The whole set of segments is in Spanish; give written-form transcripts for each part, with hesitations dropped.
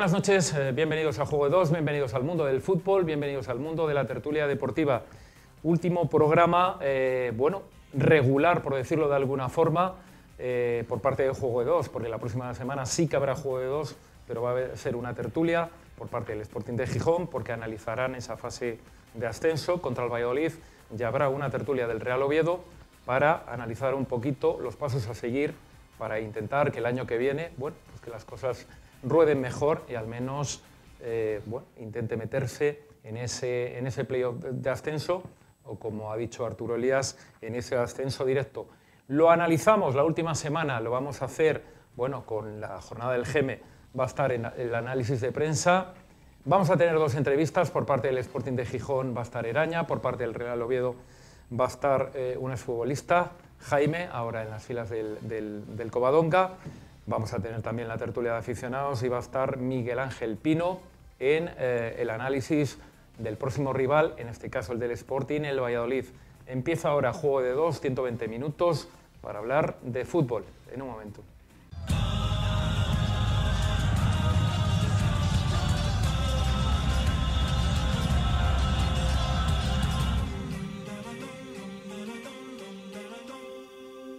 Buenas noches, bienvenidos a Juego de Dos, bienvenidos al mundo del fútbol, bienvenidos al mundo de la tertulia deportiva. Último programa, regular, por decirlo de alguna forma, por parte de Juego de Dos, porque la próxima semana sí que habrá Juego de Dos, pero va a ser una tertulia por parte del Sporting de Gijón, porque analizarán esa fase de ascenso contra el Valladolid. Ya habrá una tertulia del Real Oviedo para analizar un poquito los pasos a seguir para intentar que el año que viene, que las cosas rueden mejor y al menos intente meterse en ese playoff de ascenso, o como ha dicho Arturo Elías, en ese ascenso directo. Lo analizamos la última semana, lo vamos a hacer con la jornada del GEME, va a estar en el análisis de prensa. Vamos a tener dos entrevistas, por parte del Sporting de Gijón va a estar Eraña, por parte del Real Oviedo va a estar un exfutbolista, Jaime, ahora en las filas del Covadonga. Vamos a tener también la tertulia de aficionados y va a estar Miguel Ángel Pino en el análisis del próximo rival, en este caso el del Sporting, el Valladolid. Empieza ahora Juego de Dos, 120 minutos para hablar de fútbol. En un momento.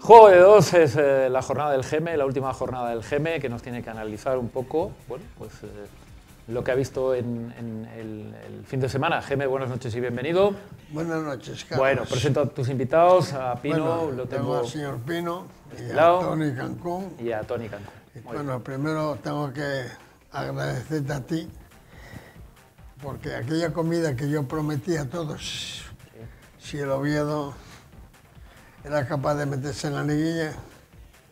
Juego de Dos es la jornada del GEME, la última jornada del GEME, que nos tiene que analizar un poco lo que ha visto en el fin de semana. GEME, buenas noches y bienvenido. Buenas noches, Carlos. Bueno, presento a tus invitados, a Pino, lo tengo al señor Pino, y a Tony Cancún. Y a Tony Cancún. Primero tengo que agradecerte a ti, porque aquella comida que yo prometí a todos, si el Oviedo era capaz de meterse en la liguilla,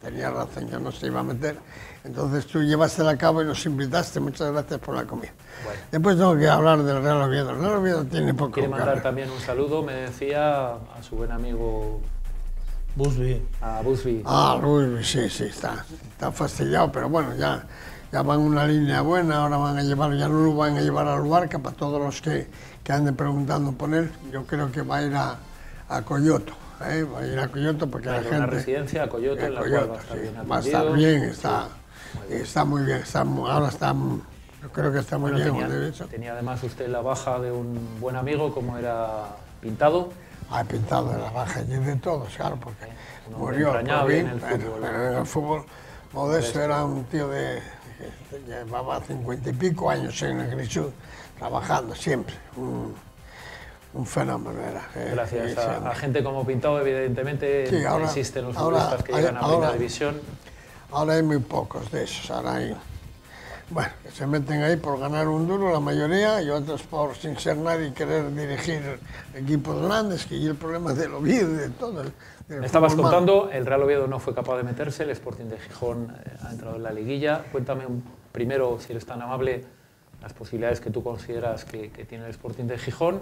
tenía razón, yo no se iba a meter. Entonces tú llevaste a cabo y nos invitaste. Muchas gracias por la comida. Bueno. Después tengo que hablar del Real Oviedo. El Real Oviedo tiene poco. Quiere mandar también un saludo, me decía, a su buen amigo Busby. A Busby. Busby, sí, está fastidiado, pero bueno, ya van una línea buena. Ahora van a llevar, ya no lo van a llevar al Luarca, para todos los que anden preguntando por él. Yo creo que va a ir a Coyoto. Va a ir a Coyoto porque la gente... una residencia a Coyoto, en la cual va a estar bien atendido. Va a estar bien, está muy bien. Ahora está, yo creo que está muy bien. Tenía además usted la baja de un buen amigo, como era Pintado. Pintado de la baja, y de todos, claro, porque murió en el fútbol. Pero en el fútbol, Modesto era un tío que llevaba 50 y pico años en el Grisú, trabajando siempre. Un fenómeno era. Gracias a gente como Pintado, evidentemente, sí, ahora, existen los futbolistas que llegan a Primera División. Ahora hay muy pocos de esos, ahora hay, que se meten ahí por ganar un duro, la mayoría, y otros por, sin ser nadie, querer dirigir equipos grandes, que y el problema del Oviedo y de todo. Me estabas contando, el Real Oviedo no fue capaz de meterse, el Sporting de Gijón ha entrado en la liguilla. Cuéntame primero, si eres tan amable, las posibilidades que tú consideras que tiene el Sporting de Gijón,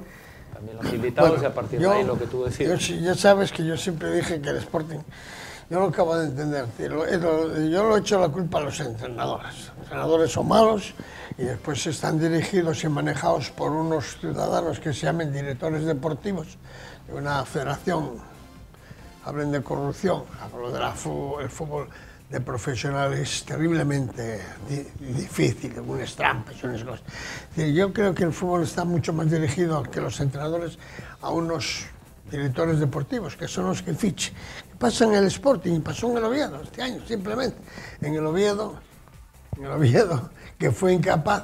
también los invitados, y a partir de ahí lo que tú decides. Ya sabes que yo siempre dije que el Sporting, yo lo acabo de entender, yo lo he hecho la culpa a los entrenadores. Los entrenadores son malos y después están dirigidos y manejados por unos ciudadanos que se llaman directores deportivos de una federación. Hablen de corrupción, hablo del fútbol de profesionales es terriblemente difícil, unas trampas, unas cosas. Yo creo que el fútbol está mucho más dirigido que los entrenadores a unos directores deportivos, que son los que fichan. Pasa en el Sporting y pasó en el Oviedo este año, simplemente. En el Oviedo, que fue incapaz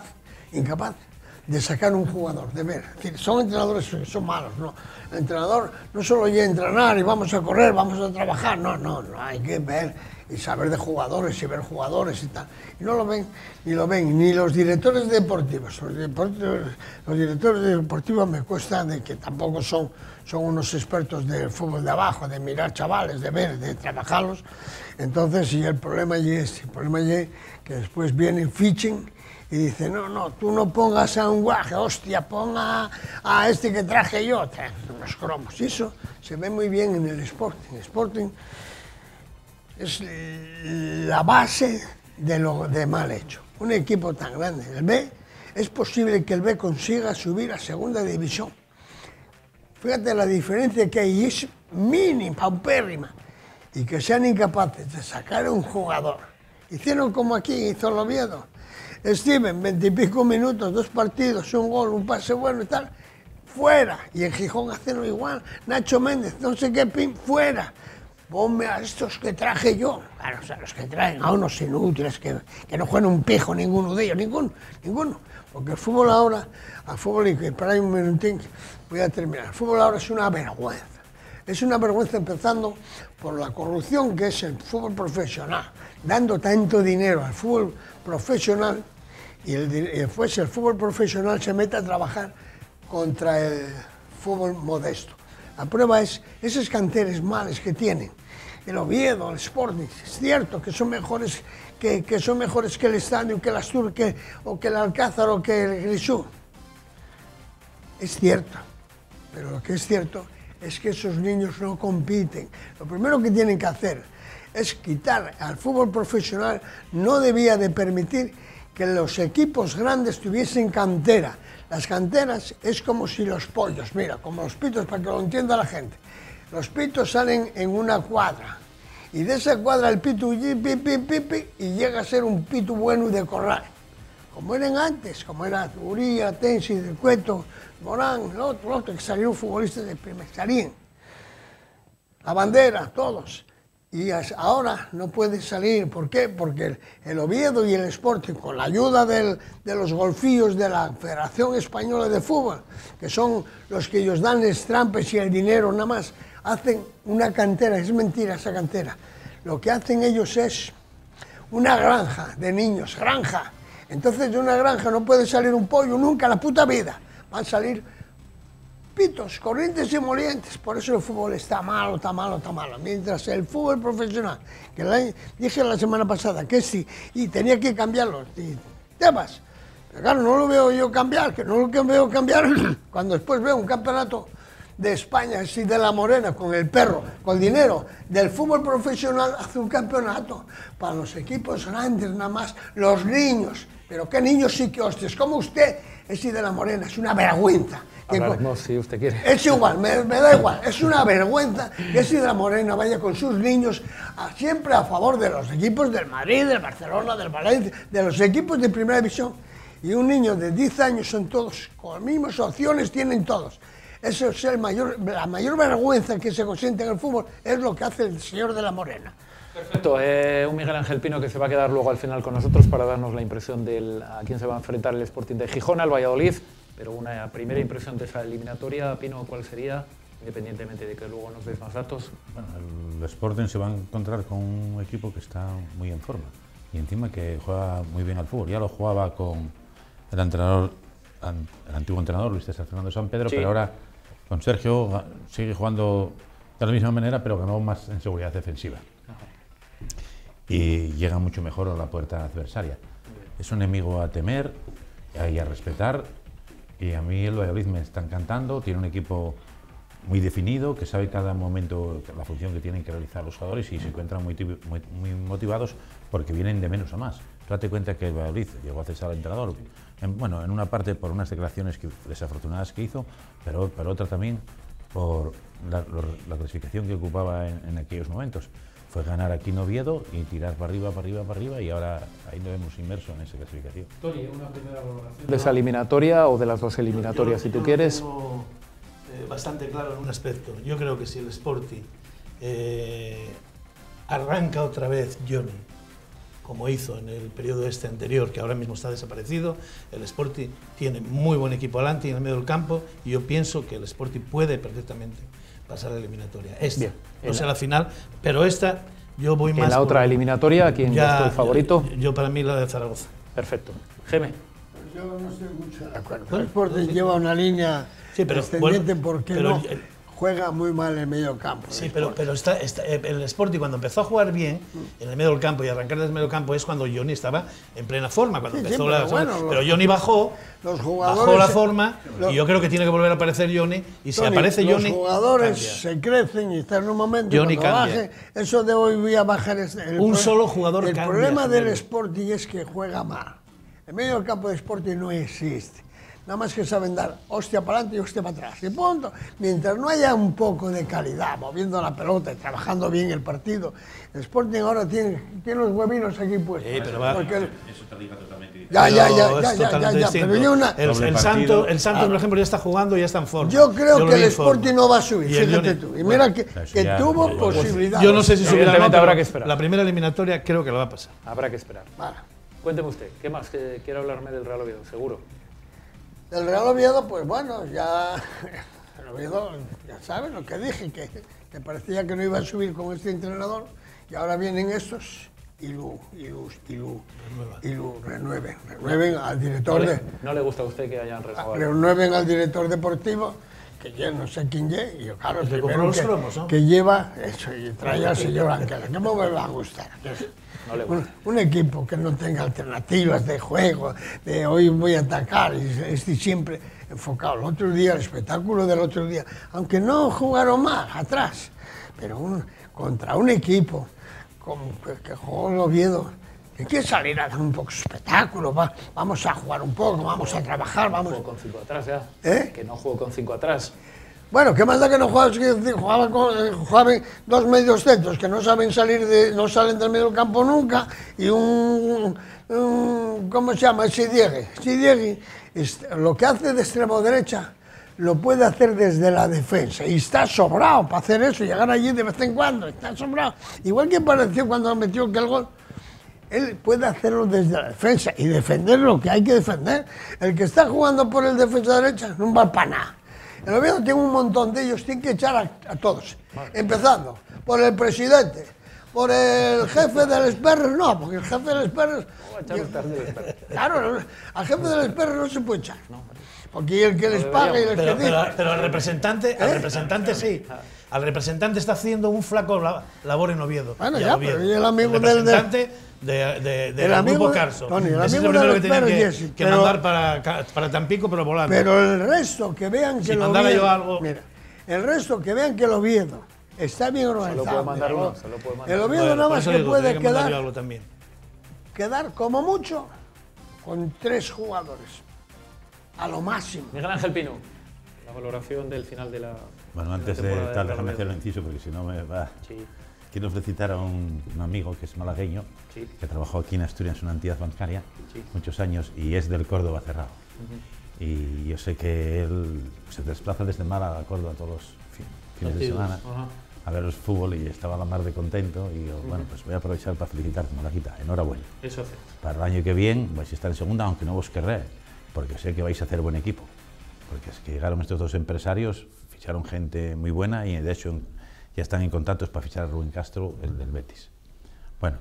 de sacar un jugador, de ver. Es decir, son entrenadores que son malos, ¿no? El entrenador no solo llega a entrenar y vamos a correr, vamos a trabajar, no, hay que ver y saber de jugadores y ver jugadores y tal. Y no lo ven, ni los directores deportivos. Los directores deportivos me cuesta de que tampoco son unos expertos del fútbol de abajo, de mirar chavales, de ver, de trabajarlos. Entonces, y el problema es que después vienen, fichan y dicen, no, tú no pongas a un guaje, hostia, ponga a este que traje yo, unos cromos. Y eso se ve muy bien en el Sporting. El Sporting es la base de lo de mal hecho. Un equipo tan grande, el B, es posible que el B consiga subir a segunda división. Fíjate la diferencia que hay, es mínima, paupérrima, y que sean incapaces de sacar a un jugador. Hicieron como aquí hizo el Oviedo. Steven, 20 y pico minutos, 2 partidos, un gol, un pase bueno y tal, fuera. Y en Gijón hacen lo igual. Nacho Méndez, no sé qué, pin, fuera. Ponme a estos que traje yo. Claro, o sea, los que traen a unos inútiles que no juegan un pijo ninguno de ellos, ninguno. Porque el fútbol ahora, y para ahí un minutín, voy a terminar. El fútbol ahora es una vergüenza. Es una vergüenza empezando por la corrupción que es el fútbol profesional, dando tanto dinero al fútbol profesional y después el fútbol profesional se mete a trabajar contra el fútbol modesto. La prueba es esos canteres males que tienen, el Oviedo, el Sporting, es cierto que son mejores que el Estadio, que el Astur, o que el Alcázar o que el Grisú. Es cierto, pero lo que es cierto es que esos niños no compiten. Lo primero que tienen que hacer es quitar al fútbol profesional, no debía de permitir que los equipos grandes tuviesen cantera. Las canteras es como si los pollos, mira, como los pitos, para que lo entienda la gente. Los pitos salen en una cuadra y de esa cuadra el pito y llega a ser un pito bueno y de corral. Como eran antes, como era Uría, Tensi, Del Cueto, Morán, el otro, que salieron futbolistas de primera, salían. La Bandera, todos. Y ahora no puede salir. ¿Por qué? Porque el Oviedo y el Sporting, con la ayuda de los golfillos de la Federación Española de Fútbol, que son los que ellos dan los trampes y el dinero nada más, hacen una cantera. Es mentira esa cantera. Lo que hacen ellos es una granja de niños, granja. Entonces de una granja no puede salir un pollo nunca en la puta vida. Van a salir pitos, corrientes y molientes. Por eso el fútbol está malo, está malo, está malo. Mientras el fútbol profesional, que dije la semana pasada que sí, y tenía que cambiarlo, temas. Pero claro, no lo veo yo cambiar, que no lo veo cambiar cuando después veo un campeonato de España, así de la Morena, con el perro, con dinero del fútbol profesional, hace un campeonato para los equipos grandes nada más, los niños. Pero qué niños sí que hostias, como usted, ese de la Morena, es una vergüenza. Hablaremos si usted quiere. Es igual, me da igual, es una vergüenza que ese de la Morena vaya con sus niños siempre a favor de los equipos del Madrid, del Barcelona, del Valencia, de los equipos de primera división. Y un niño de 10 años son todos, con las mismas opciones tienen todos. Eso es la mayor vergüenza que se consiente en el fútbol, es lo que hace el señor de la Morena. Perfecto, un Miguel Ángel Pino que se va a quedar luego al final con nosotros para darnos la impresión de a quién se va a enfrentar el Sporting de Gijón, al Valladolid, pero una primera impresión de esa eliminatoria. Pino, ¿cuál sería? Independientemente de que luego nos des más datos. Bueno, el Sporting se va a encontrar con un equipo que está muy en forma y encima que juega muy bien al fútbol. Ya lo jugaba con el entrenador, el antiguo entrenador Luis César Fernando San Pedro, sí. Pero ahora con Sergio sigue jugando de la misma manera, pero ganó más en seguridad defensiva. Y llega mucho mejor a la puerta adversaria. Es un enemigo a temer y a respetar, y a mí el Valladolid me está encantando. Tiene un equipo muy definido, que sabe cada momento la función que tienen que realizar los jugadores y se encuentran muy motivados porque vienen de menos a más. Date cuenta que el Valladolid llegó a cesar al entrenador, en una parte por unas declaraciones desafortunadas que hizo, pero otra también por la clasificación que ocupaba en aquellos momentos. Fue ganar aquí en Oviedo y tirar para arriba, para arriba, para arriba, y ahora ahí nos vemos inmersos en esa clasificación. Tony, una primera valoración de esa eliminatoria o de las dos eliminatorias, si tú quieres. Tengo bastante claro en un aspecto. Yo creo que si el Sporting arranca otra vez Johnny, como hizo en el periodo este anterior, que ahora mismo está desaparecido, el Sporting tiene muy buen equipo adelante y en el medio del campo, y yo pienso que el Sporting puede perfectamente pasar la eliminatoria. Esta, no sé la final, pero esta yo voy más. En la otra eliminatoria, ¿quién es tu favorito? Yo para mí la de Zaragoza. Perfecto. Geme. Yo no estoy mucho de acuerdo. El Sporting lleva una línea descendiente porque no juega muy mal en el medio campo. Sí, pero el Sporting cuando empezó a jugar bien en el medio del campo y arrancar desde el medio campo es cuando Johnny estaba en plena forma, cuando empezó pero Johnny bajó la forma y yo creo que tiene que volver a aparecer Johnny, y si aparece Johnny, los jugadores se crecen y están en un momento Johnny cuando baje, eso de hoy voy a bajar solo jugador el cambia. Problema del Sporting es que juega mal. El medio del campo de Sporting no existe. nada más que saben dar hostia para adelante y hostia para atrás. Y punto. Mientras no haya un poco de calidad, moviendo la pelota y trabajando bien el partido, el Sporting ahora tiene los huevinos aquí puestos. Pero va. Eso te diga totalmente diferente. Ya. Pero yo el Santos, por ejemplo, ya está jugando y ya está en forma. yo creo que el Sporting no va a subir, fíjate tú. Y mira que tuvo posibilidades. Yo no sé si subirá o no, habrá pero que esperar. la primera eliminatoria creo que lo va a pasar. Habrá que esperar. Vale. Cuénteme usted, ¿qué más quiere hablarme del Real Oviedo? Seguro. Del Real Oviedo, pues bueno, ya el Oviedo, ya saben lo que dije, que parecía que no iba a subir con este entrenador, y ahora vienen estos y renueven al director ¿No le gusta a usted que hayan renovado? renueven al director deportivo, que yo no sé quién lleve, y yo, claro, El que primero compró los cromos, ¿no? que lleva eso, y trae al señor Anquela, ¿cómo me va a gustar? No le gusta. Un equipo que no tenga alternativas de juego, de hoy voy a atacar, y siempre enfocado. El otro día, el espectáculo del otro día, aunque no jugaron mal atrás, pero contra un equipo que jugó el Oviedo, que quiere salir a dar un poco de espectáculo, vamos a jugar un poco, vamos a trabajar, vamos. Jugó con 5 atrás ya. ¿Eh? Que no jugó con 5 atrás. Bueno, ¿qué más da que no jugaban dos medios centros que no saben no salen del medio del campo nunca, y ¿cómo se llama? Sidiegui, lo que hace de extremo derecha lo puede hacer desde la defensa, y está sobrado para hacer eso, llegar allí de vez en cuando, está sobrado. Igual que pareció cuando metió aquel gol. Él puede hacerlo desde la defensa y defender lo que hay que defender. El que está jugando por el defensa derecha no va para nada. El Oviedo tiene un montón de ellos, tiene que echar a todos, empezando por el presidente, por el jefe de los perros, no, porque el jefe de los perros... Claro, al jefe de los perros no se puede echar, porque el que les paga y el que dice... Pero al representante sí. Al representante está haciendo un flaco labor en Oviedo. Bueno, ya, pero y el amigo representante del grupo Carso. Tony, el ese es amigo el primero que del tenía Jesse, que mandar para Tampico, pero volando. Pero el resto que vean que Si el mandara Oviedo... yo algo... Mira, el resto que vean que el Oviedo está bien organizado. Solo puede mandar uno, solo puede mandar El uno. Oviedo Bueno, nada por más eso que digo, puede tiene que mandar yo quedar algo también. como mucho con 3 jugadores, a lo máximo. Miguel Ángel Pino, la valoración del final de la... Bueno, antes de tal, déjame hacer un inciso, porque si no me va... Sí. Quiero felicitar a un amigo que es malagueño, Sí. que trabajó aquí en Asturias en una entidad bancaria Sí. muchos años y es del Córdoba cerrado. Y yo sé que él se desplaza desde Málaga a Córdoba todos los fines de semana Ajá. a ver el fútbol, y estaba a la mar de contento. Y digo, bueno, pues voy a aprovechar para felicitarte, Malaguita. Enhorabuena. Eso hace. Para el año que viene vais a estar en segunda, aunque no vos querré, porque sé que vais a hacer buen equipo. Porque es que llegaron estos dos empresarios, ficharon gente muy buena y de hecho ya están en contactos para fichar a Rubén Castro, el del Betis. Bueno,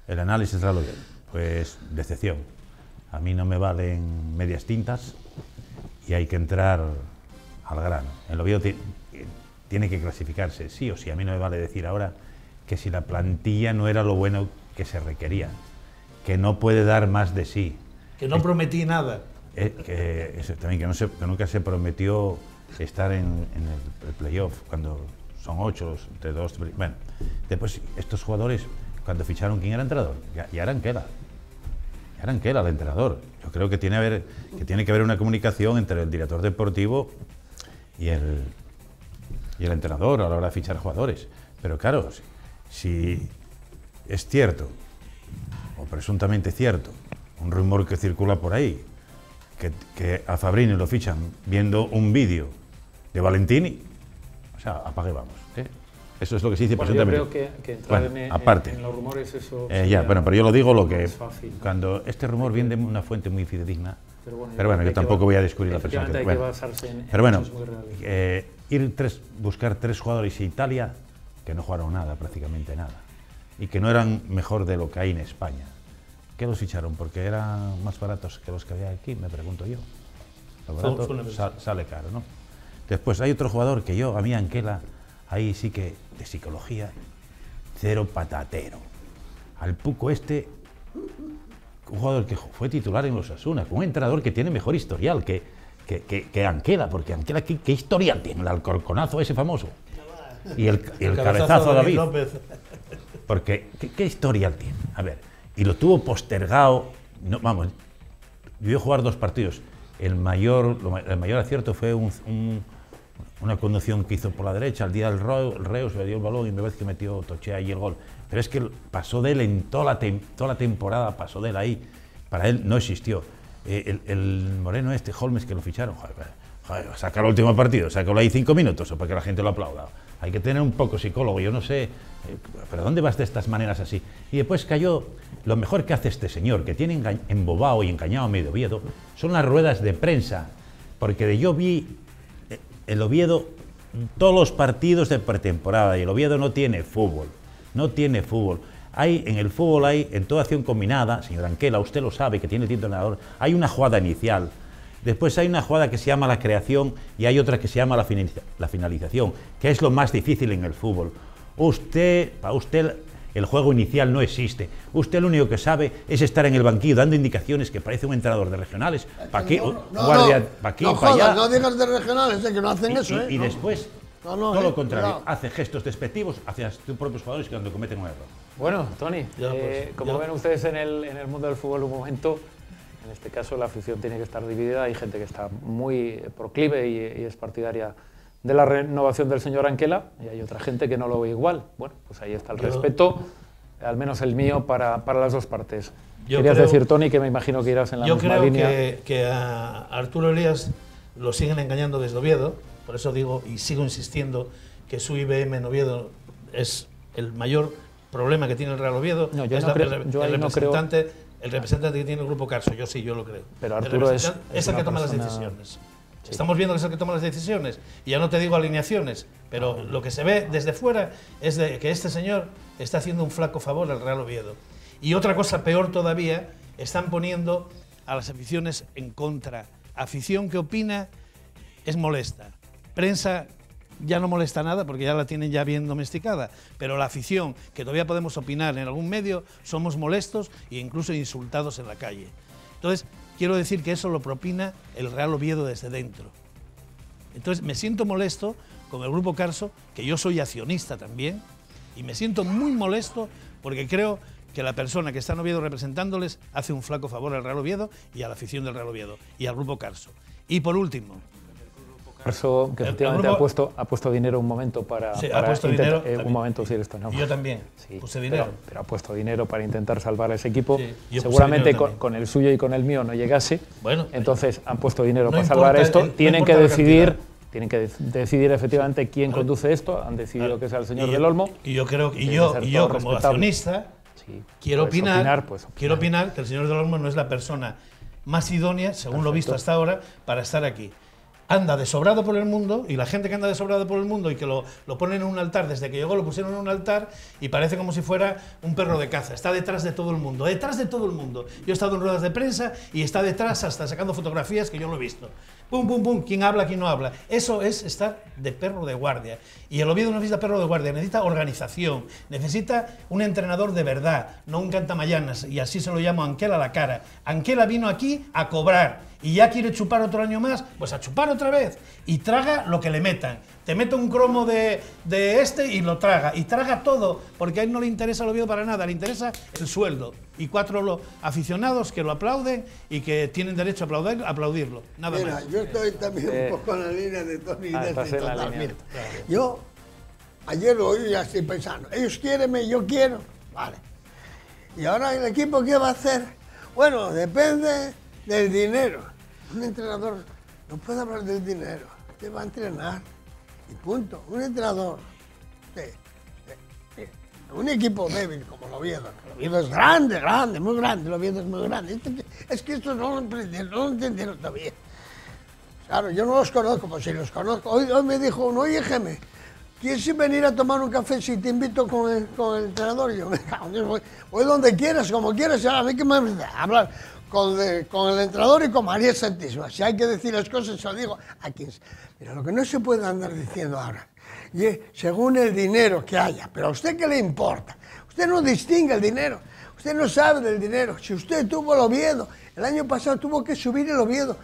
el análisis Real Oviedo, pues decepción. A mí no me valen medias tintas y hay que entrar al grano. El Oviedo tiene que clasificarse, sí o sí. A mí no me vale decir ahora que si la plantilla no era lo bueno que se requería, que no puede dar más de sí. Que no prometí nada. También que nunca se prometió estar en el playoff cuando son 8, de 2. Bueno, después estos jugadores, cuando ficharon, ¿quién era el entrenador? Ya era Anquela. Ya era Anquela el entrenador. Yo creo que tiene que haber una comunicación entre el director deportivo y el entrenador a la hora de fichar jugadores. Pero claro, si es cierto, o presuntamente cierto, un rumor que circula por ahí, que a Fabrini lo fichan viendo un vídeo de Valentini, o sea, apague vamos. Eso es lo que se dice presuntamente. Yo creo que entrar aparte, en los rumores, eso... bueno, pero yo lo digo lo que... es fácil. Cuando este rumor viene de una fuente muy fidedigna, pero bueno, yo tampoco voy a descubrir la persona que... Hay que basarse en pero bueno, hechos muy reales. buscar 3 jugadores a Italia que no jugaron nada, prácticamente nada, y que no eran mejor de lo que hay en España. ¿Qué los ficharon? ¿Porque eran más baratos que los que había aquí? Me pregunto yo. Lo barato sale caro, ¿no? Después hay otro jugador que a mí Anquela, ahí sí que de psicología, cero patatero. Al Puco un jugador que fue titular en los Osasuna, con un entrenador que tiene mejor historial que Anquela, porque Anquela, ¿qué historial tiene? El alcorconazo ese famoso. Y el cabezazo a David. López. Porque, ¿qué historial tiene? A ver, y lo tuvo postergado, yo voy a jugar 2 partidos, el mayor acierto fue una conducción que hizo por la derecha, al día del Reus se le dio el balón y me parece que metió Toché ahí el gol. Pero es que pasó de él en toda la temporada, pasó de él ahí. Para él no existió. El moreno Holmes, que lo ficharon, joder, saca el último partido, sácalo ahí 5 minutos para que la gente lo aplauda. Hay que tener un poco psicólogo, yo no sé, pero ¿dónde vas de estas maneras así? Y después cayó, lo mejor que hace este señor, que tiene embobado y engañado a medio Oviedo, son las ruedas de prensa, porque yo vi el Oviedo todos los partidos de pretemporada y el Oviedo no tiene fútbol, en el fútbol hay, en toda acción combinada, señor Anquela, usted lo sabe, que tiene el título de entrenador, hay una jugada inicial. Después hay una jugada que se llama la creación y hay otra que se llama la finalización, que es lo más difícil en el fútbol. Para usted el juego inicial no existe. Usted lo único que sabe es estar en el banquillo dando indicaciones que parece un entrenador de regionales. ¿Para qué? Guardia, para aquí, para allá. No digas de regionales, que no hacen eso. Y después, todo lo contrario, hace gestos despectivos hacia tus propios jugadores cuando cometen un error. Bueno, Tony, como ven ustedes en el mundo del fútbol un momento, en este caso la afición tiene que estar dividida, hay gente que está muy proclive y es partidaria de la renovación del señor Anquela y hay otra gente que no lo ve igual. Bueno, pues ahí está el respeto, al menos el mío, para las dos partes. Querías decir, Tony, que me imagino que irás en la misma línea. Yo creo que a Arturo Elías lo siguen engañando desde Oviedo, por eso digo y sigo insistiendo que su IBM en Oviedo es el mayor problema que tiene el Real Oviedo. No, yo no creo, el representante que tiene el Grupo Carso, yo lo creo. Pero Arturo es el que toma las decisiones. Sí. Estamos viendo que es el que toma las decisiones. Y ya no te digo alineaciones, pero lo que se ve desde fuera es que este señor está haciendo un flaco favor al Real Oviedo. Y otra cosa peor todavía, están poniendo a las aficiones en contra. Afición que opina es molesta. Prensa ya no molesta nada porque ya la tienen ya bien domesticada, pero la afición, que todavía podemos opinar en algún medio, somos molestos e incluso insultados en la calle. Entonces, quiero decir que eso lo propina el Real Oviedo desde dentro. Entonces, me siento molesto con el Grupo Carso, que yo soy accionista también, y me siento muy molesto porque creo que la persona que está en Oviedo representándoles hace un flaco favor al Real Oviedo y a la afición del Real Oviedo y al Grupo Carso. Y por último, Carso, que efectivamente ha puesto dinero un momento para... Sí, ha puesto dinero. Un momento, sí, esto no. Yo también puse dinero. Pero ha puesto dinero para intentar salvar a ese equipo. Sí, seguramente con el suyo y con el mío no llegase. Bueno, entonces han puesto dinero para salvar esto. Tienen que decidir efectivamente quién conduce esto. Han decidido que sea el señor del Olmo. Y yo creo que yo como accionista quiero opinar que el señor del Olmo no es la persona más idónea, según lo visto hasta ahora, para estar aquí. Anda de sobrado por el mundo, y la gente que anda de sobrado por el mundo y que lo ponen en un altar, desde que llegó lo pusieron en un altar y parece como si fuera un perro de caza, está detrás de todo el mundo, Yo he estado en ruedas de prensa y está detrás hasta sacando fotografías que yo lo he visto. Pum, pum, pum, quién habla, quién no habla. Eso es estar de perro de guardia. Y el Oviedo no necesita perro de guardia, necesita organización, necesita un entrenador de verdad, no un cantamallanas, y así se lo llamo Anquela a la cara. Anquela vino aquí a cobrar. Y ya quiere chupar otro año más, pues a chupar otra vez. Y traga lo que le metan. Te mete un cromo de este y lo traga. Y traga todo, porque a él no le interesa el Oviedo para nada, le interesa el sueldo. Y 4 aficionados que lo aplauden y que tienen derecho a aplaudirlo. Nada más. Yo estoy también un poco en la línea de Tony. Yo ayer lo oí y ya estoy pensando. Ellos quieren, yo quiero. Vale. ¿Y ahora el equipo qué va a hacer? Bueno, depende del dinero. Un entrenador no puede hablar del dinero, te va a entrenar y punto. Un entrenador un equipo débil como el Oviedo. El Oviedo es grande, muy grande. El Oviedo es muy grande. Es que esto no lo entendieron todavía. Claro, yo no los conozco, pues si los conozco. Hoy me dijo uno, oye, Geme, ¿quieres venir a tomar un café si te invito con el entrenador? Y yo me cago, voy donde quieras, como quieras, a mí que me hablar con el entrenador y con María Santísima. Si hay que decir las cosas, se lo digo a quien sea. Pero lo que no se puede andar diciendo ahora, y según el dinero que haya, pero a usted qué le importa, usted no distingue el dinero, usted no sabe del dinero. Si usted tuvo el Oviedo, el año pasado tuvo que subir el Oviedo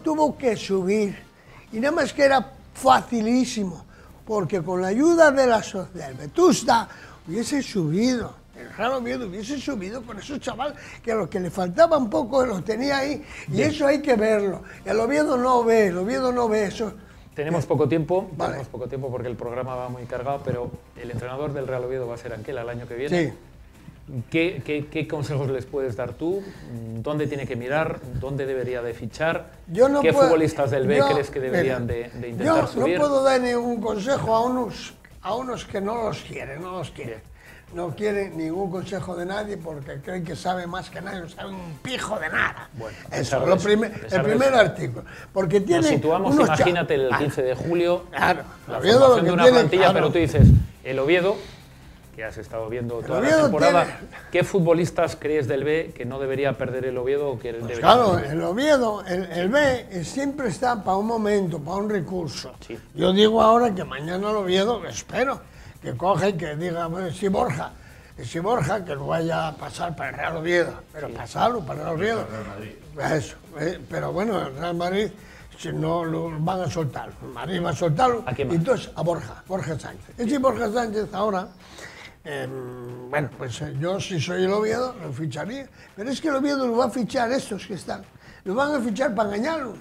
tuvo que subir, y nada más que era facilísimo, porque con la ayuda de del Vetusta hubiese subido. Real Oviedo hubiese subido con esos chavales, que a los que le faltaba un poco los tenía ahí, y eso hay que verlo. El Oviedo no ve eso. Tenemos poco tiempo, Vale. tenemos poco tiempo porque el programa va muy cargado, pero el entrenador del Real Oviedo va a ser Anquela el año que viene. Sí. ¿Qué consejos les puedes dar tú? ¿Dónde tiene que mirar? ¿Dónde debería de fichar? Yo no ¿Qué puedo- futbolistas del B yo- crees que deberían mira, de intentar yo subir? no puedo dar ningún consejo a unos que no los quieren. No quieren ningún consejo de nadie porque creen que sabe más que nadie, no saben un pijo de nada. Bueno, a eso, pesar de eso, a pesar el de primer eso. artículo. Porque tiene Nos situamos, unos imagínate, el Ah, 15 de julio, Claro, el la Oviedo formación lo que de una tiene, plantilla, claro. pero tú dices, el Oviedo, que has estado viendo toda la Oviedo temporada, tiene- ¿qué futbolistas crees del B que no debería perder el Oviedo o que debería Claro, subir? el Oviedo, el B siempre está para un momento, para un recurso. Sí. Yo digo ahora que mañana el Oviedo, espero, que coge y que diga, bueno, si Borja, que lo vaya a pasar para el Real Oviedo, pero pasarlo para el Oviedo. Eso, pero bueno, el Real Madrid, si no lo van a soltar, el Madrid va a soltarlo, ¿A quién y más? entonces a Borja Sánchez. Y si Borja Sánchez ahora, bueno, pues yo si soy el Oviedo lo ficharía, pero es que el Oviedo lo va a fichar estos que están, lo van a fichar para engañarlo.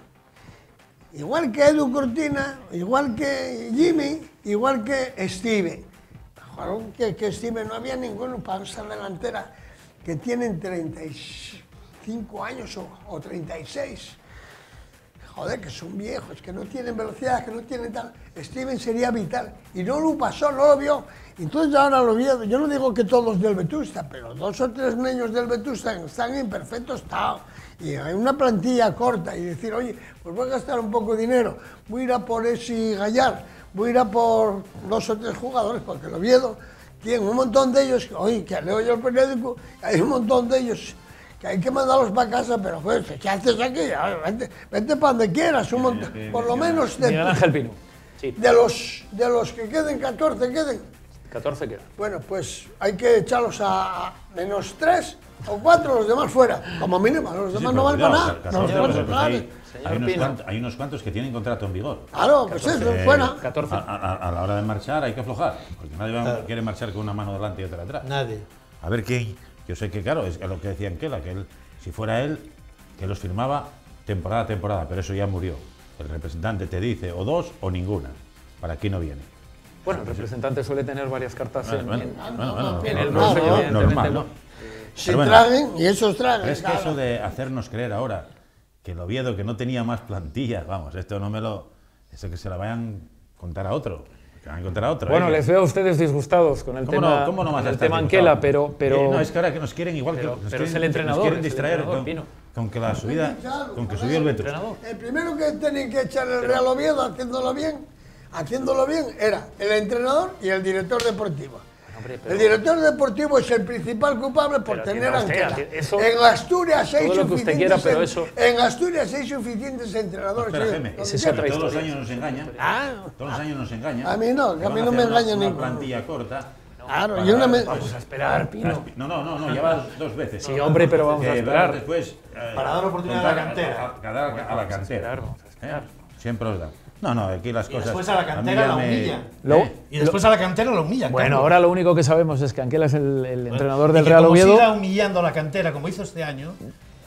Igual que Edu Cortina, igual que Jimmy, igual que Steven. Jugaron que Steven no había ninguno para esa delantera que tienen 35 años o 36. Joder, que son viejos, que no tienen velocidad, que no tienen tal. Steven sería vital. Y no lo pasó, no lo vio. Entonces ahora lo vio. Yo no digo que todos del Vetusta, pero 2 o 3 niños del Vetusta están en perfecto estado. Y hay una plantilla corta y decir, oye, pues voy a gastar un poco de dinero, voy a ir a por ese Gallar, voy a ir a por 2 o 3 jugadores, porque el Oviedo tiene un montón de ellos, oye, que leo yo el periódico, hay un montón de ellos que hay que mandarlos para casa, pero pues, ¿qué haces aquí? Vete para donde quieras, un montón, por lo menos Miguel Ángel Pino. Sí, de los que queden, 14 queden. 14 queda. Bueno, pues hay que echarlos a -3 o 4, los demás fuera, como mínimo, los demás no valen para nada. Hay unos cuantos que tienen contrato en vigor. Claro, pues eso, fuera. 14. A la hora de marchar hay que aflojar, porque nadie quiere marchar con una mano delante y otra atrás. Nadie. A ver quién. Yo sé que, claro, es lo que decía Anquela, que él, si fuera él, que los firmaba temporada a temporada, pero eso ya murió. El representante te dice o 2 o ninguna. Para aquí no viene. Bueno, el representante suele tener varias cartas en el no, bolso, no, evidentemente, normal, ¿no? ¿no? Si Pero bueno, traguen y esos tragan. ¿crees que claro. eso de hacernos creer ahora que el Oviedo, que no tenía más plantilla, vamos, esto no me lo... Eso que se la vayan a contar a otro. Que van a contar a otro. Bueno, les veo a ustedes disgustados con el tema, ¿Cómo no vas con a el estar tema disgustado? Anquela, pero No, es que ahora que nos quieren igual pero- que... nos pero es quieren- el entrenador, Nos quieren es el distraer entrenador, Pino. con que la subida... Con que subió el Betis. entrenador. El primero que tienen que echar el Real Oviedo haciéndolo bien, era el entrenador y el director deportivo. Hombre, pero- El director deportivo es el principal culpable por Pero tener atienda usted, Anquela. eso- En Asturias hay todo lo que usted quiera, pero eso- En Asturias hay suficientes entrenadores. Espera, oye, Jaime, donde ese es quiera. otra todos los historia. años nos engañan. Ah, Todos los años nos engañan. A mí no, que a Van mí no hacer me engaña una ninguno. plantilla corta. claro, para- y una me... Vamos a esperar, Pino. No, ya vas 2 veces. Sí, hombre, pero vamos a Que esperar. vas después, Para dar oportunidad a la cantera. A la cantera. esperar, vamos a esperar. Siempre os dan. No, aquí las Y cosas... después a la mí cantera ya la me- humillan. Lo- Y después a la cantera lo humillan. Bueno, Carlos. ahora lo único que sabemos es que Anquela es el entrenador del Y que Real como Oviedo. siga humillando a la cantera, como hizo este año,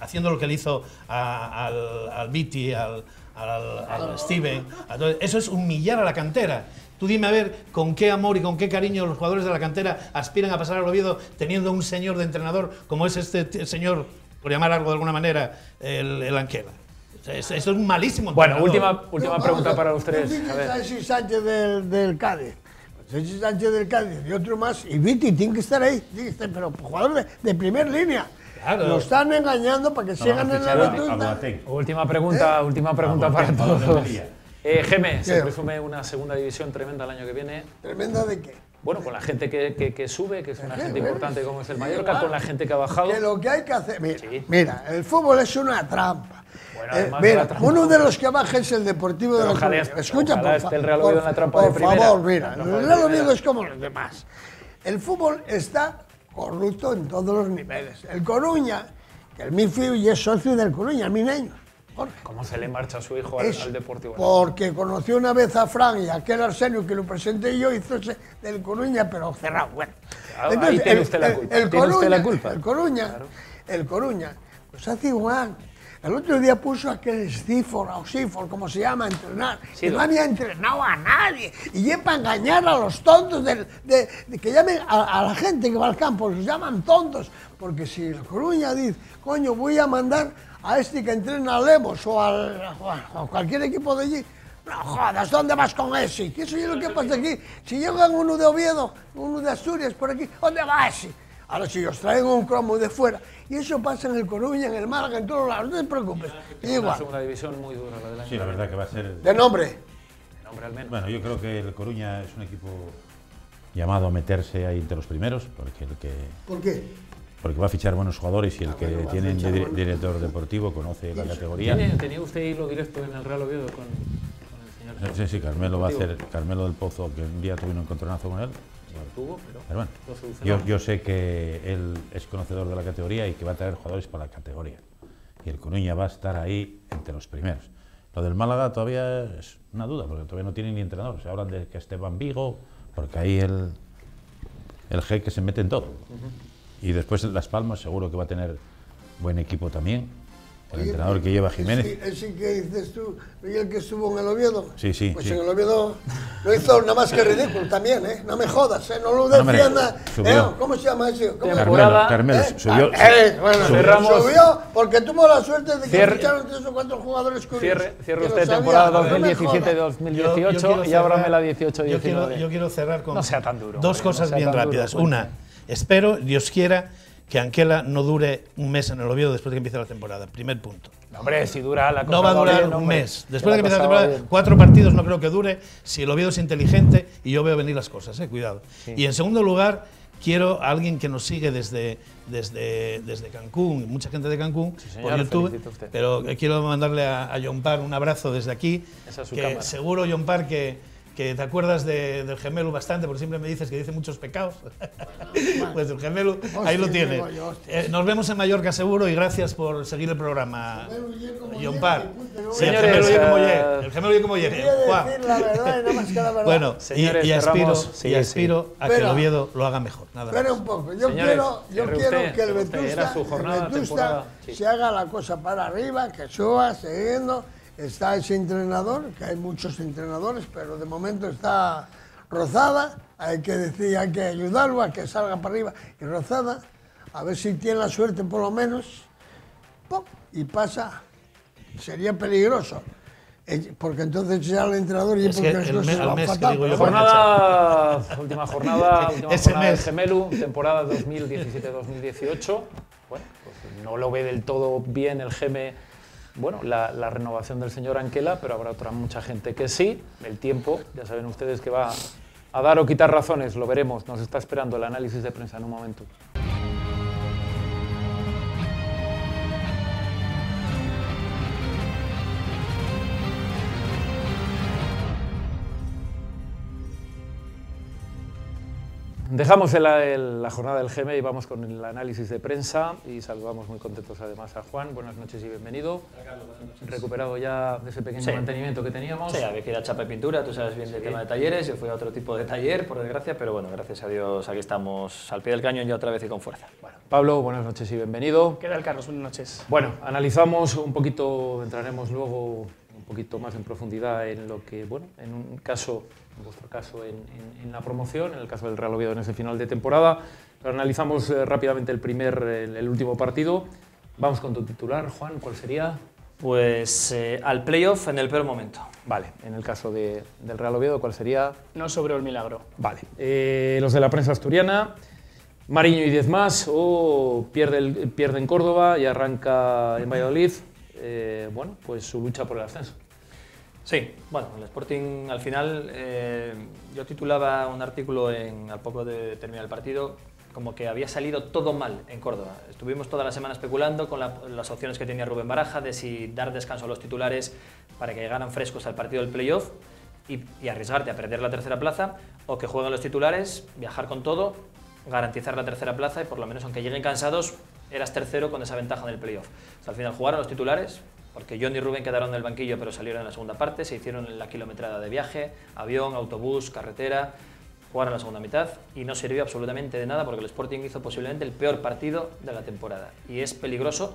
haciendo lo que le hizo al Viti, al Steven, eso es humillar a la cantera. Tú dime a ver con qué amor y con qué cariño los jugadores de la cantera aspiran a pasar al Oviedo teniendo un señor de entrenador como es este señor, por llamar algo de alguna manera, el Anquela. Eso es un malísimo Bueno, entrenador. última pregunta para los tres. A ver. Ese Sánchez del Cádiz. Pues ese Sánchez del Cádiz y otro más. Y Viti tiene que estar ahí. Tiene que estar, pero jugador de primer línea. Claro. Lo están engañando para que sigan en la Vetusta. Última pregunta para todos. Geme, se ¿Qué? presume una segunda división tremenda el año que viene. ¿Tremenda de qué? Bueno, con la gente que sube, que es una gente bueno, importante como es el sí, Mallorca, igual. con la gente que ha bajado. Que lo que hay que hacer. Mira, Sí. mira, el fútbol es una trampa. Bueno, además de Mira, la trampa. uno de los que baja es el Deportivo de Pero la ojalá Coruña. Escucha, ojalá por esté el Real Oviedo en la trampa de por primera. favor, mira, La el trampa de Real primera. Oviedo es como los demás. El fútbol está corrupto en todos los niveles. El Coruña, que el mi fiu y es socio del Coruña, el mi niño. Jorge. ¿Cómo se le marcha a su hijo Es al Deportivo? porque conoció una vez a Fran y a aquel Arsenio que lo presenté yo, hizo ese del Coruña, pero cerrado. Bueno, Ahí tiene usted la culpa. ¿Tiene usted la culpa? El Coruña, pues hace igual. El otro día puso aquel Stifford o Seaford, como se llama, a entrenar. Sí, que no había entrenado a nadie. Y es para engañar a los tontos de que llamen a la gente que va al campo, los llaman tontos. Porque si el Coruña dice, coño, voy a mandar a este que entrena a Lemos o a cualquier equipo de allí. No jodas, ¿dónde vas con ese? ¿Qué soy lo que pasa aquí? Si llegan uno de Oviedo, uno de Asturias por aquí, ¿dónde va ese? Ahora si os traigo un cromo de fuera, y eso pasa en el Coruña, en el Málaga, en todos lados, no te preocupes. Es una segunda división muy dura la del año. Sí, la verdad que va a ser... ¿De nombre? De nombre al menos. Bueno, yo creo que el Coruña es un equipo llamado a meterse ahí entre los primeros, porque ¿Por qué? Porque va a fichar buenos jugadores y el que tiene director deportivo conoce la categoría. ¿Tenía usted hilo directo en el Real Oviedo con el señor? Sí, Carmelo va a hacer, Carmelo del Pozo, que un día tuve un encontronazo con él. Tuvo, pero bueno, yo sé que él es conocedor de la categoría y que va a traer jugadores para la categoría. Y el Coruña va a estar ahí entre los primeros. Lo del Málaga todavía es una duda, porque todavía no tiene ni entrenador. Se hablan de que Esteban Vigo, porque ahí el jeque se mete en todo. Y después en Las Palmas seguro que va a tener buen equipo también. El entrenador que lleva Jiménez. ¿Ese que dices tú, el que estuvo en el Oviedo? Sí, sí. Pues sí. En el Oviedo lo hizo nada más que ridículo también, ¿eh? No me jodas, ¿eh? No lo defiendas. ¿Cómo se llama ese? Carmelo, subió. Subió porque tuvo la suerte de que ficharon 3 o 4 jugadores curiosos. Cierre usted temporada 2017-2018 y ábrame la 18-19. Yo quiero cerrar con no sea tan duro, dos cosas bien rápidas. Una, espero, Dios quiera, que Anquela no dure un mes en el Oviedo después de que empiece la temporada. Primer punto. No, hombre, si dura la cosa. No va a durar un mes. Después de que empiece la temporada, 4 partidos no creo que dure. Si el Oviedo es inteligente y yo veo venir las cosas, cuidado. Sí. Y en segundo lugar, quiero a alguien que nos sigue desde Cancún, mucha gente de Cancún, sí, señor, por YouTube, pero quiero mandarle a John Parr un abrazo desde aquí. Esa es su que cámara. Seguro, John Parr, que te acuerdas del Gemelo bastante, porque siempre me dices que dice muchos pecados. Pues el Gemelo, ahí lo tiene. Nos vemos en Mallorca seguro y gracias por seguir el programa, John Parr. Sí, el Gemelo oye como llegue. El Gemelo oye como llegue. Bueno, y aspiro a que el Oviedo lo haga mejor. Espera un poco, yo quiero que el Vetusta se haga la cosa para arriba, que suba, siguiendo. Está ese entrenador, que hay muchos entrenadores, pero de momento está Rozada, hay que decir, hay que ayudarlo a que salga para arriba. Y Rozada, a ver si tiene la suerte por lo menos, ¡pum! Y pasa, sería peligroso, porque entonces ya el entrenador y porque el va mes fatal. que digo yo, última jornada del Gemelu, temporada 2017-2018. Bueno, pues no lo ve del todo bien el Geme. Bueno, la renovación del señor Anquela, pero habrá mucha gente que sí. El tiempo, ya saben ustedes que va a dar o quitar razones, lo veremos. Nos está esperando el análisis de prensa en un momento. Dejamos la jornada del GM y vamos con el análisis de prensa y saludamos muy contentos además a Juan. Buenas noches y bienvenido. Recuperado ya de ese pequeño mantenimiento que teníamos. Sí, había que ir a chapa y pintura, tú sabes bien del tema de talleres, yo fui a otro tipo de taller, por desgracia, pero bueno, gracias a Dios aquí estamos al pie del cañón y otra vez y con fuerza. Bueno, Pablo, buenas noches y bienvenido. ¿Qué tal, Carlos? Buenas noches. Bueno, analizamos un poquito, entraremos luego un poquito más en profundidad en lo que, bueno, en un caso... en vuestro caso en la promoción, en el caso del Real Oviedo en ese final de temporada. Pero analizamos rápidamente el último partido. Vamos con tu titular, Juan, ¿cuál sería? Pues al playoff en el peor momento. Vale, en el caso del Real Oviedo, ¿cuál sería? No sobró el milagro. Vale, los de la prensa asturiana, Mariño y 10 más, o pierde en Córdoba y arranca en Valladolid, bueno, pues su lucha por el ascenso. Sí, bueno, el Sporting al final, yo titulaba un artículo al poco de terminar el partido como que había salido todo mal en Córdoba. Estuvimos toda la semana especulando con las opciones que tenía Rubén Baraja de si dar descanso a los titulares para que llegaran frescos al partido del playoff y arriesgarte a perder la tercera plaza, o que jueguen los titulares, viajar con todo, garantizar la tercera plaza y por lo menos aunque lleguen cansados, eras tercero con esa ventaja en el playoff. O sea, al final jugaron los titulares, porque John y Rubén quedaron en el banquillo pero salieron en la segunda parte, se hicieron la kilometrada de viaje, avión, autobús, carretera, jugar en la segunda mitad y no sirvió absolutamente de nada porque el Sporting hizo posiblemente el peor partido de la temporada. Y es peligroso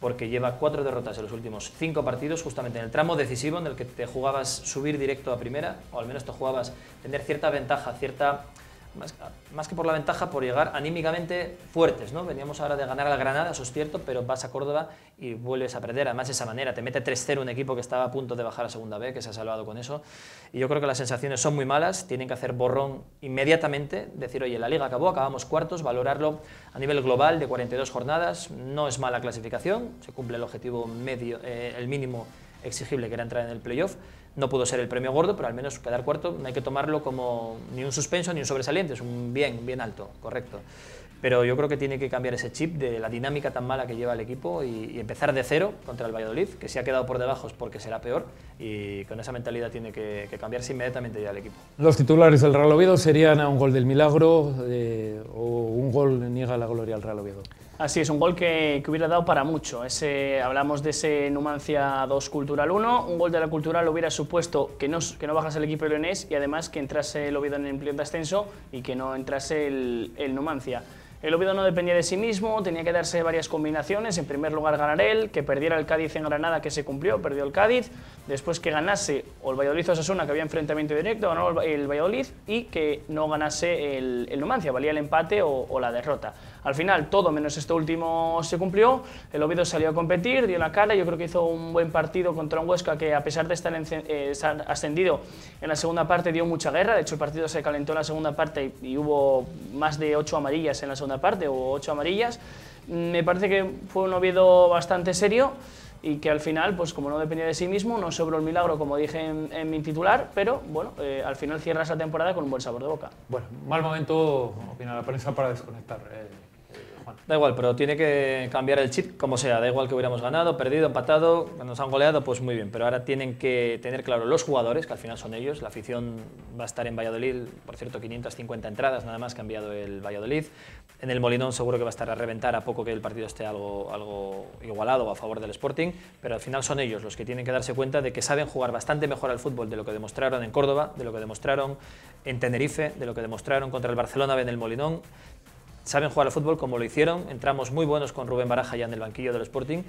porque lleva 4 derrotas en los últimos 5 partidos, justamente en el tramo decisivo en el que te jugabas subir directo a primera, o al menos te jugabas tener cierta ventaja, más que por la ventaja, por llegar anímicamente fuertes, ¿no? Veníamos ahora de ganar al Granada, eso es cierto, pero vas a Córdoba y vuelves a perder, además de esa manera, te mete 3-0 un equipo que estaba a punto de bajar a segunda B, que se ha salvado con eso, y yo creo que las sensaciones son muy malas, tienen que hacer borrón inmediatamente, decir, oye, la Liga acabó, acabamos cuartos, valorarlo a nivel global de 42 jornadas, no es mala clasificación, se cumple el objetivo medio, el mínimo exigible que era entrar en el playoff. No pudo ser el premio gordo, pero al menos quedar cuarto no hay que tomarlo como ni un suspenso ni un sobresaliente, es un bien alto, correcto. Pero yo creo que tiene que cambiar ese chip de la dinámica tan mala que lleva el equipo y empezar de cero contra el Valladolid, que si ha quedado por debajo es porque será peor, y con esa mentalidad tiene que cambiarse inmediatamente ya el equipo. Los titulares del Real Oviedo serían a un gol del Milagro o un gol niega la gloria al Real Oviedo. Así es, un gol que hubiera dado para mucho. Hablamos de ese Numancia 2 Cultural 1, un gol de la Cultural hubiera supuesto que no bajase el equipo leonés y además que entrase el Oviedo en el playoff de ascenso y que no entrase el Numancia. El Oviedo no dependía de sí mismo, tenía que darse varias combinaciones. En primer lugar ganar él, que perdiera el Cádiz en Granada, que se cumplió, perdió el Cádiz. Después que ganase o el Valladolid o Osasuna, que había enfrentamiento directo, ganó el Valladolid, y que no ganase el Numancia, valía el empate o la derrota. Al final todo menos esto último se cumplió, el Oviedo salió a competir, dio la cara, yo creo que hizo un buen partido contra un Huesca que a pesar de estar ascendido en la segunda parte dio mucha guerra, de hecho el partido se calentó en la segunda parte y hubo más de 8 amarillas en la segunda parte, o 8 amarillas. Me parece que fue un Oviedo bastante serio y que al final, pues como no dependía de sí mismo, no sobró el milagro, como dije en mi titular, pero bueno, al final cierras la temporada con un buen sabor de boca. Bueno, mal momento, opina la prensa, para desconectar. Juan. Da igual, pero tiene que cambiar el chip como sea, da igual que hubiéramos ganado, perdido, empatado, cuando nos han goleado, pues muy bien, pero ahora tienen que tener claro los jugadores, que al final son ellos, la afición va a estar en Valladolid, por cierto, 550 entradas nada más que ha enviado el Valladolid, en el Molinón seguro que va a estar a reventar a poco que el partido esté algo igualado a favor del Sporting, pero al final son ellos los que tienen que darse cuenta de que saben jugar bastante mejor al fútbol de lo que demostraron en Córdoba, de lo que demostraron en Tenerife, de lo que demostraron contra el Barcelona en el Molinón. Saben jugar al fútbol como lo hicieron, entramos muy buenos con Rubén Baraja ya en el banquillo del Sporting,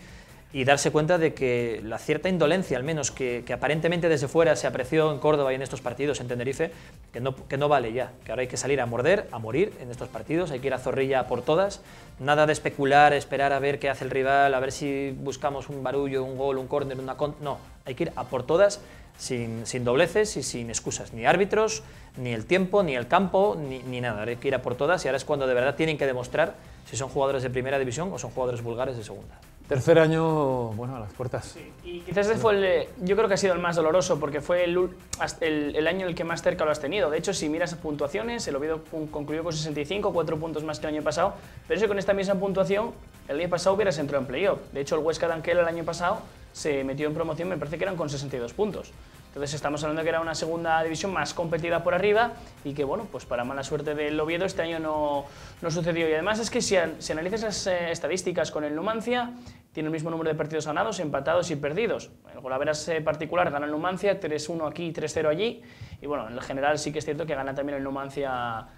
y darse cuenta de que la cierta indolencia, al menos que aparentemente desde fuera se apreció en Córdoba y en estos partidos en Tenerife, que no vale ya, que ahora hay que salir a morder, a morir en estos partidos, hay que ir a zorrilla por todas, nada de especular, esperar a ver qué hace el rival, a ver si buscamos un barullo, un gol, un córner, no, hay que ir a por todas, sin dobleces y sin excusas, ni árbitros, ni el tiempo, ni el campo, ni nada. Hay que ir a por todas y ahora es cuando de verdad tienen que demostrar si son jugadores de primera división o son jugadores vulgares de segunda. Tercer año, bueno, a las puertas. Sí, y quizás este fue yo creo que ha sido el más doloroso porque fue el año en el que más cerca lo has tenido. De hecho, si miras puntuaciones, el Oviedo concluyó con 65, 4 puntos más que el año pasado, pero eso con esta misma puntuación, el año pasado hubieras entrado en playoff. De hecho, el Huesca de Anquela el año pasado se metió en promoción, me parece que eran con 62 puntos. Entonces estamos hablando de que era una segunda división más competida por arriba y que, bueno, pues para mala suerte del Oviedo este año no sucedió. Y además es que si analizas las estadísticas con el Numancia, tiene el mismo número de partidos ganados, empatados y perdidos. El golaveras particular gana el Numancia, 3-1 aquí, 3-0 allí. Y bueno, en general sí que es cierto que gana también el Numancia.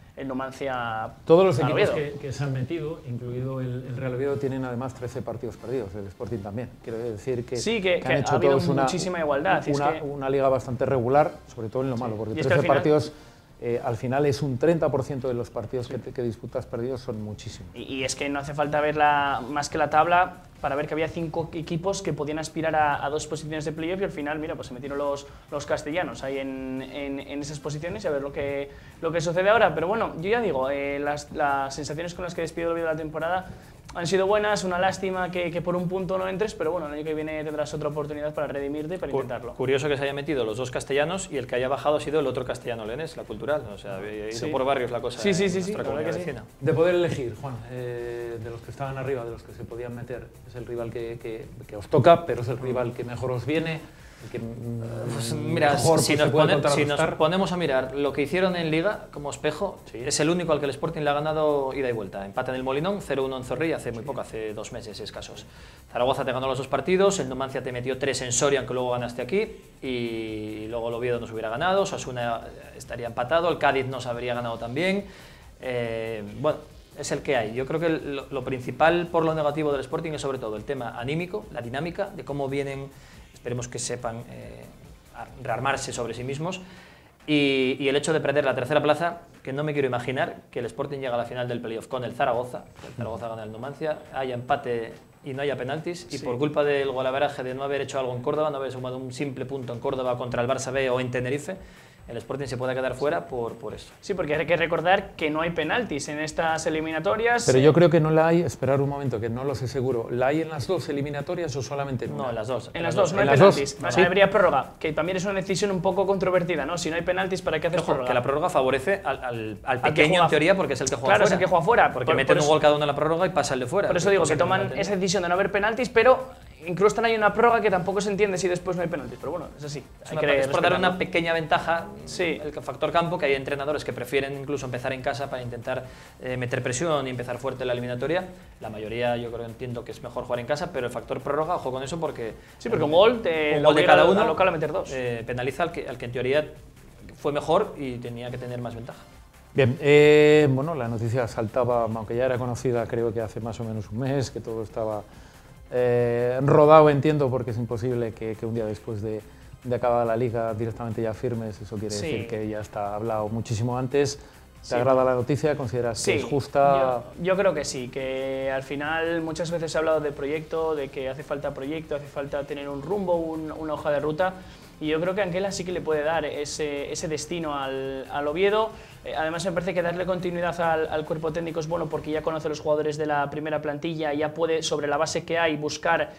Todos los equipos que se han metido, incluido el Real Oviedo, tienen además 13 partidos perdidos, el Sporting también. Quiero decir que, sí, que han hecho ha habido todos muchísima igualdad. Una liga bastante regular, sobre todo en lo malo, porque 13 partidos al final es un 30% de los partidos que disputas perdidos, son muchísimos. Y es que no hace falta ver más que la tabla para ver que había 5 equipos que podían aspirar a 2 posiciones de playoff y al final, mira, pues se metieron los castellanos ahí en esas posiciones y a ver lo que sucede ahora. Pero bueno, yo ya digo, las sensaciones con las que despido el Oviedo de la temporada han sido buenas, una lástima que por un punto no entres, pero bueno, el año que viene tendrás otra oportunidad para redimirte y para intentarlo. Curioso que se haya metido los 2 castellanos y el que haya bajado ha sido el otro castellano leonés, la Cultural, o sea, había ido por barrios la cosa. Sí, De poder elegir, Juan, de los que estaban arriba, de los que se podían meter, es el rival que os toca, pero es el rival que mejor os viene. Pues mira, si nos ponemos a mirar lo que hicieron en Liga como espejo, es el único al que el Sporting le ha ganado ida y vuelta. Empate en el Molinón, 0-1 en Zorrilla hace muy poco, hace 2 meses escasos. Zaragoza te ganó los 2 partidos, el Numancia te metió 3 en Soria, aunque luego ganaste aquí, y luego el Oviedo nos hubiera ganado, Osasuna estaría empatado, el Cádiz nos habría ganado también. Bueno, es el que hay. Yo creo que lo principal por lo negativo del Sporting es sobre todo el tema anímico, la dinámica, de cómo vienen. Esperemos que sepan rearmarse sobre sí mismos. Y el hecho de perder la tercera plaza, que no me quiero imaginar que el Sporting llega a la final del playoff con el Zaragoza, que el Zaragoza gana el Numancia, haya empate y no haya penaltis, y por culpa del golaveraje de no haber hecho algo en Córdoba, no haber sumado un simple punto en Córdoba contra el Barça B o en Tenerife, el Sporting se puede quedar fuera por eso. Sí, porque hay que recordar que no hay penaltis en estas eliminatorias. Pero yo creo que no la hay, esperar un momento, que no lo sé seguro. ¿La hay en las 2 eliminatorias o solamente en una? No, en las 2. En las dos, no hay penaltis. ¿Sí? Habría prórroga, que también es una decisión un poco controvertida, ¿no? Si no hay penaltis, ¿para qué hacer prórroga? Que la prórroga favorece al pequeño en teoría, porque es el que juega fuera. Claro, es el que juega fuera. Porque meten un gol cada uno en la prórroga y pasa el de fuera. Por eso digo que toman esa decisión de no haber penaltis, pero incluso hay una prórroga que tampoco se entiende si después no hay penaltis. Pero bueno, es así. Es por dar una pequeña ventaja, el factor campo, que hay entrenadores que prefieren incluso empezar en casa para intentar meter presión y empezar fuerte en la eliminatoria. La mayoría yo creo que entiendo que es mejor jugar en casa, pero el factor prórroga, ojo con eso, porque porque un gol de cada uno al local a meter 2. Penaliza al que en teoría fue mejor y tenía que tener más ventaja. Bien, bueno, la noticia saltaba, aunque ya era conocida, creo que hace más o menos un mes, que todo estaba rodado, entiendo, porque es imposible que un día después de acabar la liga directamente ya firmes. Eso quiere decir que ya está hablado muchísimo antes. ¿Te agrada la noticia? ¿Consideras que es justa? Yo creo que sí, que al final muchas veces se ha hablado de proyecto, de que hace falta proyecto, hace falta tener un rumbo, una hoja de ruta, y yo creo que Anquela sí que le puede dar ese destino al Oviedo. Además me parece que darle continuidad al cuerpo técnico es bueno, porque ya conoce a los jugadores de la primera plantilla, ya puede, sobre la base que hay, buscar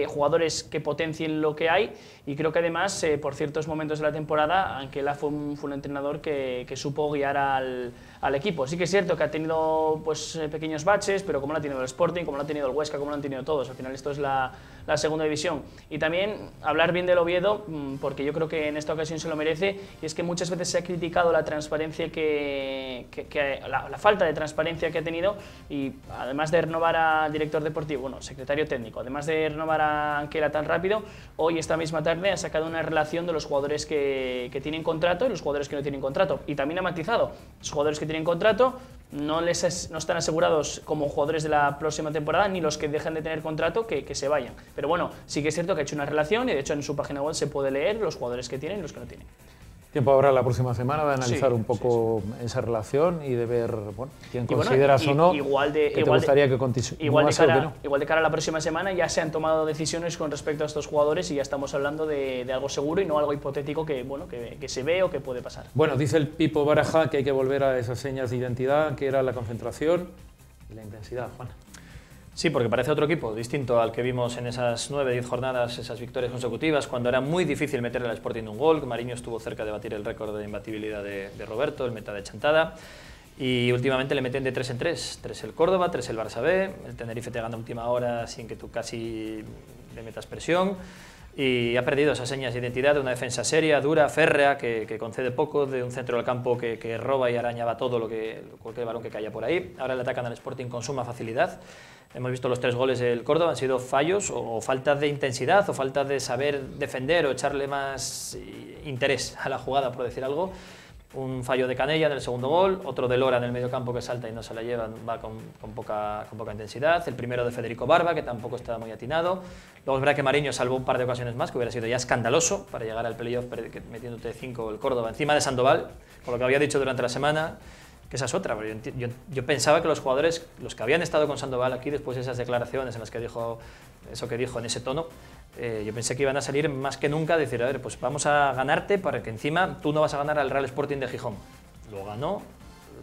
jugadores que potencien lo que hay, y creo que además por ciertos momentos de la temporada Anquela fue un entrenador que supo guiar al equipo. Sí que es cierto que ha tenido pues, pequeños baches, pero como lo ha tenido el Sporting, como lo ha tenido el Huesca, como lo han tenido todos, al final esto es la segunda división. Y también hablar bien del Oviedo, porque yo creo que en esta ocasión se lo merece, y es que muchas veces se ha criticado la transparencia la falta de transparencia que ha tenido, y además de renovar a director deportivo, secretario técnico, además de renovar a Anquela tan rápido, hoy esta misma tarde ha sacado una relación de los jugadores que tienen contrato y los jugadores que no tienen contrato, y también ha matizado: los jugadores que tienen contrato no están asegurados como jugadores de la próxima temporada, ni los que dejan de tener contrato que se vayan. Pero bueno, sí que es cierto que ha hecho una relación, y de hecho en su página web se puede leer los jugadores que tienen y los que no tienen. Tiempo habrá la próxima semana de analizar un poco esa relación y de ver quién consideras o no que te gustaría que continuase o que no. Igual de cara a la próxima semana ya se han tomado decisiones con respecto a estos jugadores, y ya estamos hablando de algo seguro y no algo hipotético que se ve o que puede pasar. Bueno, dice el Pipo Baraja que hay que volver a esas señas de identidad, que era la concentración y la intensidad, Juan. Sí, porque parece otro equipo, distinto al que vimos en esas 9-10 jornadas, esas victorias consecutivas, cuando era muy difícil meterle al Sporting un gol. Mariño estuvo cerca de batir el récord de imbatibilidad de Roberto, el meta de Chantada, y últimamente le meten de 3 en 3. 3 el Córdoba, 3 el Barça B, el Tenerife te gana a última hora sin que tú casi le metas presión, y ha perdido esas señas de identidad de una defensa seria, dura, férrea, que concede poco, de un centro del campo que roba y arañaba todo cualquier balón que caía por ahí. Ahora le atacan al Sporting con suma facilidad. Hemos visto los 3 goles del Córdoba, han sido fallos o falta de intensidad o falta de saber defender o echarle más interés a la jugada, por decir algo. Un fallo de Canella en el segundo gol, otro de Lora en el medio campo que salta y no se la lleva, va con poca intensidad. El primero de Federico Barba, que tampoco está muy atinado. Luego es verdad que Mariño salvó un par de ocasiones más, que hubiera sido ya escandaloso para llegar al playoff metiéndote 5 el Córdoba encima de Sandoval, por lo que había dicho durante la semana. Que esa es otra, yo pensaba que los jugadores, los que habían estado con Sandoval aquí, después de esas declaraciones en las que dijo eso que dijo en ese tono, yo pensé que iban a salir más que nunca a decir: a ver, pues vamos a ganarte, para que encima tú no vas a ganar al Real Sporting de Gijón. Lo ganó,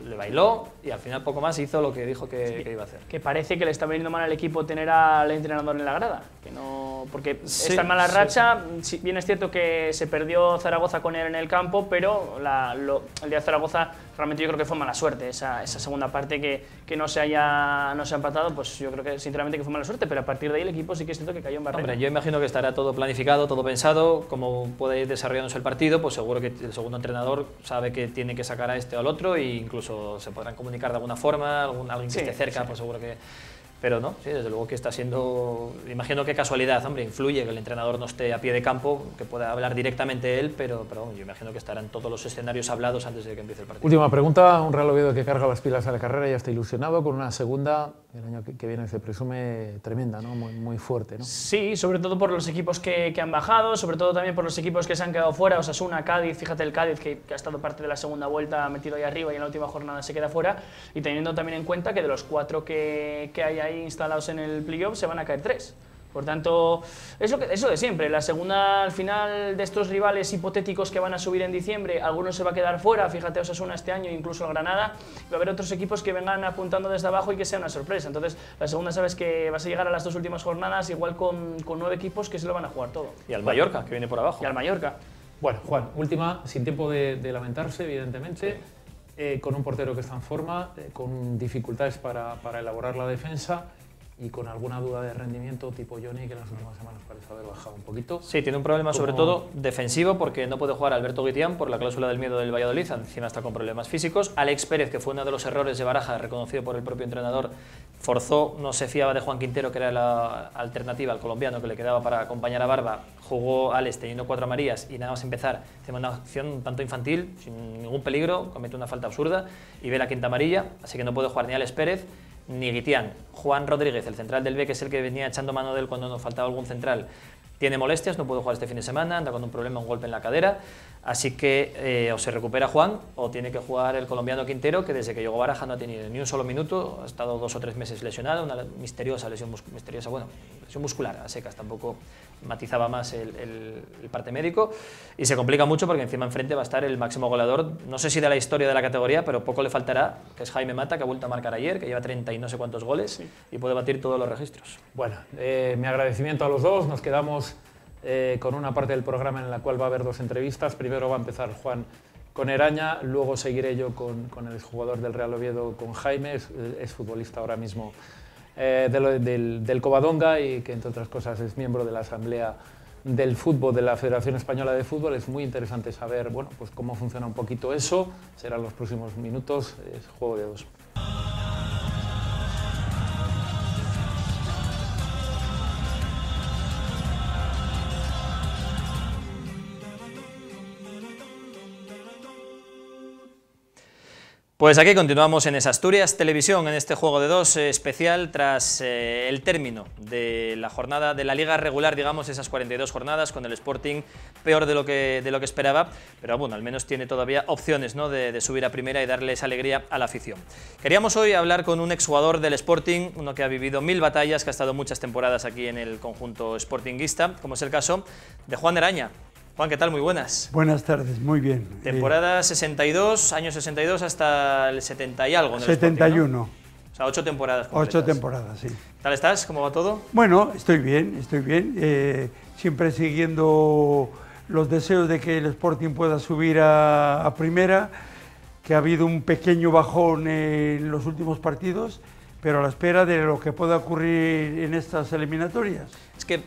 le bailó, y al final poco más hizo lo que dijo que iba a hacer. Que parece que le está veniendo mal al equipo tener al entrenador en la grada, que no, porque está en mala racha. Sí. Bien es cierto que se perdió Zaragoza con él en el campo, pero el día de Zaragoza realmente yo creo que fue mala suerte esa segunda parte que no se haya empatado, pues yo creo que sinceramente que fue mala suerte, pero a partir de ahí el equipo sí que es cierto que cayó en barrera. Hombre, yo imagino que estará todo planificado, todo pensado, cómo puede ir desarrollándose el partido, pues seguro que el segundo entrenador sabe que tiene que sacar a este o al otro e incluso se podrán comunicar de alguna forma, alguien que esté cerca, pues seguro que... Pero no, sí, desde luego que está siendo, imagino que casualidad, hombre, influye que el entrenador no esté a pie de campo, que pueda hablar directamente él, pero yo imagino que estarán todos los escenarios hablados antes de que empiece el partido. Última pregunta, un Real Oviedo que carga las pilas a la carrera, ya está ilusionado con una segunda, el año que viene se presume tremenda, ¿no? Muy fuerte, ¿no? Sí, sobre todo por los equipos que han bajado, sobre todo también por los equipos que se han quedado fuera, Osasuna, Cádiz, fíjate el Cádiz que ha estado parte de la segunda vuelta metido ahí arriba y en la última jornada se queda fuera, y teniendo también en cuenta que de los 4 que hay ahí instalados en el playoff se van a caer 3. Por tanto, eso de siempre, la segunda al final de estos rivales hipotéticos que van a subir en diciembre, algunos se va a quedar fuera, fíjate Osasuna este año, incluso el Granada, va a haber otros equipos que vengan apuntando desde abajo y que sea una sorpresa. Entonces, la segunda sabes que vas a llegar a las 2 últimas jornadas igual con 9 equipos que se lo van a jugar todo. Y al Mallorca, que viene por abajo. Y al Mallorca. Bueno, Juan, última, sin tiempo de lamentarse, evidentemente, con un portero que está en forma, con dificultades para elaborar la defensa y con alguna duda de rendimiento tipo Johnny, que en las últimas semanas parece haber bajado un poquito. Sí, tiene un problema sobre todo defensivo porque no puede jugar Alberto Guitián por la cláusula del miedo del Valladolid, encima está con problemas físicos. Alex Pérez, que fue uno de los errores de Baraja, reconocido por el propio entrenador, forzó, no se fiaba de Juan Quintero, que era la alternativa al colombiano que le quedaba para acompañar a Barba. Jugó Alex teniendo 4 amarillas y nada más empezar, hace una acción un tanto infantil, sin ningún peligro, comete una falta absurda y ve la 5ª amarilla, así que no puede jugar ni Alex Pérez ni Guitián. Juan Rodríguez, el central del B, que es el que venía echando mano de él cuando nos faltaba algún central, tiene molestias, no puede jugar este fin de semana, anda con un problema, un golpe en la cadera, así que o se recupera Juan o tiene que jugar el colombiano Quintero, que desde que llegó Baraja no ha tenido ni un solo minuto, ha estado 2 o 3 meses lesionado, una misteriosa lesión muscular, a secas, tampoco matizaba más el parte médico, y se complica mucho porque encima enfrente va a estar el máximo goleador, no sé si de la historia de la categoría, pero poco le faltará, que es Jaime Mata, que ha vuelto a marcar ayer, que lleva 30 y no sé cuántos goles, sí, y puede batir todos los registros. Bueno, mi agradecimiento a los dos, nos quedamos con una parte del programa en la cual va a haber 2 entrevistas. Primero va a empezar Juan con Eraña, luego seguiré yo con el exjugador del Real Oviedo, con Jaime, es futbolista ahora mismo del Covadonga y que entre otras cosas es miembro de la Asamblea del Fútbol de la Federación Española de Fútbol. Es muy interesante saber, bueno, pues cómo funciona un poquito eso, serán los próximos minutos, es Juego de 2. Pues aquí continuamos en Asturias Televisión, en este Juego de 2 especial tras el término de la jornada de la liga regular, digamos, esas 42 jornadas, con el Sporting peor de lo que esperaba, pero bueno, al menos tiene todavía opciones, ¿no?, de subir a primera y darles alegría a la afición. Queríamos hoy hablar con un exjugador del Sporting, uno que ha vivido 1000 batallas, que ha estado muchas temporadas aquí en el conjunto sportinguista, como es el caso de Juan Eraña. Juan, ¿qué tal? Muy buenas. Buenas tardes, muy bien. Temporada 62, año 62 hasta el 70 y algo. En el 71. Sporting, ¿no? O sea, 8 temporadas completas. 8 temporadas, sí. ¿Qué tal estás? ¿Cómo va todo? Bueno, estoy bien. Siempre siguiendo los deseos de que el Sporting pueda subir a primera, que ha habido un pequeño bajón en los últimos partidos, pero a la espera de lo que pueda ocurrir en estas eliminatorias. Es que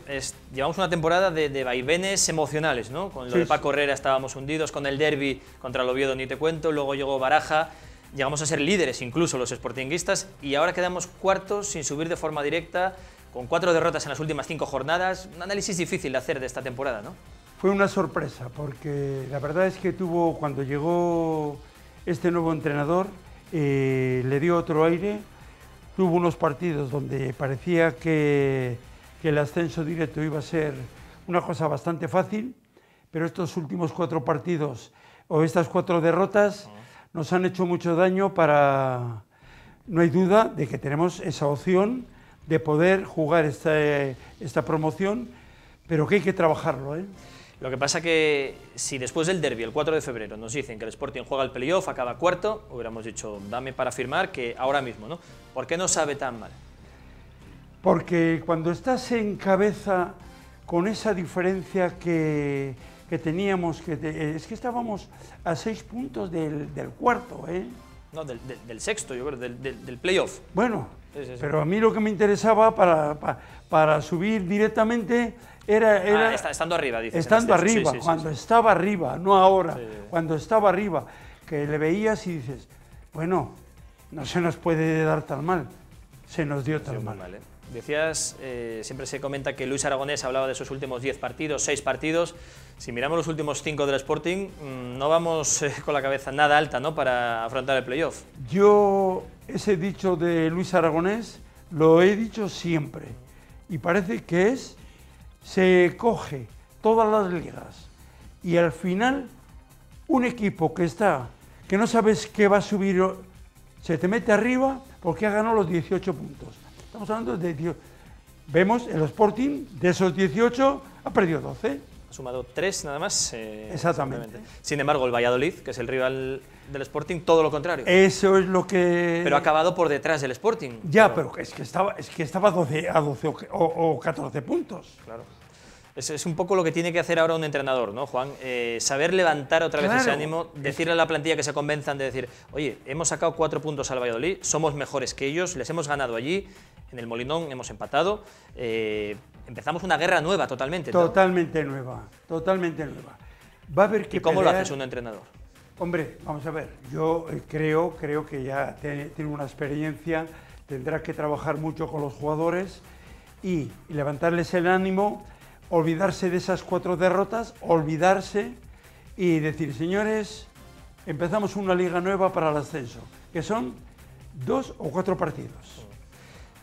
llevamos una temporada de vaivenes emocionales, ¿no? Con lo de Paco Herrera estábamos hundidos, con el derbi contra el Oviedo ni te cuento, luego llegó Baraja, llegamos a ser líderes incluso los sportinguistas y ahora quedamos cuartos sin subir de forma directa, con 4 derrotas en las últimas 5 jornadas. Un análisis difícil de hacer de esta temporada, ¿no? Fue una sorpresa, porque la verdad es que cuando llegó este nuevo entrenador, le dio otro aire. Tuvo unos partidos donde parecía que el ascenso directo iba a ser una cosa bastante fácil, pero estos últimos 4 partidos o estas 4 derrotas nos han hecho mucho daño. No hay duda de que tenemos esa opción de poder jugar esta promoción, pero que hay que trabajarlo, ¿eh? Lo que pasa que si después del derbi, el 4 de febrero, nos dicen que el Sporting juega el playoff, acaba cuarto, hubiéramos dicho, dame para firmar que ahora mismo, ¿no? ¿Por qué no sabe tan mal? Porque cuando estás en cabeza con esa diferencia que que teníamos, es que estábamos a 6 puntos del cuarto, ¿eh? No, del sexto, yo creo, del playoff. Bueno, Sí. pero a mí lo que me interesaba para subir directamente era estando arriba, dices. estando arriba, Sí, cuando sí. estaba arriba, no ahora, Sí. cuando estaba arriba, que le veías y dices, bueno, no se nos puede dar tan mal, se nos dio tan mal. Vale. Decías, siempre se comenta que Luis Aragonés hablaba de sus últimos 10 partidos, 6 partidos. Si miramos los últimos 5 del Sporting, no vamos con la cabeza nada alta, ¿no?, para afrontar el playoff. Yo ese dicho de Luis Aragonés lo he dicho siempre y parece que se coge todas las ligas y al final un equipo que no sabes qué va a subir, se te mete arriba porque ha ganado los 18 puntos. Estamos hablando de... Vemos el Sporting, de esos 18, ha perdido 12. Ha sumado 3 nada más. Exactamente. Sin embargo, el Valladolid, que es el rival del Sporting, todo lo contrario. Eso es lo que... Pero ha acabado por detrás del Sporting. Ya, pero es que estaba a 12 o 14 puntos. Claro. Es un poco lo que tiene que hacer ahora un entrenador, ¿no, Juan? Saber levantar otra vez ese ánimo, decirle a la plantilla que se convenzan de decir, oye, hemos sacado 4 puntos al Valladolid, somos mejores que ellos, les hemos ganado allí, en el Molinón hemos empatado, empezamos una guerra nueva totalmente, ¿no? Totalmente nueva, totalmente nueva. Va a haber que ¿Y cómo pelear. lo haces un entrenador? Hombre, vamos a ver, yo creo que ya tiene una experiencia, tendrá que trabajar mucho con los jugadores y levantarles el ánimo, olvidarse de esas 4 derrotas, olvidarse y decir, señores, empezamos una liga nueva para el ascenso, que son 2 o 4 partidos.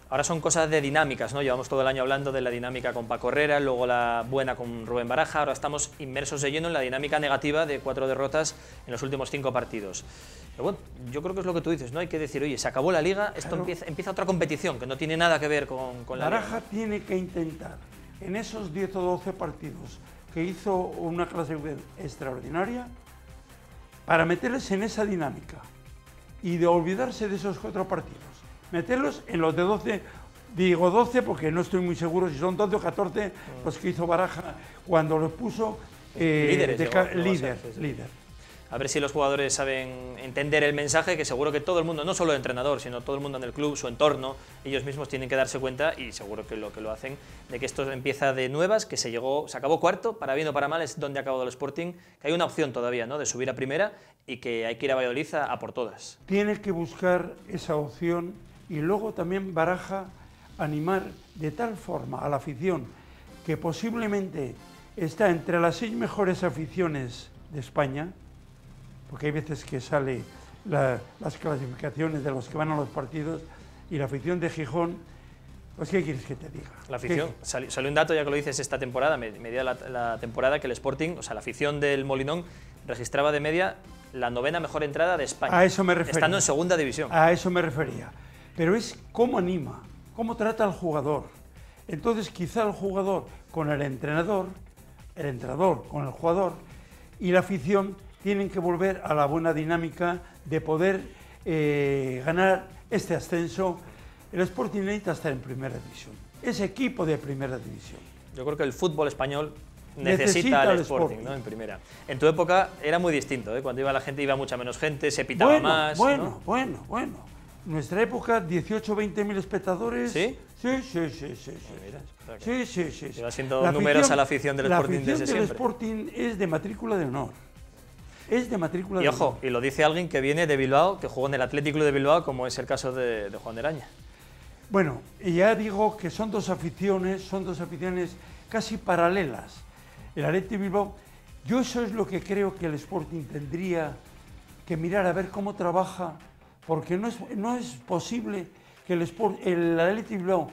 Ahora son cosas de dinámicas, ¿no? Llevamos todo el año hablando de la dinámica con Paco Herrera, luego la buena con Rubén Baraja, ahora estamos inmersos de lleno en la dinámica negativa de 4 derrotas en los últimos 5 partidos. Pero bueno, yo creo que es lo que tú dices, ¿no? Hay que decir, oye, se acabó la liga, esto empieza otra competición que no tiene nada que ver con la Baraja liga. tiene que intentar, en esos 10 o 12 partidos que hizo una clasificación extraordinaria, para meterles en esa dinámica y de olvidarse de esos 4 partidos. Meterlos en los de 12, digo 12 porque no estoy muy seguro si son 12 o 14 los que hizo Baraja cuando los puso Líderes, líder. A ver si los jugadores saben entender el mensaje, que seguro que todo el mundo, no solo el entrenador, sino todo el mundo en el club, su entorno, ellos mismos tienen que darse cuenta, y seguro que lo hacen, de que esto empieza de nuevas, que se acabó cuarto, para bien o para mal, es donde ha acabado el Sporting, que hay una opción todavía, ¿no?, de subir a primera y que hay que ir a Valladolid a por todas. Tiene que buscar esa opción y luego también Baraja animar de tal forma a la afición que posiblemente está entre las 6 mejores aficiones de España, porque hay veces que sale las clasificaciones de los que van a los partidos y la afición de Gijón, pues ¿qué quieres que te diga? La afición, salió un dato, ya que lo dices, esta temporada, media la temporada, que el Sporting, o sea, la afición del Molinón, registraba de media la 9ª mejor entrada de España. A eso me refería. Estando en segunda división. A eso me refería. Pero es cómo anima, cómo trata al jugador. Entonces quizá el jugador con el entrenador con el jugador y la afición tienen que volver a la buena dinámica de poder ganar este ascenso. El Sporting necesita estar en primera división. Es equipo de primera división. Yo creo que el fútbol español necesita al Sporting, ¿no?, en primera. En tu época era muy distinto, ¿eh? Cuando iba la gente, iba mucha menos gente, se pitaba más. Bueno. En nuestra época, 18 o 20.000 espectadores. ¿Sí? Sí. Mira, Sí. Lleva siendo numerosa la afición del Sporting desde siempre. La siempre. afición del Sporting es de matrícula de honor. Es de matrícula Y de ojo, honor. y lo dice alguien que viene de Bilbao, que jugó en el Athletic Club de Bilbao, como es el caso de Juan de Araña. Bueno, ya digo que son dos aficiones casi paralelas. El Athletic Bilbao, yo eso es lo que creo que el Sporting tendría que mirar a ver cómo trabaja, porque no es posible que el Athletic Bilbao,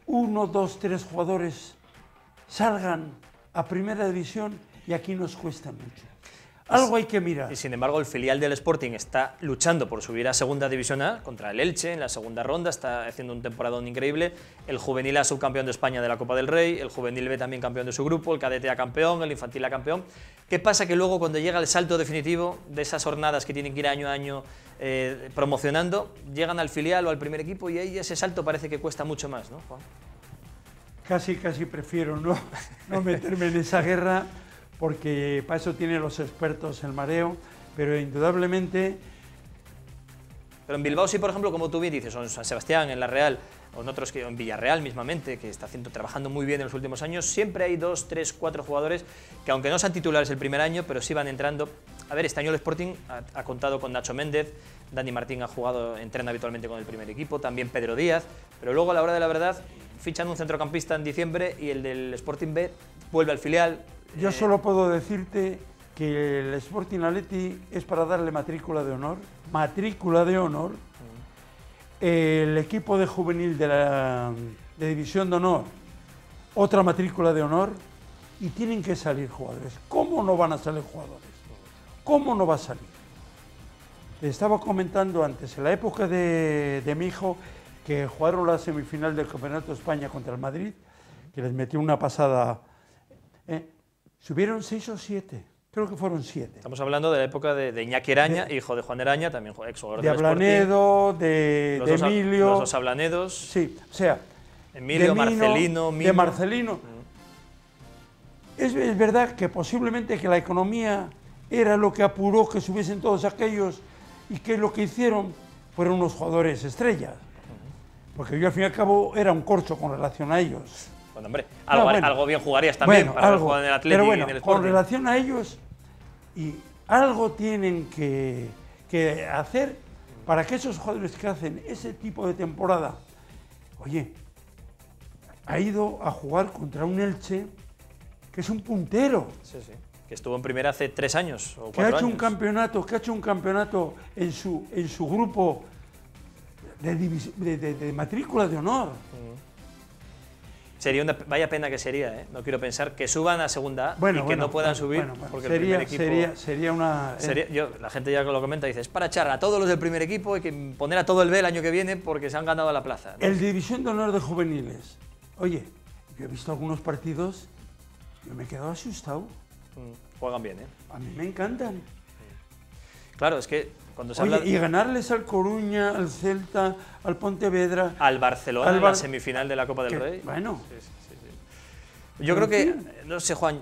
1, 2, 3 jugadores salgan a primera división y aquí nos cuesta mucho. Algo hay que mirar. Y sin embargo, el filial del Sporting está luchando por subir a Segunda División A contra el Elche en la segunda ronda, está haciendo un temporadón increíble. El juvenil A subcampeón de España de la Copa del Rey, el juvenil B también campeón de su grupo, el cadete A campeón, el infantil A campeón. ¿Qué pasa? Que luego cuando llega el salto definitivo de esas jornadas que tienen que ir año a año promocionando, llegan al filial o al primer equipo y ahí ese salto parece que cuesta mucho más, ¿no, Juan? Casi prefiero no meterme en esa guerra, porque para eso tienen los expertos el mareo, pero indudablemente... Pero en Bilbao sí, por ejemplo, como tú bien dices, o en San Sebastián, en La Real, o en otros, en Villarreal mismamente, que está trabajando muy bien en los últimos años, siempre hay 2, 3, 4 jugadores que, aunque no sean titulares el primer año, pero sí van entrando. A ver, este año el Sporting ha contado con Nacho Méndez, Dani Martín ha jugado, entrena habitualmente con el primer equipo, también Pedro Díaz, pero luego a la hora de la verdad fichan un centrocampista en diciembre y el del Sporting B vuelve al filial. Yo solo puedo decirte que el Sporting Athletic es para darle matrícula de honor. Matrícula de honor. El equipo de juvenil de División de Honor, otra matrícula de honor, y tienen que salir jugadores. ¿Cómo no van a salir jugadores? ¿Cómo no va a salir? Le estaba comentando antes, en la época de mi hijo, que jugaron la semifinal del Campeonato de España contra el Madrid, que les metió una pasada. Subieron 6 o 7, creo que fueron 7. Estamos hablando de la época de Iñaki Eraña, hijo de Juan Eraña, también ex jugador de Ablanedo, de Emilio. Los dos Ablanedos. Sí, o sea, Emilio, Marcelino, Mino. De Marcelino. Es verdad que posiblemente que la economía era lo que apuró que subiesen todos aquellos, y que lo que hicieron fueron unos jugadores estrellas. Porque yo al fin y al cabo era un corcho con relación a ellos. Bueno, hombre, algo bien jugarías también para jugar en el Atlético, pero y en el Sporting. Con relación a ellos, y algo tienen que hacer para que esos jugadores que hacen ese tipo de temporada, oye, ha ido a jugar contra un Elche que es un puntero. Sí, sí. Que estuvo en primera hace 3 años o 4 años. Que ha hecho un campeonato en su grupo de matrícula de honor. Sería vaya pena que sería, no quiero pensar, que suban a segunda A y que no puedan subir, porque el primer equipo... Sería una... la gente ya lo comenta, dice, es para echar a todos los del primer equipo, hay que poner a todo el B el año que viene porque se han ganado la plaza, ¿no? El División de Honor de Juveniles. Oye, yo he visto algunos partidos, yo me he quedado asustado. Juegan bien, A mí me encantan. Claro, es que cuando se Oye, habla... y ganarles al Coruña, al Celta, al Pontevedra... Al Barcelona en la semifinal de la Copa del Rey. Bueno. Sí. Yo creo que, no sé, Juan,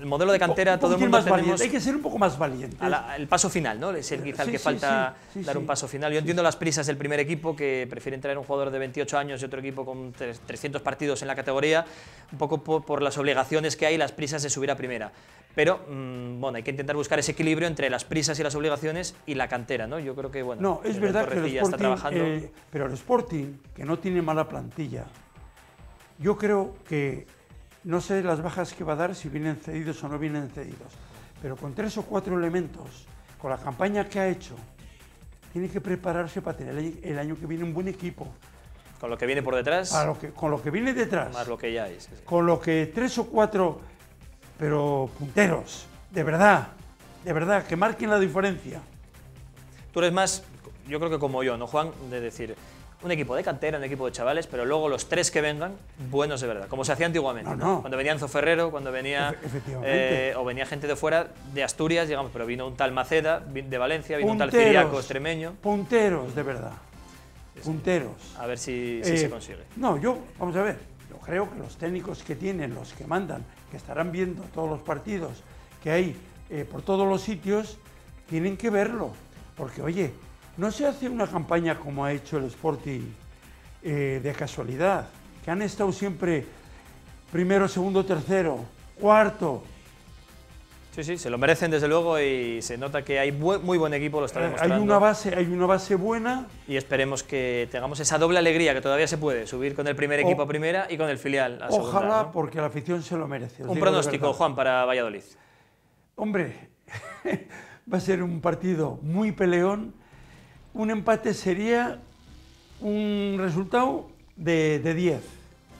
el modelo de cantera, todo el mundo tenemos... Hay que ser un poco más valiente. El paso final, ¿no? Es quizá el que falta dar un paso final. Yo entiendo las prisas del primer equipo, que prefieren traer un jugador de 28 años y otro equipo con 300 partidos en la categoría, un poco por las obligaciones que hay, las prisas de subir a primera. Pero, bueno, hay que intentar buscar ese equilibrio entre las prisas y las obligaciones y la cantera, ¿no? Yo creo que, bueno... No, es verdad que el Sporting, está trabajando. Pero el Sporting, que no tiene mala plantilla, yo creo que... No sé las bajas que va a dar, si vienen cedidos o no vienen cedidos, pero con 3 o 4 elementos, con la campaña que ha hecho, tiene que prepararse para tener el año que viene un buen equipo. Con lo que viene por detrás. Con lo que viene detrás. Más lo que ya hay. Sí. Con lo que 3 o 4, pero punteros, de verdad, que marquen la diferencia. Tú eres más, yo creo que como yo, ¿no, Juan? De decir... Un equipo de cantera, un equipo de chavales, pero luego los 3 que vengan, buenos de verdad, como se hacía antiguamente. No. Cuando venía Enzo Ferrero, cuando venía o venía gente de fuera, de Asturias, digamos, pero vino un tal Maceda, de Valencia, vino un tal Ciriaco extremeño. Punteros, de verdad. Punteros. A ver si se consigue. No, vamos a ver, yo creo que los técnicos que tienen, los que mandan, que estarán viendo todos los partidos que hay por todos los sitios, tienen que verlo, porque oye, no se hace una campaña como ha hecho el Sporting de casualidad, que han estado siempre primero, segundo, tercero, cuarto. Sí, se lo merecen desde luego y se nota que hay muy buen equipo, lo está demostrando. Hay una base buena. Y esperemos que tengamos esa doble alegría, que todavía se puede, subir con el primer equipo a primera y con el filial a segunda. Ojalá, ¿no? Porque la afición se lo merece. Un pronóstico, Juan, para Valladolid. Hombre, va a ser un partido muy peleón. Un empate sería un resultado de 10.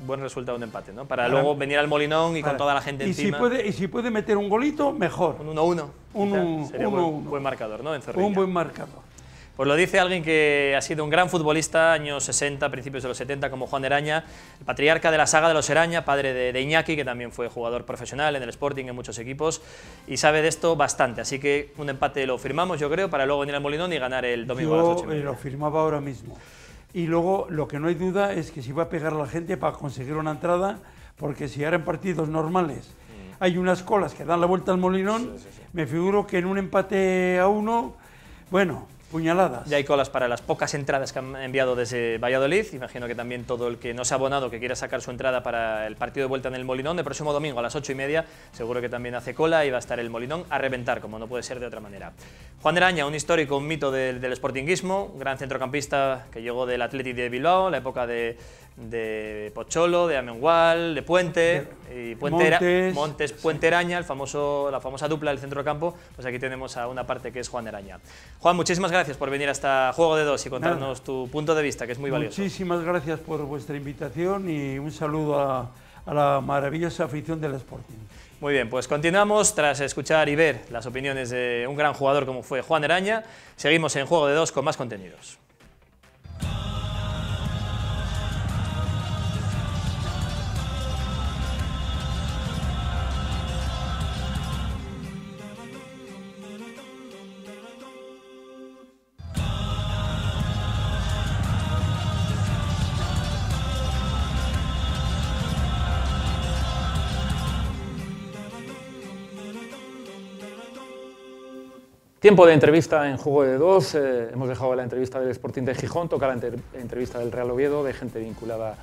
Buen resultado un empate, ¿no? Para luego venir al Molinón y con toda la gente encima. Y si puede meter un golito, mejor. Un 1-1. Sería un buen marcador, ¿no? En Zorrilla. Un buen marcador. Pues lo dice alguien que ha sido un gran futbolista, años 60, principios de los 70, como Juan Eraña, el patriarca de la saga de los Eraña, padre de Iñaki, que también fue jugador profesional en el Sporting, en muchos equipos, y sabe de esto bastante. Así que un empate lo firmamos, yo creo, para luego venir al Molinón y ganar el domingo a las 8:30. Yo lo firmaba ahora mismo. Y luego lo que no hay duda es que si va a pegar a la gente para conseguir una entrada, porque si ahora en partidos normales hay unas colas que dan la vuelta al Molinón, me figuro que en un empate a 1, bueno, puñaladas. Ya hay colas para las pocas entradas que han enviado desde Valladolid. Imagino que también todo el que no se ha abonado, que quiera sacar su entrada para el partido de vuelta en el Molinón, el próximo domingo a las 8:30, seguro que también hace cola y va a estar el Molinón a reventar, como no puede ser de otra manera. Juan de Araña, un histórico, un mito del sportinguismo, un gran centrocampista que llegó del Athletic de Bilbao, la época de Pocholo, de Amengual, de Puente, y Montes, Puente Araña, la famosa dupla del centro del campo. Pues aquí tenemos a una parte que es Juan de Araña. Juan, muchísimas gracias por venir hasta Juego de Dos y contarnos tu punto de vista, que es muy valioso. Muchísimas gracias por vuestra invitación y un saludo a la maravillosa afición del Sporting. Muy bien, pues continuamos tras escuchar y ver las opiniones de un gran jugador como fue Juan de Araña. Seguimos en Juego de Dos con más contenidos. Tiempo de entrevista en Juego de Dos. Hemos dejado la entrevista del Sporting de Gijón, toca la entrevista del Real Oviedo, de gente vinculada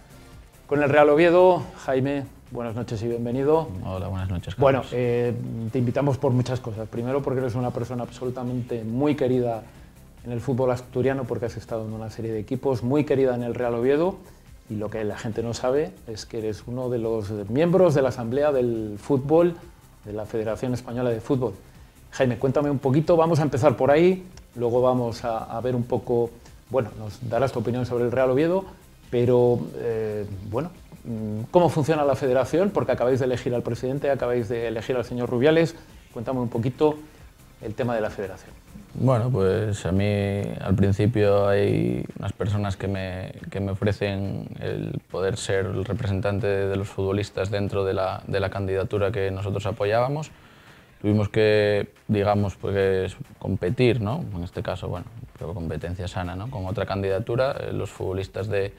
con el Real Oviedo. Jaime, buenas noches y bienvenido. Hola, buenas noches, Carlos. Bueno, te invitamos por muchas cosas. Primero, porque eres una persona absolutamente muy querida en el fútbol asturiano, porque has estado en una serie de equipos, muy querida en el Real Oviedo. Y lo que la gente no sabe es que eres uno de los miembros de la Asamblea del Fútbol, de la Federación Española de Fútbol. Jaime, cuéntame un poquito, vamos a empezar por ahí, luego vamos a ver un poco, bueno, nos darás tu opinión sobre el Real Oviedo, pero, bueno, ¿cómo funciona la federación? Porque acabáis de elegir al presidente, acabáis de elegir al señor Rubiales, cuéntame un poquito el tema de la federación. Bueno, pues a mí al principio hay unas personas que me ofrecen el poder ser el representante de los futbolistas dentro de la candidatura que nosotros apoyábamos. Tuvimos que, digamos, pues, competir, ¿no? En este caso, bueno, pero competencia sana, ¿no? Con otra candidatura, los futbolistas de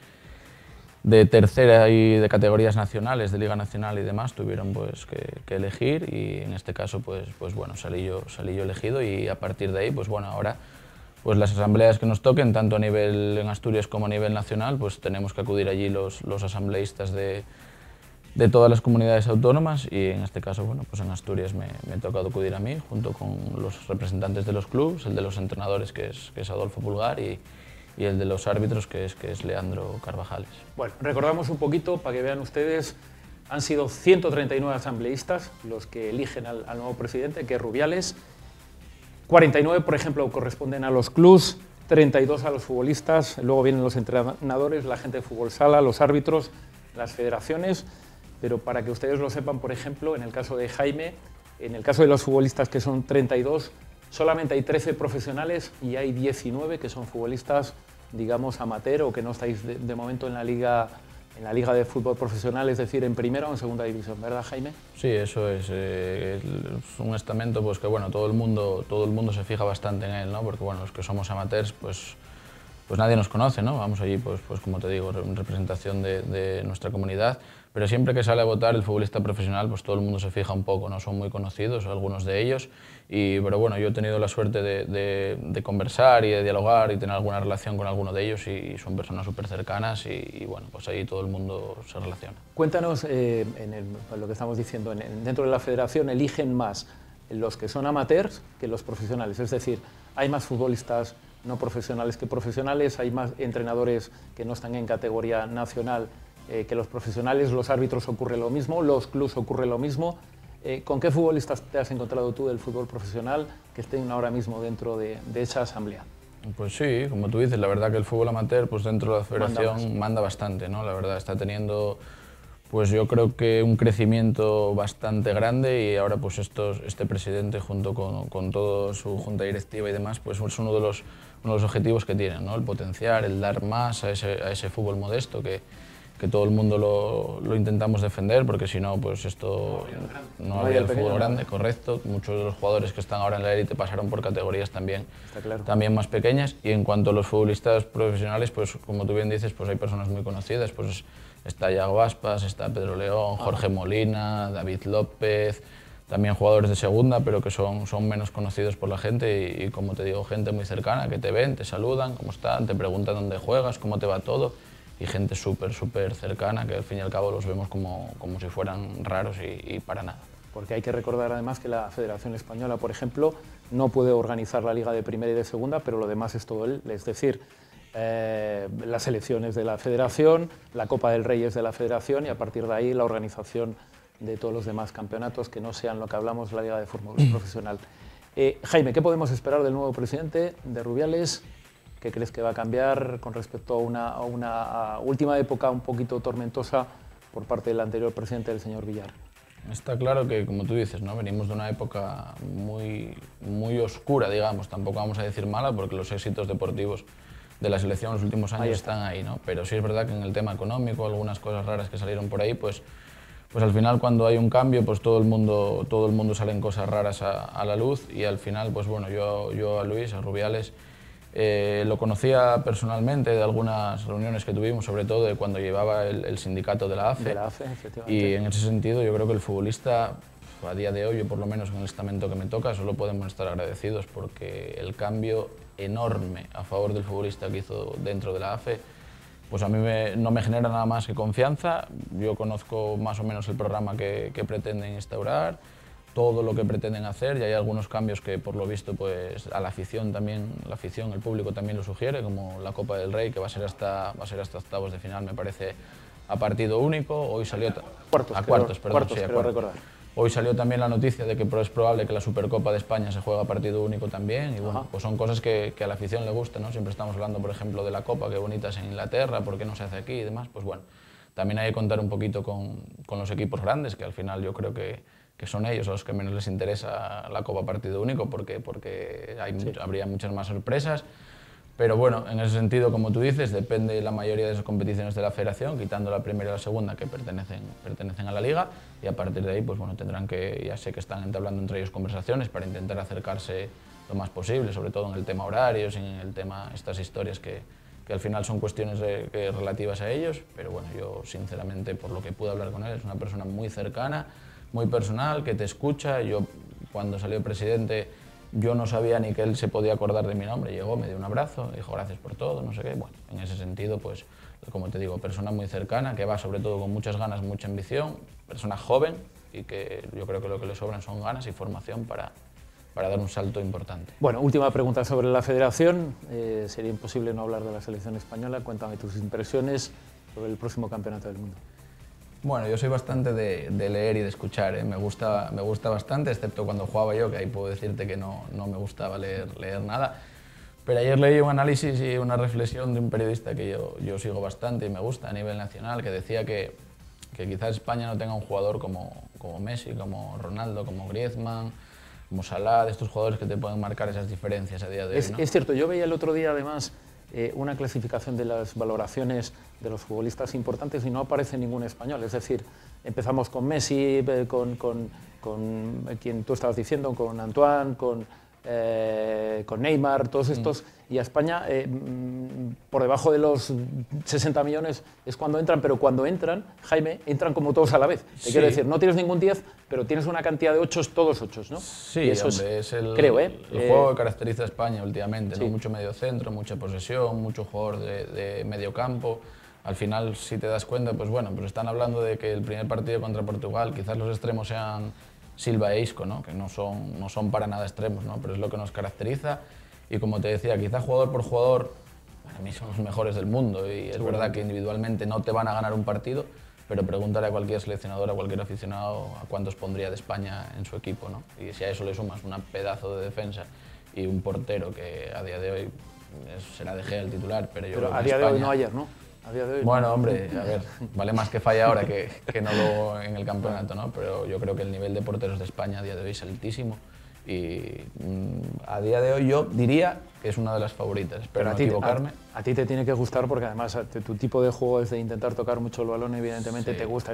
tercera y de categorías nacionales, de Liga Nacional y demás, tuvieron pues, que elegir y en este caso, pues bueno, salí yo elegido y a partir de ahí, pues bueno, ahora pues las asambleas que nos toquen, tanto a nivel en Asturias como a nivel nacional, pues tenemos que acudir allí los asambleístas de todas las comunidades autónomas y en este caso, bueno, pues en Asturias me ha tocado acudir a mí junto con los representantes de los clubes, el de los entrenadores que es Adolfo Pulgar y el de los árbitros que es Leandro Carvajales. Bueno, recordamos un poquito para que vean ustedes, han sido 139 asambleístas los que eligen al nuevo presidente, que es Rubiales. 49, por ejemplo, corresponden a los clubes, 32 a los futbolistas, luego vienen los entrenadores, la gente de fútbol sala, los árbitros, las federaciones. Pero para que ustedes lo sepan, por ejemplo, en el caso de Jaime, en el caso de los futbolistas, que son 32, solamente hay 13 profesionales y hay 19 que son futbolistas, digamos, amateur o que no estáis de momento en la liga de fútbol profesional, es decir, en primera o en segunda división, ¿verdad, Jaime? Sí, eso es un estamento pues, que bueno, todo el mundo se fija bastante en él, ¿no? Porque bueno, los que somos amateurs, pues nadie nos conoce, ¿no? Vamos allí, pues como te digo, en representación de nuestra comunidad, pero siempre que sale a votar el futbolista profesional, pues todo el mundo se fija un poco, ¿no? Son muy conocidos, algunos de ellos, pero bueno, yo he tenido la suerte de conversar y de dialogar y tener alguna relación con alguno de ellos y son personas súper cercanas y bueno, pues ahí todo el mundo se relaciona. Cuéntanos, lo que estamos diciendo, dentro de la federación eligen más los que son amateurs que los profesionales, es decir, hay más futbolistas no profesionales que profesionales, hay más entrenadores que no están en categoría nacional que los profesionales, los árbitros ocurre lo mismo, los clubes ocurre lo mismo. ¿Con qué futbolistas te has encontrado tú del fútbol profesional que estén ahora mismo dentro de esa asamblea? Pues sí, como tú dices, la verdad que el fútbol amateur pues dentro de la federación manda bastante, ¿no? La verdad está teniendo, pues yo creo que un crecimiento bastante grande y ahora pues este presidente junto con toda su junta directiva y demás, pues es uno de los objetivos que tienen, ¿no? El potenciar, el dar más a ese fútbol modesto que todo el mundo lo intentamos defender, porque si no, pues esto no había el fútbol grande, correcto. Muchos de los jugadores que están ahora en la élite pasaron por categorías también más pequeñas. Y en cuanto a los futbolistas profesionales, pues como tú bien dices, pues hay personas muy conocidas, pues Está Iago Aspas, está Pedro León, Jorge Molina, David López, también jugadores de segunda, pero que son menos conocidos por la gente y, como te digo, gente muy cercana que te ven, te saludan, cómo están, te preguntan dónde juegas, cómo te va todo, y gente súper cercana que al fin y al cabo los vemos como si fueran raros y para nada. Porque hay que recordar además que la Federación Española, por ejemplo, no puede organizar la Liga de Primera y de Segunda, pero lo demás es todo él, es decir, las elecciones de la Federación, la Copa del Rey es de la Federación y a partir de ahí la organización de todos los demás campeonatos que no sean lo que hablamos, la Liga de Fútbol Profesional. Jaime, ¿qué podemos esperar del nuevo presidente de Rubiales? ¿Qué crees que va a cambiar con respecto a una última época un poquito tormentosa por parte del anterior presidente, del señor Villar? Está claro que, como tú dices, ¿no? Venimos de una época muy oscura, digamos, tampoco vamos a decir mala, porque los éxitos deportivos de la selección en los últimos años están ahí, ¿no? Pero sí es verdad que en el tema económico, algunas cosas raras que salieron por ahí, pues al final cuando hay un cambio, pues todo el mundo salen cosas raras a la luz y al final, pues bueno, yo a Luis, a Rubiales, lo conocía personalmente de algunas reuniones que tuvimos, sobre todo de cuando llevaba el sindicato de la AFE. De la AFE, efectivamente. Y en ese sentido yo creo que el futbolista, a día de hoy, yo por lo menos en el estamento que me toca, solo podemos estar agradecidos porque el cambio enorme a favor del futbolista que hizo dentro de la AFE, pues a mí no me genera nada más que confianza. Yo conozco más o menos el programa que pretenden instaurar, todo lo que pretenden hacer, y hay algunos cambios que por lo visto pues a la afición también, el público también lo sugiere, como la Copa del Rey, que va a ser hasta octavos de final, me parece, a partido único. Hoy salió cuartos, recordar. Hoy salió también la noticia de que es probable que la Supercopa de España se juegue a partido único también, y bueno, pues son cosas que a la afición le gustan, ¿no? Siempre estamos hablando, por ejemplo, de la Copa, qué bonita es en Inglaterra, por qué no se hace aquí y demás. Pues bueno, también hay que contar un poquito con los equipos grandes, que al final yo creo que son ellos a los que menos les interesa la Copa partido único, porque habría muchas más sorpresas. Pero bueno, en ese sentido, como tú dices, depende la mayoría de esas competiciones de la Federación, quitando la primera y la segunda, que pertenecen a la Liga, y a partir de ahí, pues bueno, tendrán que, ya sé que están entablando entre ellos conversaciones para intentar acercarse lo más posible, sobre todo en el tema horarios, en el tema estas historias que al final son cuestiones relativas a ellos. Pero bueno, yo sinceramente, por lo que pude hablar con él, es una persona muy cercana, muy personal, que te escucha. Yo, cuando salió presidente, yo no sabía ni que él se podía acordar de mi nombre. Llegó, me dio un abrazo, dijo gracias por todo, no sé qué. Bueno, en ese sentido, pues, como te digo, persona muy cercana, que va sobre todo con muchas ganas, mucha ambición, persona joven, y que yo creo que lo que le sobran son ganas y formación para dar un salto importante. Bueno, última pregunta sobre la Federación. Sería imposible no hablar de la selección española. Cuéntame tus impresiones sobre el próximo campeonato del mundo. Bueno, yo soy bastante de leer y de escuchar, ¿eh? Me gusta bastante, excepto cuando jugaba yo, que ahí puedo decirte que no me gustaba leer nada. Pero ayer leí un análisis y una reflexión de un periodista que yo sigo bastante y me gusta a nivel nacional, que decía que quizás España no tenga un jugador como Messi, como Ronaldo, como Griezmann, como Salah, de estos jugadores que te pueden marcar esas diferencias a día de hoy, ¿no? Es cierto, yo veía el otro día además una clasificación de las valoraciones de los futbolistas importantes y no aparece ningún español. Es decir, empezamos con Messi, con quien tú estabas diciendo, con Antoine, con Neymar, todos estos, y a España por debajo de los 60 millones es cuando entran, pero cuando entran, Jaime, entran como todos a la vez. Te quiero decir, no tienes ningún 10, pero tienes una cantidad de 8, todos 8, ¿no? Sí, y eso hombre, es el juego que caracteriza a España últimamente, sí, ¿no? Mucho medio centro, mucha posesión, mucho jugador de medio campo. Al final, si te das cuenta, pues bueno, pues están hablando de que el primer partido contra Portugal, quizás los extremos sean Silva e Isco, ¿no? Que no son para nada extremos, ¿no? Pero es lo que nos caracteriza. Y como te decía, quizá jugador por jugador, para mí son los mejores del mundo, y es verdad que individualmente no te van a ganar un partido, pero pregúntale a cualquier seleccionador, a cualquier aficionado, a cuántos pondría de España en su equipo, ¿no? Y si a eso le sumas un pedazo de defensa y un portero que a día de hoy será De Gea el titular, pero yo creo que a día España, de hoy no ayer, ¿no? A día de hoy bueno, hombre, a ver, vale más que falle ahora que no luego en el campeonato, ¿no? Pero yo creo que el nivel de porteros de España a día de hoy es altísimo, y a día de hoy yo diría que es una de las favoritas. Espero no equivocarme. A ti te tiene que gustar porque además tu tipo de juego es de intentar tocar mucho el balón, evidentemente sí, te gusta.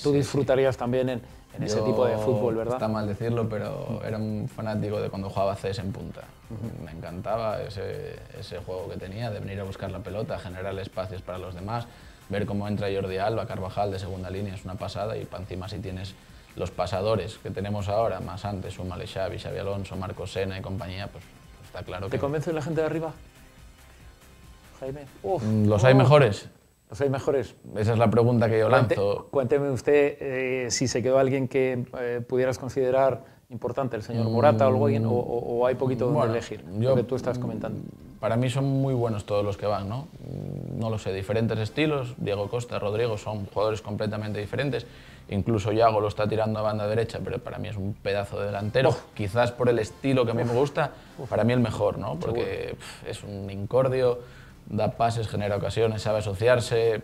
Tú disfrutarías también en ese tipo de fútbol, ¿verdad? Está mal decirlo, pero era un fanático de cuando jugaba CS en punta. Me encantaba ese juego que tenía, de venir a buscar la pelota, generar espacios para los demás, ver cómo entra Jordi Alba, Carvajal de segunda línea es una pasada, y para encima si tienes los pasadores que tenemos ahora, más antes, súmale Xavi, Xavi Alonso, Marcos Sena y compañía, pues está claro que... ¿Te convence la gente de arriba, Jaime? ¿Los hay mejores? ¿Los hay mejores? Esa es la pregunta que yo lanzo. Cuénteme usted si se quedó alguien que pudieras considerar importante, el señor Morata o alguien, o hay poquito donde elegir, lo que tú estás comentando. Para mí son muy buenos todos los que van, ¿no? No lo sé, diferentes estilos. Diego Costa, Rodrigo son jugadores completamente diferentes. Incluso Yago lo está tirando a banda derecha, pero para mí es un pedazo de delantero. Quizás por el estilo que a mí me gusta, para mí el mejor, ¿no? Porque es un incordio, da pases, genera ocasiones, sabe asociarse,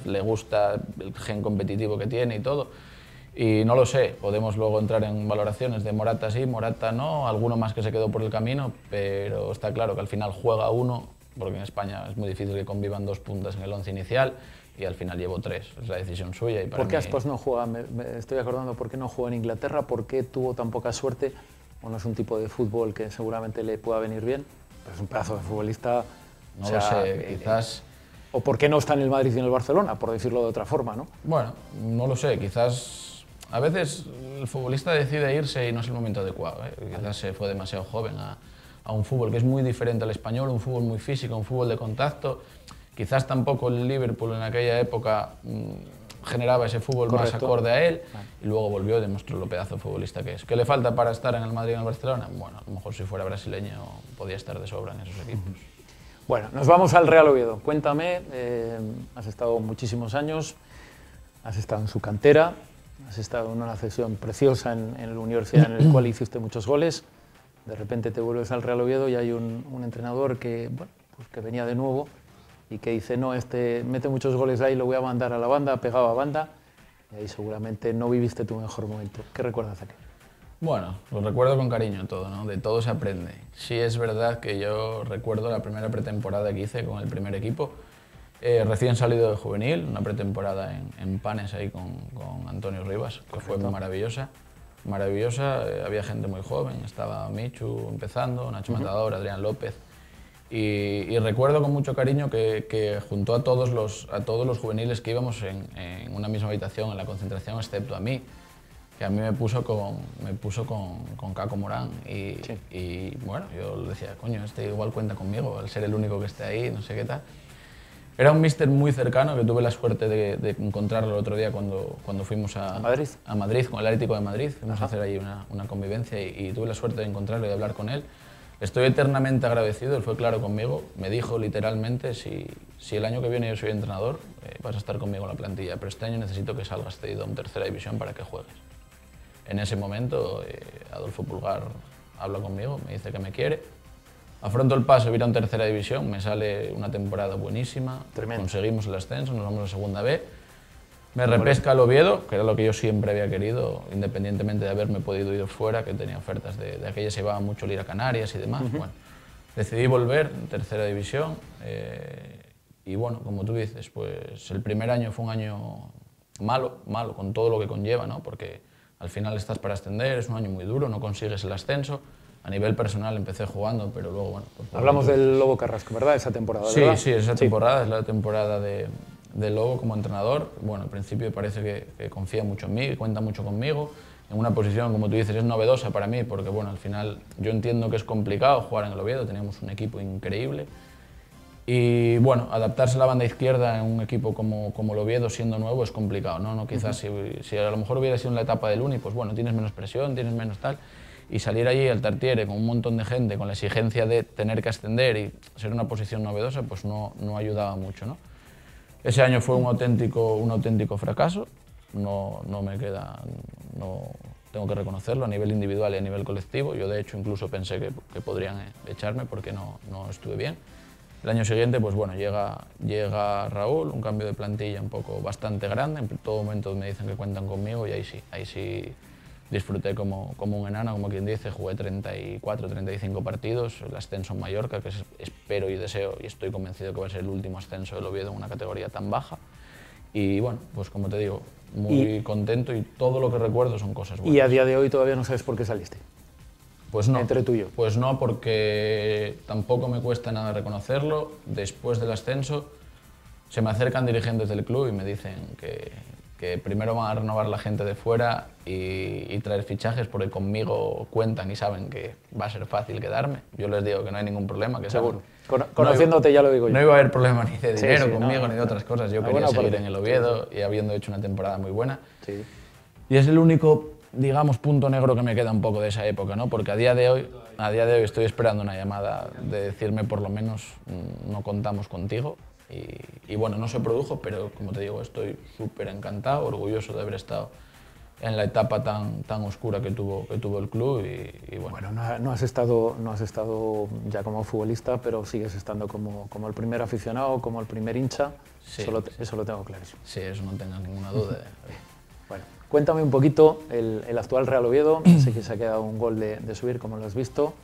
le gusta el gen competitivo que tiene y todo. Y no lo sé, podemos luego entrar en valoraciones de Morata sí, Morata no, alguno más que se quedó por el camino, pero está claro que al final juega uno, porque en España es muy difícil que convivan dos puntas en el 11 inicial, y al final llevo tres, es la decisión suya. Y para ¿Por qué mí... Aspas no juega? Me estoy acordando, ¿por qué no juega en Inglaterra? ¿Por qué tuvo tan poca suerte? Bueno, es un tipo de fútbol que seguramente le pueda venir bien, pero es un pedazo de futbolista. No lo sé, quizás... ¿O por qué no está en el Madrid y en el Barcelona, por decirlo de otra forma, no? Bueno, no lo sé, quizás... A veces el futbolista decide irse y no es el momento adecuado, ¿eh? Quizás se fue demasiado joven a un fútbol que es muy diferente al español, un fútbol muy físico, un fútbol de contacto. Quizás tampoco el Liverpool en aquella época generaba ese fútbol más acorde a él, y luego volvió y demostró lo pedazo de futbolista que es. ¿Qué le falta para estar en el Madrid y en el Barcelona? Bueno, a lo mejor si fuera brasileño podía estar de sobra en esos equipos. Bueno, nos vamos al Real Oviedo. Cuéntame, has estado muchísimos años, has estado en su cantera, has estado en una cesión preciosa en la universidad en la cual hiciste muchos goles. De repente te vuelves al Real Oviedo y hay un entrenador que, bueno, pues que venía de nuevo y que dice, no, este mete muchos goles ahí, lo voy a mandar a la banda, pegado a banda, y ahí seguramente no viviste tu mejor momento. ¿Qué recuerdas aquí? Bueno, lo recuerdo con cariño todo, ¿no? De todo se aprende. Sí es verdad que yo recuerdo la primera pretemporada que hice con el primer equipo, recién salido de juvenil, una pretemporada en Panes ahí con Antonio Rivas, que fue maravillosa. Había gente muy joven, estaba Michu empezando, Nacho Matador, Adrián López. Y recuerdo con mucho cariño que junto a todos los juveniles que íbamos en una misma habitación en la concentración, excepto a mí, que a mí me puso con Caco Morán. Y bueno, yo le decía, coño, este igual cuenta conmigo, al ser el único que esté ahí, no sé qué tal. Era un míster muy cercano, que tuve la suerte de encontrarlo el otro día cuando fuimos a Madrid, con el Atlético de Madrid. Fuimos a hacer ahí una convivencia y tuve la suerte de encontrarlo y de hablar con él. Estoy eternamente agradecido, él fue claro conmigo, me dijo literalmente, si el año que viene yo soy entrenador, vas a estar conmigo en la plantilla, pero este año necesito que salgas cedido en tercera división para que juegues. En ese momento, Adolfo Pulgar habla conmigo, me dice que me quiere. Afronto el paso de ir a tercera división, me sale una temporada buenísima, conseguimos el ascenso, nos vamos a segunda B, me repesca el Oviedo, que era lo que yo siempre había querido, independientemente de haberme podido ir fuera, que tenía ofertas de aquella, se llevaba mucho el ir a Canarias y demás. Bueno, decidí volver en tercera división y bueno, como tú dices, pues el primer año fue un año malo con todo lo que conlleva, ¿no? Porque al final estás para ascender, es un año muy duro, no consigues el ascenso. A nivel personal empecé jugando, pero luego, bueno... Hablamos del Lobo Carrasco, ¿verdad? Esa temporada, ¿verdad? Sí, esa temporada es la temporada de Lobo como entrenador. Bueno, al principio parece que confía mucho en mí, que cuenta mucho conmigo. En una posición, como tú dices, es novedosa para mí, porque bueno, al final yo entiendo que es complicado jugar en el Oviedo, teníamos un equipo increíble. Y bueno, adaptarse a la banda izquierda en un equipo como el Oviedo siendo nuevo es complicado, ¿no? Quizás si a lo mejor hubiera sido en la etapa del Uni, pues bueno, tienes menos presión, tienes menos tal... Y salir allí al Tartiere con un montón de gente, con la exigencia de tener que ascender y ser una posición novedosa, pues no ayudaba mucho, ¿no? Ese año fue un auténtico fracaso, no tengo que reconocerlo a nivel individual y a nivel colectivo. Yo de hecho incluso pensé que podrían echarme porque no estuve bien. El año siguiente, pues bueno, llega Raúl, un cambio de plantilla un poco bastante grande, en todo momento me dicen que cuentan conmigo y ahí sí disfruté como un enano, como quien dice, jugué 34, 35 partidos, el ascenso en Mallorca, que espero y deseo y estoy convencido que va a ser el último ascenso del Oviedo en una categoría tan baja. Y bueno, pues como te digo, muy contento y todo lo que recuerdo son cosas buenas. ¿Y a día de hoy todavía no sabes por qué saliste? Pues no. Entre tú y yo. Pues no, porque tampoco me cuesta nada reconocerlo. Después del ascenso se me acercan dirigentes del club y me dicen que primero van a renovar la gente de fuera y traer fichajes porque conmigo cuentan y saben que va a ser fácil quedarme. Yo les digo que no hay ningún problema, que seguro. Conociéndote ya lo digo yo. No iba a haber problema ni de dinero conmigo no, ni de otras cosas. Yo quería seguir en el Oviedo y habiendo hecho una temporada muy buena. Sí. Y es el único, digamos, punto negro que me queda un poco de esa época, ¿no? Porque a día de hoy estoy esperando una llamada de decirme por lo menos no contamos contigo. Y bueno, no se produjo, pero como te digo, estoy súper encantado, orgulloso de haber estado en la etapa tan oscura que tuvo el club y bueno. No has estado ya como futbolista, pero sigues estando como el primer aficionado, como el primer hincha, sí, eso lo tengo clarísimo. Sí, eso no tengas ninguna duda. Bueno, cuéntame un poquito el actual Real Oviedo, sé que se ha quedado un gol de subir, ¿cómo lo has visto?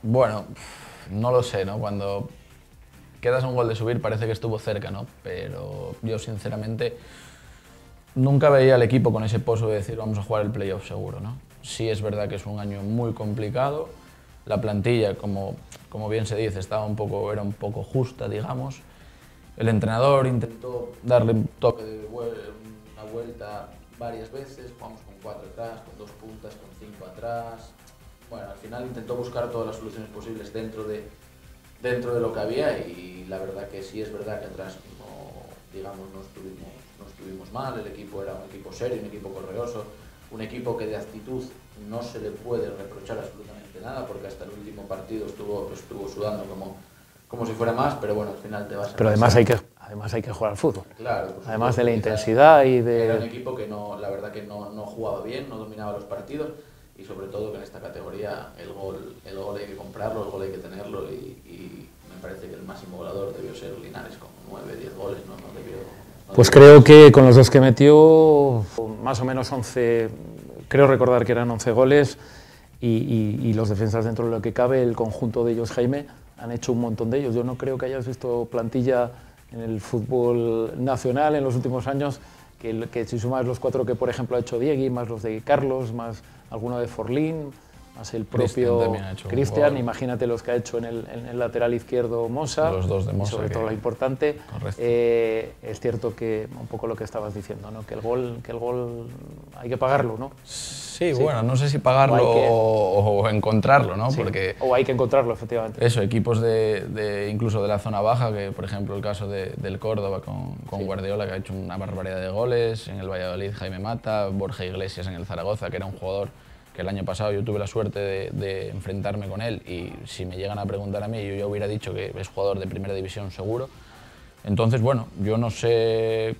Bueno, no lo sé, ¿no? Cuando quedas a un gol de subir parece que estuvo cerca, ¿no? Pero yo sinceramente nunca veía al equipo con ese pozo de decir vamos a jugar el playoff seguro, ¿no? Sí es verdad que es un año muy complicado, la plantilla, como bien se dice, era un poco justa, digamos. El entrenador intentó darle un toque de una vuelta varias veces, jugamos con 4 atrás, con 2 puntas, con 5 atrás. Bueno, al final intentó buscar todas las soluciones posibles dentro de lo que había y la verdad que sí es verdad que atrás no estuvimos mal, el equipo era un equipo serio, un equipo correoso, un equipo que de actitud no se le puede reprochar absolutamente nada porque hasta el último partido estuvo sudando como si fuera más, pero bueno, al final te vas a... Pero además hay que jugar al fútbol. Claro. Además de la intensidad y de... Era un equipo que la verdad que no jugaba bien, no dominaba los partidos y sobre todo que en esta categoría el gol hay que comprarlo, el gol hay que tenerlo y me parece que el máximo goleador debió ser Linares con 9, 10 goles, no debió... Pues creo que con los dos que metió, más o menos 11, creo recordar que eran 11 goles y los defensas dentro de lo que cabe, el conjunto de ellos, Jaime, han hecho un montón de ellos. Yo no creo que hayas visto plantilla en el fútbol nacional en los últimos años que si sumas los 4 que por ejemplo ha hecho Diegui, más los de Carlos, más alguno de Forlín, más el propio Cristian, imagínate los que ha hecho en el lateral izquierdo Mosa, los 2 de Mosa, sobre todo lo importante. Es cierto que un poco lo que estabas diciendo, ¿no? que el gol hay que pagarlo, ¿no? Sí, bueno, no sé si pagarlo o encontrarlo, ¿no? Sí, porque o hay que encontrarlo, efectivamente. Eso, equipos incluso de la zona baja, que por ejemplo el caso del Córdoba con Guardiola, que ha hecho una barbaridad de goles, en el Valladolid Jaime Mata, Borja Iglesias en el Zaragoza, que era un jugador que el año pasado yo tuve la suerte de enfrentarme con él y si me llegan a preguntar a mí, yo ya hubiera dicho que es jugador de primera división seguro. Entonces, bueno, yo no sé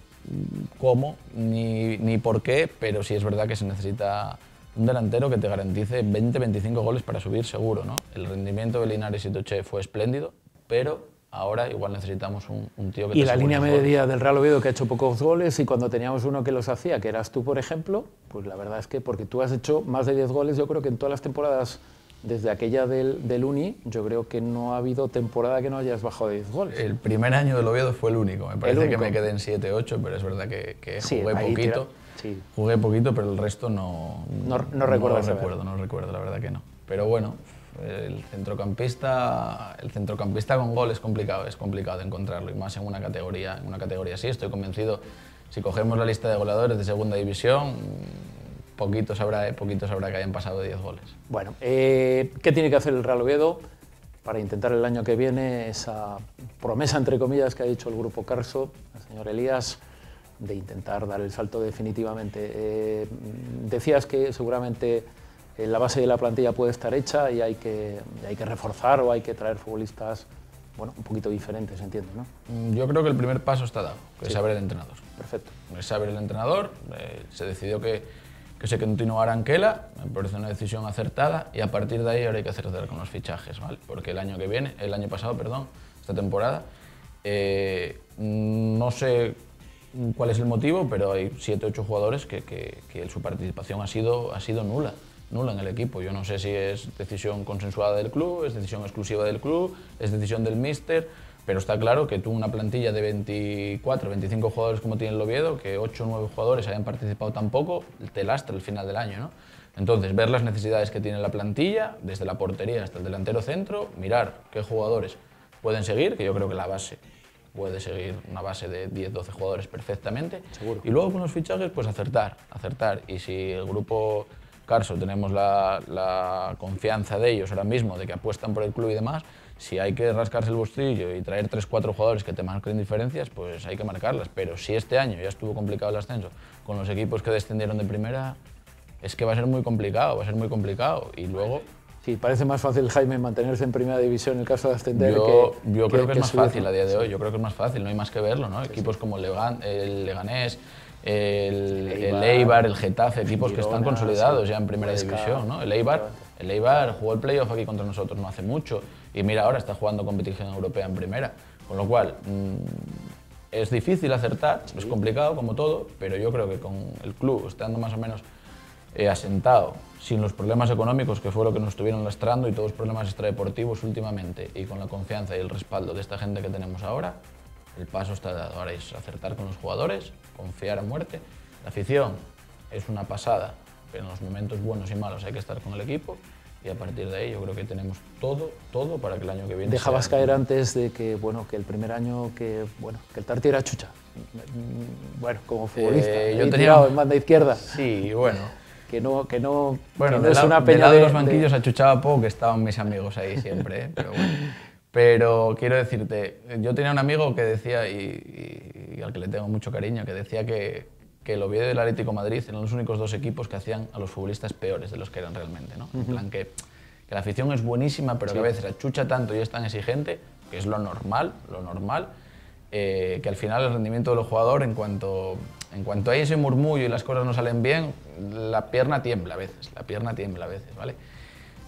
cómo ni por qué, pero sí es verdad que se necesita un delantero que te garantice 20-25 goles para subir seguro, ¿no? El rendimiento de Linares y Toché fue espléndido, pero ahora igual necesitamos un tío que... Y la línea media del Real Oviedo que ha hecho pocos goles y cuando teníamos uno que los hacía, que eras tú, por ejemplo, pues la verdad es que porque tú has hecho más de 10 goles, yo creo que en todas las temporadas desde aquella del Uni, yo creo que no ha habido temporada que no hayas bajado de 10 goles. El primer año del Oviedo fue el único, me parece que me quedé en 7-8, pero es verdad que jugué poquito. Sí. Jugué poquito, pero el resto no recuerdo, la verdad que no. Pero bueno, el centrocampista con gol es complicado de encontrarlo, y más en una categoría así. Estoy convencido, si cogemos la lista de goleadores de segunda división, poquitos habrá que hayan pasado de 10 goles. Bueno, ¿qué tiene que hacer el Real Oviedo para intentar el año que viene esa promesa, entre comillas, que ha dicho el grupo Carso, el señor Elías, de intentar dar el salto definitivamente? Decías que seguramente la base de la plantilla puede estar hecha y hay que reforzar o hay que traer futbolistas un poquito diferentes, entiendo, ¿no? Yo creo que el primer paso está dado, que es saber el entrenador. Perfecto. Es saber el entrenador, se decidió que se continuara Anquela, me parece una decisión acertada y a partir de ahí ahora hay que acertar con los fichajes, ¿vale? Porque el año pasado, esta temporada, no sé cuál es el motivo, pero hay 7-8 jugadores que su participación ha sido nula en el equipo. Yo no sé si es decisión consensuada del club, es decisión exclusiva del club, es decisión del míster, pero está claro que tú una plantilla de 24, 25 jugadores como tiene el Oviedo, que 8 o 9 jugadores hayan participado tan poco, te lastra el final del año, ¿no? Entonces, ver las necesidades que tiene la plantilla, desde la portería hasta el delantero centro, mirar qué jugadores pueden seguir, que yo creo que la base puede seguir una base de 10-12 jugadores perfectamente. Seguro. Y luego con los fichajes, pues acertar. Y si el grupo Carso tenemos la confianza de ellos ahora mismo, de que apuestan por el club y demás, si hay que rascarse el bolsillo y traer 3-4 jugadores que te marquen diferencias, pues hay que marcarlas. Pero si este año ya estuvo complicado el ascenso, con los equipos que descendieron de primera, es que va a ser muy complicado, Y luego... Sí, parece más fácil, Jaime, mantenerse en primera división en el caso de ascender Yo creo que es más subir, fácil ¿no? a día de hoy, yo creo que es más fácil, no hay más que verlo, ¿no? Equipos como el Leganés, el Eibar, el Getafe, equipos que están consolidados ya en primera división, ¿no? El Eibar jugó el playoff aquí contra nosotros no hace mucho y mira, ahora está jugando competición europea en primera, con lo cual es difícil acertar, es complicado como todo, pero yo creo que con el club estando más o menos asentado, sin los problemas económicos que fue lo que nos estuvieron lastrando y todos los problemas extradeportivos últimamente, y con la confianza y el respaldo de esta gente que tenemos ahora, el paso está dado. Ahora es acertar con los jugadores, confiar a muerte. La afición es una pasada, pero en los momentos buenos y malos hay que estar con el equipo, y a partir de ahí yo creo que tenemos todo para que el año que viene... Dejabas caer antes de que, bueno, que el primer año que el Tarti era chucha, bueno, como futbolista, yo tenía tirado en banda izquierda. Sí, bueno... Que no Bueno, es una peña del lado de los banquillos achuchaba poco, que estaban mis amigos ahí siempre, pero bueno. Pero quiero decirte, yo tenía un amigo que decía, y al que le tengo mucho cariño, que decía que el Oviedo y el Atlético de Madrid eran los únicos dos equipos que hacían a los futbolistas peores de los que eran realmente, ¿no? En plan que la afición es buenísima, pero que a veces achucha tanto y es tan exigente, que es lo normal, que al final el rendimiento de los jugadores, en cuanto hay ese murmullo y las cosas no salen bien, la pierna tiembla a veces, ¿vale?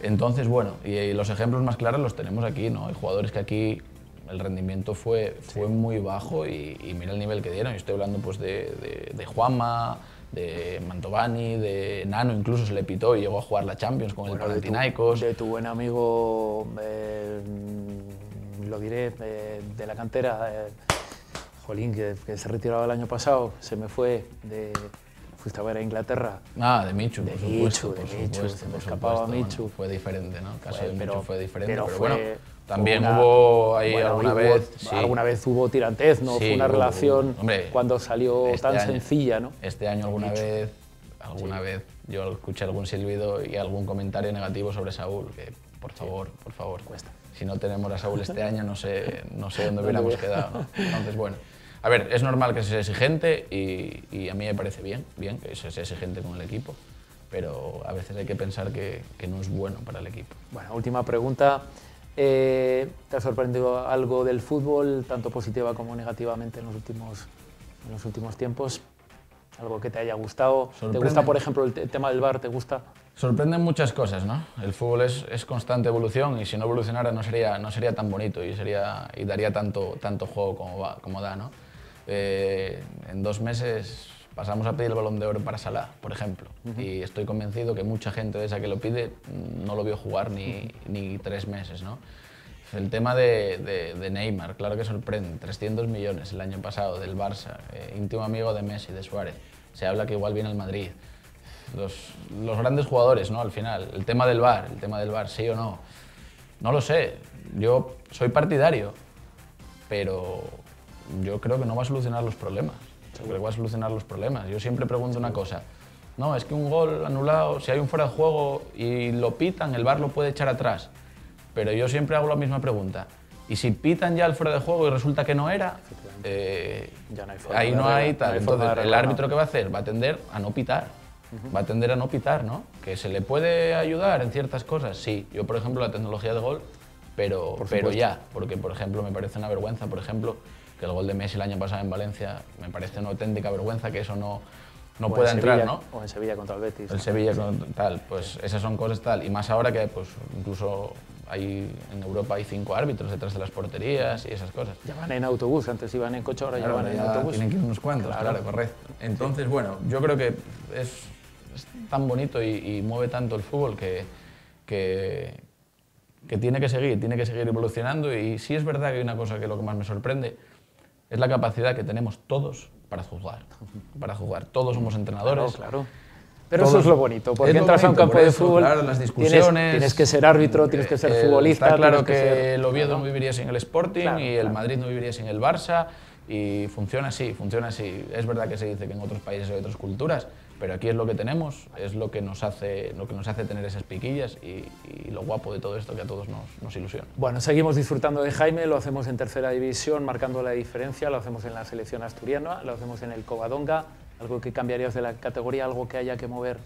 Entonces, bueno, y los ejemplos más claros los tenemos aquí, ¿no? Hay jugadores que aquí el rendimiento fue muy bajo y mira el nivel que dieron. Yo estoy hablando pues de Juanma, de Mantovani, de Nano, incluso se le pitó y llegó a jugar la Champions con el Panathinaikos. De tu buen amigo, lo diré, de la cantera, Jolín, que se retiraba el año pasado, se me fue fuiste a ver a Inglaterra. Ah, de Michu, por supuesto, se me escapaba Michu. Bueno, fue diferente, ¿no? El caso de Michu fue diferente, pero fue, bueno, también hubo ahí alguna vez... Sí. Alguna vez hubo tirantez, ¿no? Sí, fue una relación hombre, cuando salió tan año, sencilla, ¿no? Este año alguna vez yo escuché algún silbido y algún comentario negativo sobre Saúl, que por favor, cuesta. Si no tenemos a Saúl este año no sé dónde hubiéramos quedado, ¿no? Entonces, bueno, a ver, es normal que sea exigente y a mí me parece bien que sea exigente con el equipo, pero a veces hay que pensar que no es bueno para el equipo. Bueno, última pregunta. ¿Te ha sorprendido algo del fútbol, tanto positiva como negativamente en los últimos tiempos? ¿Algo que te haya gustado? ¿Te gusta, por ejemplo, el tema del VAR? ¿Te gusta? Sorprenden muchas cosas, ¿no? El fútbol es constante evolución y si no evolucionara no sería tan bonito y daría tanto juego como da, ¿no? En 2 meses pasamos a pedir el Balón de Oro para Salah, por ejemplo, y estoy convencido que mucha gente de esa que lo pide no lo vio jugar ni 3 meses, ¿no? El tema de Neymar, claro que sorprende, 300 millones el año pasado del Barça, íntimo amigo de Messi, de Suárez, se habla que igual viene al Madrid. Los grandes jugadores, ¿no? Al final, el tema del VAR, sí o no, no lo sé, yo soy partidario, pero yo creo que no va a solucionar los problemas. Yo siempre pregunto una cosa, no, es que un gol anulado, si hay un fuera de juego y lo pitan, el VAR lo puede echar atrás. Pero yo siempre hago la misma pregunta. ¿Y si pitan ya el fuera de juego y resulta que no era? Ya no hay forma ahí no hay tal. Entonces, el árbitro, ¿qué va a hacer? Va a tender a no pitar. Va a tender a no pitar, ¿no? ¿Que se le puede ayudar en ciertas cosas? Sí. Yo, por ejemplo, la tecnología de gol, pero ya. Porque, por ejemplo, me parece una vergüenza, por ejemplo, que el gol de Messi el año pasado en Valencia, me parece una auténtica vergüenza que eso no pueda entrar, ¿no? O en Sevilla contra el Betis. El Sevilla tal, pues esas son cosas tal. Y más ahora que pues incluso en Europa hay 5 árbitros detrás de las porterías y esas cosas. Ya van en autobús, antes iban en coche, ahora claro, ya van en autobús. Tienen que ir unos cuantos, claro, correcto. Entonces, bueno, yo creo que es tan bonito y mueve tanto el fútbol que tiene que seguir evolucionando. Y sí es verdad que hay una cosa que lo que más me sorprende es la capacidad que tenemos todos para jugar. Todos somos entrenadores. Claro. Pero eso es lo bonito, porque entras a un campo de fútbol, claro, las discusiones, tienes que ser árbitro, tienes que ser futbolista. Está claro tienes que que el Oviedo no viviría sin el Sporting, Claro, y el Madrid no viviría sin el Barça, y funciona así, funciona así. Es verdad que se dice que en otros países hay otras culturas, pero aquí es lo que tenemos, es lo que nos hace tener esas piquillas y lo guapo de todo esto que a todos nos ilusiona. Bueno, seguimos disfrutando de Jaime, lo hacemos en tercera división, marcando la diferencia, lo hacemos en la selección asturiana, lo hacemos en el Covadonga. ¿Algo que cambiarías de la categoría, algo que haya que mover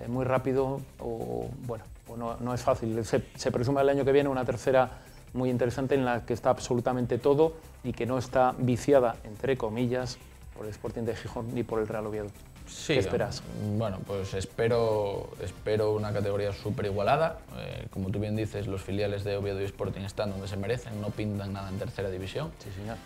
muy rápido o bueno, o no es fácil? Se presume el año que viene una tercera muy interesante en la que está absolutamente todo y que no está viciada, entre comillas, por el Sporting de Gijón ni por el Real Oviedo. Sí, ¿Qué esperas? Bueno, pues espero una categoría súper igualada. Como tú bien dices, los filiales de Oviedo y Sporting están donde se merecen, no pintan nada en tercera división. Sí, señor.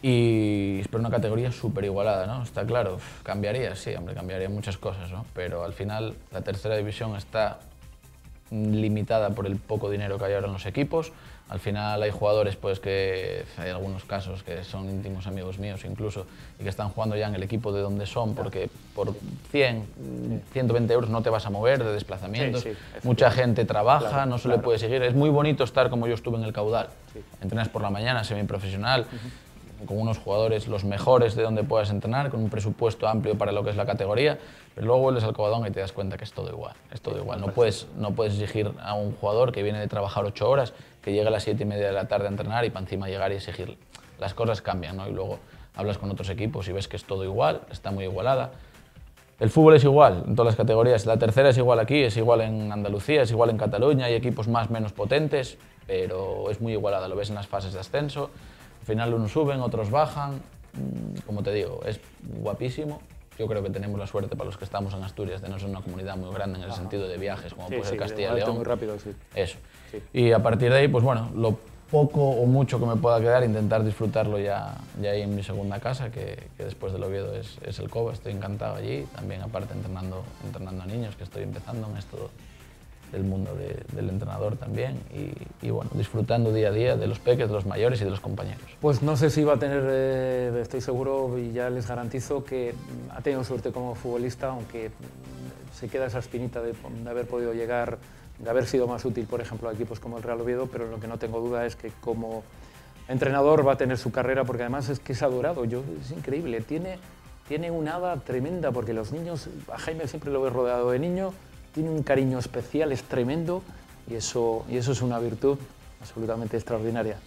Y espero una categoría súper igualada, ¿no? Está claro, cambiaría, sí, hombre, cambiaría muchas cosas, ¿no? Pero al final la tercera división está limitada por el poco dinero que hay ahora en los equipos. Al final hay jugadores, pues que hay algunos casos que son íntimos amigos míos incluso y que están jugando ya en el equipo de donde son porque por 100, 120 euros no te vas a mover de desplazamientos. Sí, mucha gente trabaja, claro, no se le puede seguir. Es muy bonito estar como yo estuve en el Caudal. Entrenas por la mañana, semiprofesional, con unos jugadores los mejores de donde puedas entrenar, con un presupuesto amplio para lo que es la categoría, pero luego vuelves al Covadonga y te das cuenta que es todo igual, es todo igual. No puedes exigir a un jugador que viene de trabajar 8 horas, que llegue a las 7:30 de la tarde a entrenar y para encima llegar y exigir. Las cosas cambian, ¿no? Y luego hablas con otros equipos y ves que es todo igual, está muy igualada. El fútbol es igual en todas las categorías, la tercera es igual aquí, es igual en Andalucía, es igual en Cataluña, hay equipos más menos potentes, pero es muy igualada, lo ves en las fases de ascenso. Al final unos suben, otros bajan, como te digo, es guapísimo. Yo creo que tenemos la suerte para los que estamos en Asturias de no ser una comunidad muy grande en el sentido de viajes, como puede ser Castilla y León. Muy rápido, sí. Eso. Sí. Y a partir de ahí, pues bueno, lo poco o mucho que me pueda quedar, intentar disfrutarlo ya ahí en mi segunda casa, que después del Oviedo es el Cova. Estoy encantado allí, también aparte entrenando a niños, que estoy empezando en esto del mundo del entrenador también y bueno, disfrutando día a día de los peques, de los mayores y de los compañeros. Pues no sé si va a tener, estoy seguro y ya les garantizo que ha tenido suerte como futbolista, aunque se queda esa espinita de haber podido llegar, de haber sido más útil, por ejemplo, a equipos como el Real Oviedo, pero lo que no tengo duda es que como entrenador va a tener su carrera, porque además es que es adorado, es increíble, tiene una hada tremenda, porque los niños, a Jaime siempre lo he rodeado de niños, tiene un cariño especial, es tremendo y eso es una virtud absolutamente extraordinaria.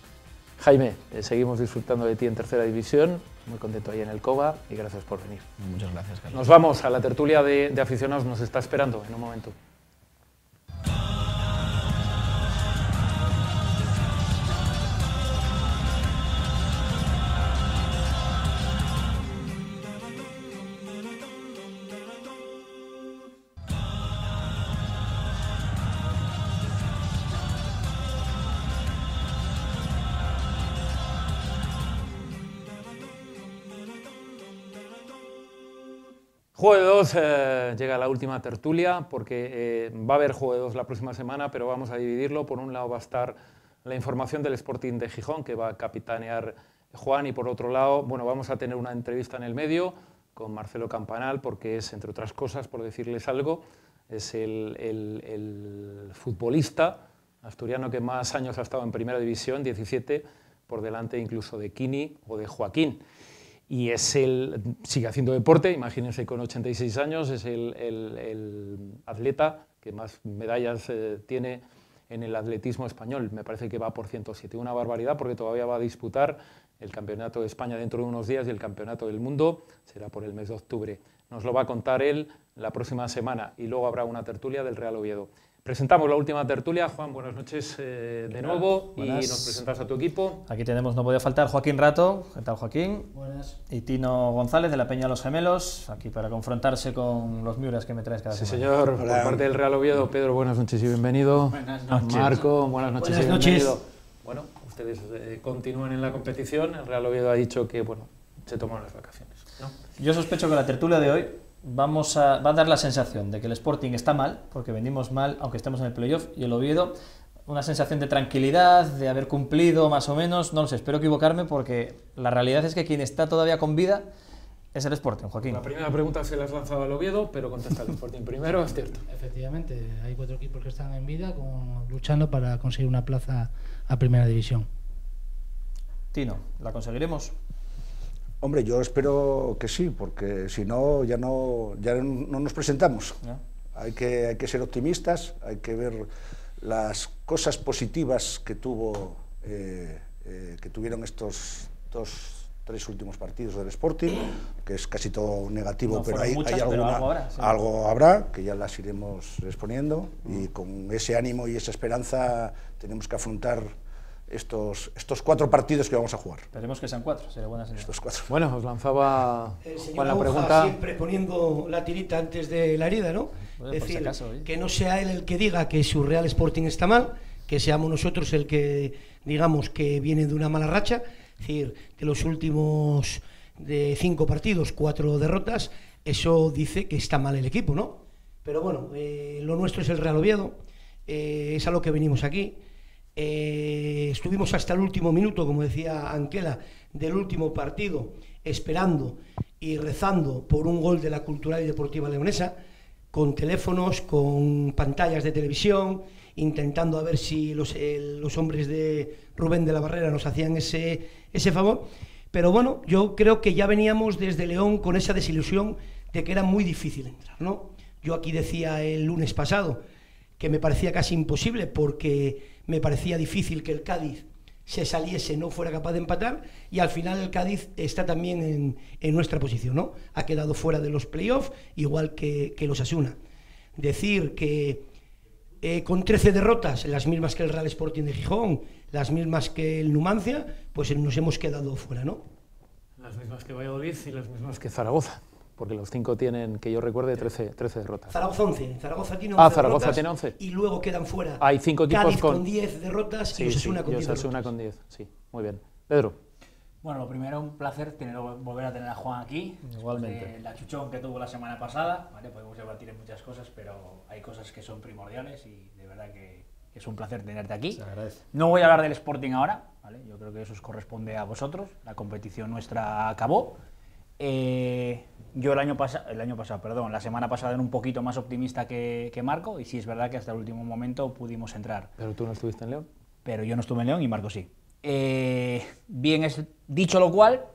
Jaime, seguimos disfrutando de ti en tercera división, muy contento ahí en el Cova y gracias por venir. Muchas gracias, Carlos. Nos vamos a la tertulia de aficionados, nos está esperando en un momento. Juego de Dos llega la última tertulia porque va a haber Juego de Dos la próxima semana, pero vamos a dividirlo. Por un lado va a estar la información del Sporting de Gijón, que va a capitanear Juan, y por otro lado, bueno, vamos a tener una entrevista en el medio con Marcelo Campanal, porque es, entre otras cosas, por decirles algo, es el futbolista asturiano que más años ha estado en Primera División, 17, por delante incluso de Kini o de Joaquín. Y sigue haciendo deporte, imagínense, con 86 años, es el atleta que más medallas tiene en el atletismo español. Me parece que va por 107, una barbaridad, porque todavía va a disputar el Campeonato de España dentro de unos días y el Campeonato del Mundo será por el mes de octubre. Nos lo va a contar él la próxima semana y luego habrá una tertulia del Real Oviedo. Presentamos la última tertulia. Juan, buenas noches de nuevo. Buenas. Y nos presentas a tu equipo. Aquí tenemos, no podía faltar, Joaquín Rato. ¿Qué tal, Joaquín? Buenas. Y Tino González, de la Peña Los Gemelos, aquí para confrontarse con los Miuras que me traes cada semana. Sí, señor. Hola. Por parte del Real Oviedo, Pedro, buenas noches y bienvenido. Buenas noches. Marco, buenas noches y buenas bienvenido. noches. Bueno, ustedes continúan en la competición. El Real Oviedo ha dicho que, bueno, se toman las vacaciones, ¿no? Yo sospecho que la tertulia de hoy va a dar la sensación de que el Sporting está mal, porque venimos mal, aunque estemos en el playoff, y el Oviedo, una sensación de tranquilidad, de haber cumplido más o menos, no lo sé, espero equivocarme, porque la realidad es que quien está todavía con vida Es el Sporting, Joaquín. La primera pregunta se la has lanzado al Oviedo, pero contesta el Sporting primero, es cierto. Efectivamente, hay 4 equipos que están en vida luchando para conseguir una plaza a Primera División. Tino, ¿la conseguiremos? Hombre, yo espero que sí, porque si no, ya no nos presentamos. ¿Ya? Hay que ser optimistas, hay que ver las cosas positivas que tuvieron estos 3 últimos partidos del Sporting, que es casi todo negativo, No pero fueron hay muchas, alguna, pero algo habrá, sí. algo habrá, que ya las iremos exponiendo, y con ese ánimo y esa esperanza tenemos que afrontar estos 4 partidos que vamos a jugar. Esperemos que sean 4, sería buena señal. Estos 4. Bueno, os lanzaba Señor la Aguja, pregunta. siempre poniendo la tirita antes de la herida, ¿no? Bueno, es por si decir, acaso, oye. que no sea él el que diga que su Real Sporting está mal, que seamos nosotros el que digamos que viene de una mala racha. Es decir, que los últimos de 5 partidos, 4 derrotas, eso dice que está mal el equipo, ¿no? Pero bueno, lo nuestro es el Real Oviedo, es a lo que venimos aquí. Estuvimos hasta el último minuto, como decía Anquela, del último partido, esperando y rezando por un gol de la Cultural y Deportiva Leonesa, con teléfonos, con pantallas de televisión, intentando a ver si los hombres de Rubén de la Barrera nos hacían ese favor. Pero bueno, yo creo que ya veníamos desde León con esa desilusión de que era muy difícil entrar, ¿no? Yo aquí decía el lunes pasado que me parecía casi imposible, porque me parecía difícil que el Cádiz se saliese, no fuera capaz de empatar, y al final el Cádiz está también en nuestra posición, ¿no? Ha quedado fuera de los playoffs, igual que los Osasuna. Decir que con 13 derrotas, las mismas que el Real Sporting de Gijón, las mismas que el Numancia, pues nos hemos quedado fuera, ¿no? Las mismas que Valladolid y las mismas que Zaragoza, porque los 5 tienen, que yo recuerde, 13 derrotas. Zaragoza 11, Zaragoza tiene 11 Zaragoza derrotas, tiene 11. y luego quedan fuera Hay 5 equipos Cádiz con 10 derrotas y Osasuna con 10 derrotas. con 10, sí, muy bien. Pedro. Bueno, lo primero, un placer volver a tener a Juan aquí. Igualmente. La chuchón que tuvo la semana pasada, ¿vale? Podemos debatir en muchas cosas, pero hay cosas que son primordiales y de verdad que es un placer tenerte aquí. Se agradece. No voy a hablar del Sporting ahora, ¿vale? Yo creo que eso os corresponde a vosotros. La competición nuestra acabó. Yo la semana pasada era un poquito más optimista que Marco, y sí es verdad que hasta el último momento pudimos entrar. ¿Pero tú no estuviste en León? Pero yo no estuve en León y Marco sí. Bien, dicho lo cual,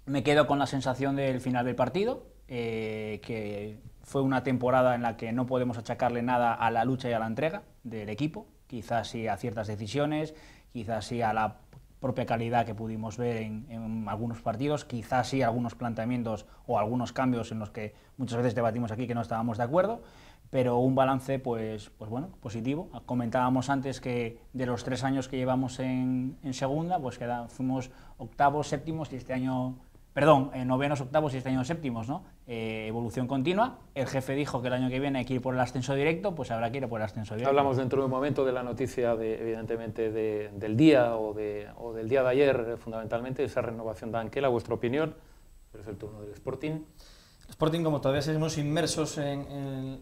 me quedo con la sensación del final del partido, que fue una temporada en la que no podemos achacarle nada a la lucha y a la entrega del equipo, quizás sí a ciertas decisiones, quizás sí a la propia calidad que pudimos ver en algunos partidos, quizás sí algunos planteamientos o algunos cambios en los que muchas veces debatimos aquí que no estábamos de acuerdo, pero un balance pues bueno, positivo. Comentábamos antes que de los 3 años que llevamos en segunda, pues fuimos octavos, séptimos y este año, novenos, octavos y este año séptimos, ¿no? Evolución continua. El jefe dijo que el año que viene hay que ir por el ascenso directo, pues habrá que ir por el ascenso directo. Hablamos dentro de un momento de la noticia, evidentemente, del día o del día de ayer, fundamentalmente, esa renovación de Anquela. Vuestra opinión, pero es el turno del Sporting. El Sporting, como todavía seguimos inmersos en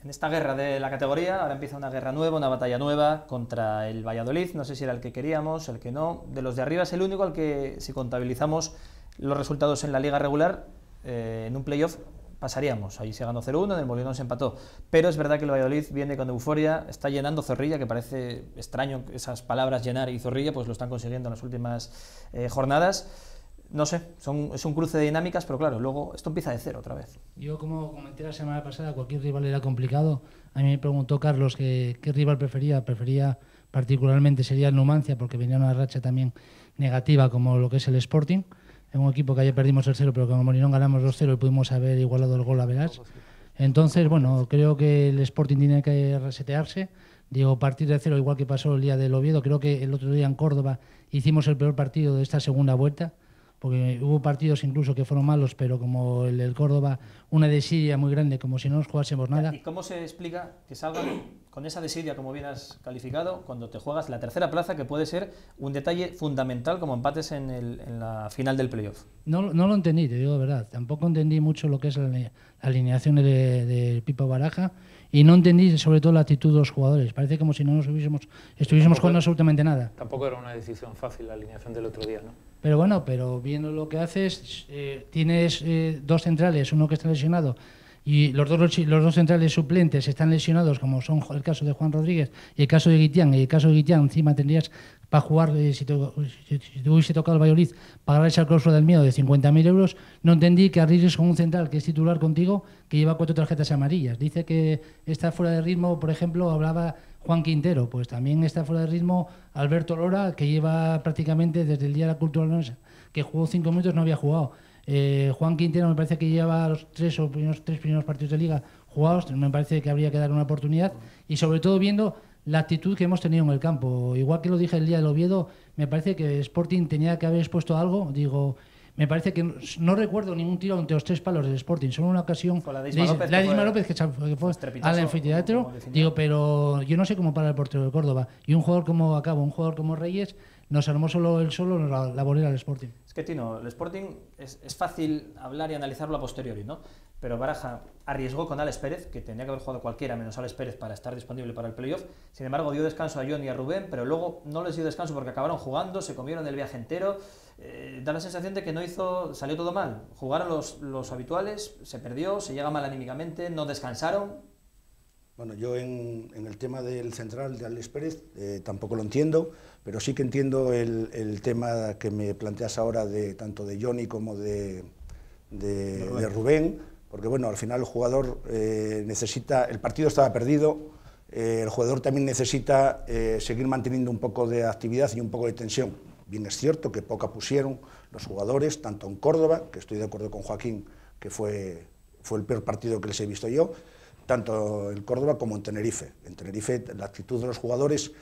esta guerra de la categoría, ahora empieza una guerra nueva, una batalla nueva contra el Valladolid. No sé si era el que queríamos, el que no. De los de arriba es el único al que, si contabilizamos los resultados en la liga regular, en un playoff pasaríamos. Ahí se ganó 0-1, en el Molinón se empató. Pero es verdad que el Valladolid viene con euforia, está llenando Zorrilla, que parece extraño esas palabras llenar y Zorrilla, pues lo están consiguiendo en las últimas jornadas. No sé, es un cruce de dinámicas, pero claro, luego esto empieza de cero otra vez. Yo, como comenté la semana pasada, cualquier rival era complicado. A mí me preguntó Carlos qué rival prefería. Prefería particularmente sería el Numancia, porque venía una racha también negativa como lo que es el Sporting. Es un equipo que ayer perdimos el 0, pero con el Molinón ganamos 2-0 y pudimos haber igualado el gol a Verás. Entonces, bueno, creo que el Sporting tiene que resetearse. Digo, partir de 0, igual que pasó el día del Oviedo. Creo que el otro día en Córdoba hicimos el peor partido de esta segunda vuelta, porque hubo partidos incluso que fueron malos, pero como el Córdoba, una desidia muy grande, como si no nos jugásemos nada. ¿Y cómo se explica que salgan con esa desidia, como bien has calificado, cuando te juegas la tercera plaza, que puede ser un detalle fundamental como empates en la final del playoff. No lo entendí, te digo de verdad. Tampoco entendí mucho lo que es la alineación de Pipo Baraja y no entendí sobre todo la actitud de los jugadores. Parece como si no estuviésemos jugando absolutamente nada. Tampoco era una decisión fácil la alineación del otro día, ¿no? Pero bueno, viendo lo que haces, tienes dos centrales, uno que está lesionado y los dos centrales suplentes están lesionados, como son el caso de Juan Rodríguez y el caso de Guitián. Y el caso de Guitián encima tendrías para jugar, si te hubiese tocado el Valladolid, pagar esa cláusula del miedo de 50.000 euros. No entendí que arriesgues con un central que es titular contigo, que lleva 4 tarjetas amarillas. Dice que está fuera de ritmo, por ejemplo, hablaba Juan Quintero, pues también está fuera de ritmo Alberto Lora, que lleva prácticamente desde el día de la Cultura Leonesa, que jugó 5 minutos, no había jugado. Juan Quintero me parece que lleva los 3 primeros partidos de Liga jugados, me parece que habría que dar una oportunidad, y sobre todo viendo la actitud que hemos tenido en el campo. Igual que lo dije el día del Oviedo, me parece que Sporting tenía que haber expuesto algo. Me parece que no recuerdo ningún tiro entre los 3 palos del Sporting, solo una ocasión la de Isma López, que fue al anfiteatro, pero yo no sé cómo para el portero de Córdoba. Y un jugador como Reyes nos armó nos la bolera al Sporting. Es que, Tino, el Sporting es fácil hablar y analizarlo a posteriori, ¿no? Pero Baraja arriesgó con Alex Pérez, que tenía que haber jugado cualquiera menos Alex Pérez para estar disponible para el playoff. Sin embargo, dio descanso a John y a Rubén, pero luego no les dio descanso porque acabaron jugando, se comieron el viaje entero. Da la sensación de que salió todo mal. Jugaron los habituales, se perdió, se llega mal anímicamente, no descansaron. Bueno, yo en el tema del central de Alex Pérez tampoco lo entiendo, pero sí que entiendo el tema que me planteas ahora tanto de Johnny como de Rubén, porque bueno, al final el jugador necesita, el partido estaba perdido, el jugador también necesita seguir manteniendo un poco de actividad y un poco de tensión. Bien es cierto que poca pusieron los jugadores, tanto en Córdoba, que estoy de acuerdo con Joaquín, que fue el peor partido que les he visto yo, tanto en Córdoba como en Tenerife. En Tenerife la actitud de los jugadores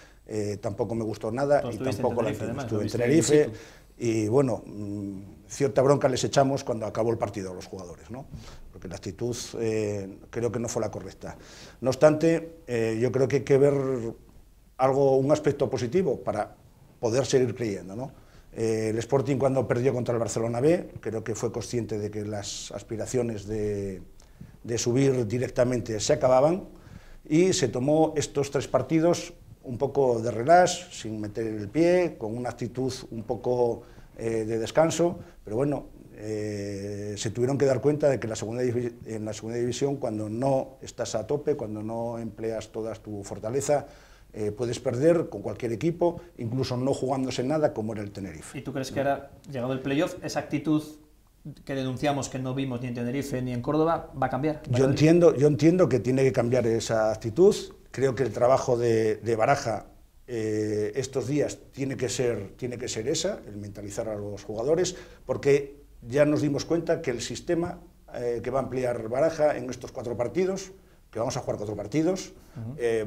tampoco me gustó nada, y tampoco la estuve en Tenerife, y bueno, cierta bronca les echamos cuando acabó el partido a los jugadores, ¿no? Porque la actitud creo que no fue la correcta. No obstante, yo creo que hay que ver un aspecto positivo para poder seguir creyendo, ¿no? El Sporting, cuando perdió contra el Barcelona B, creo que fue consciente de que las aspiraciones de subir directamente se acababan, y se tomó estos 3 partidos un poco de relax, sin meter el pie, con una actitud un poco de descanso, pero bueno, se tuvieron que dar cuenta de que en la segunda división, cuando no estás a tope, cuando no empleas toda tu fortaleza, puedes perder con cualquier equipo, incluso no jugándose nada, como era el Tenerife. ¿Y tú crees que ahora, llegado el playoff, esa actitud que denunciamos, que no vimos ni en Tenerife ni en Córdoba, va a cambiar? Yo entiendo que tiene que cambiar esa actitud. Creo que el trabajo de Baraja estos días tiene que ser esa, el mentalizar a los jugadores, porque ya nos dimos cuenta que el sistema que va a emplear Baraja en estos 4 partidos, que vamos a jugar 4 partidos,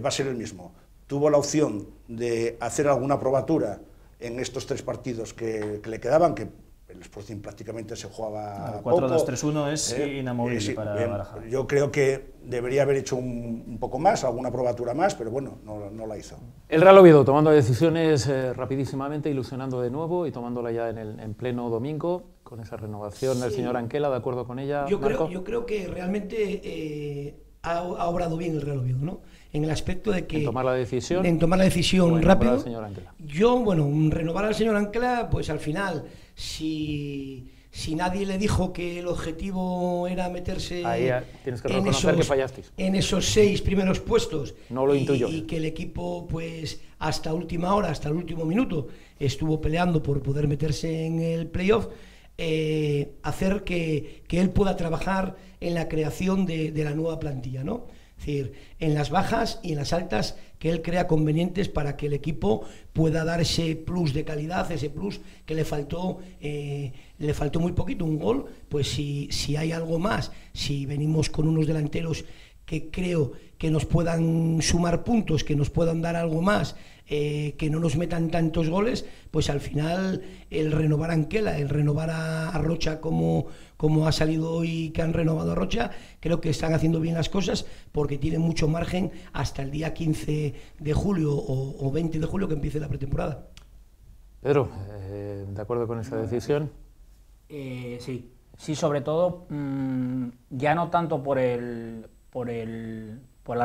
va a ser el mismo. Tuvo la opción de hacer alguna probatura en estos 3 partidos que le quedaban, que el Sporting prácticamente se jugaba poco. 4-2-3-1 es inamovible para Baraja. Yo creo que debería haber hecho un poco más, alguna probatura más, pero bueno, no la hizo. El Real Oviedo tomando decisiones rapidísimamente, ilusionando de nuevo y tomándola ya en pleno domingo, con esa renovación del señor Anquela, ¿de acuerdo con ella, Marco? Yo creo que realmente ha obrado bien el Real Oviedo, ¿no? En el aspecto de que... En tomar la decisión rápido. Yo, renovar al señor Anquela, pues al final, si nadie le dijo que el objetivo era meterse tienes que reconocer que fallasteis. En esos 6 primeros puestos, no lo intuyo. Y que el equipo, pues hasta última hora, hasta el último minuto, estuvo peleando por poder meterse en el playoff, hacer que él pueda trabajar en la creación de la nueva plantilla, ¿no? Es decir, en las bajas y en las altas, que él crea convenientes para que el equipo pueda dar ese plus de calidad, ese plus que le faltó muy poquito, un gol. Pues si hay algo más, si venimos con unos delanteros que creo que nos puedan sumar puntos, que nos puedan dar algo más, que no nos metan tantos goles, pues al final el renovar a Anquela, el renovar a Rocha como ha salido hoy que han renovado a Rocha, creo que están haciendo bien las cosas porque tienen mucho margen hasta el día 15 de julio o 20 de julio que empiece la pretemporada. Pedro, ¿de acuerdo con esa decisión? Sí, sobre todo, ya no tanto por la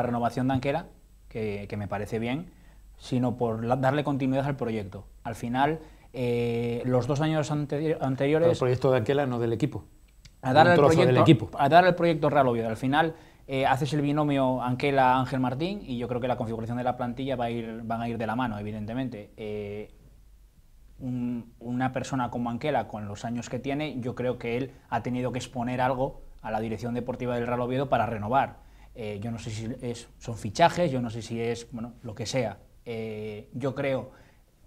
renovación de Anquela, que me parece bien, sino por darle continuidad al proyecto. Al final, los 2 años anteriores... El proyecto de Anquela, no del equipo. A dar el proyecto Real Oviedo. Al final, haces el binomio Anquela-Ángel Martín y yo creo que la configuración de la plantilla van a ir de la mano, evidentemente. Una persona como Anquela, con los años que tiene, yo creo que él ha tenido que exponer algo a la dirección deportiva del Real Oviedo para renovar. Yo no sé si son fichajes, yo no sé si es lo que sea. Yo creo,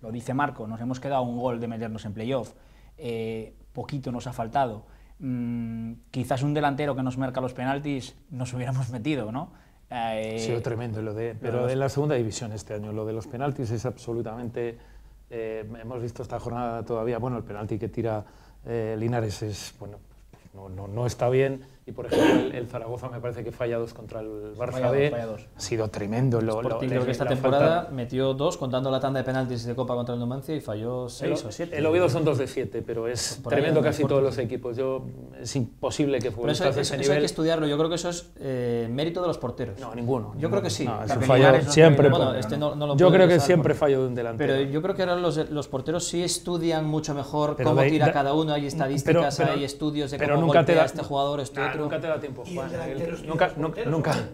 lo dice Marco, nos hemos quedado un gol de meternos en playoff, poquito nos ha faltado. Quizás un delantero que nos marca los penaltis nos hubiéramos metido, ¿no? Ha sido tremendo pero en la segunda división este año lo de los penaltis es absolutamente... hemos visto esta jornada todavía, el penalti que tira Linares es, no está bien, y por ejemplo el Zaragoza me parece que falla 2 contra el Barça B, ha sido tremendo. Sporting creo que esta temporada metió 2 contando la tanda de penaltis de Copa contra el Numancia y falló 6 o 7. El Oviedo son 2 de 7, pero es tremendo casi todos los equipos. Es imposible que futbolistas de ese nivel... Eso hay que estudiarlo, yo creo que eso es mérito de los porteros. No, ninguno. Yo creo que sí. Siempre. Yo creo que siempre fallo de un delantero. Pero yo creo que ahora los porteros sí estudian mucho mejor cómo tira cada uno, hay estadísticas, hay estudios de cómo golpea este jugador, este otro. Nunca te da tiempo, Juan.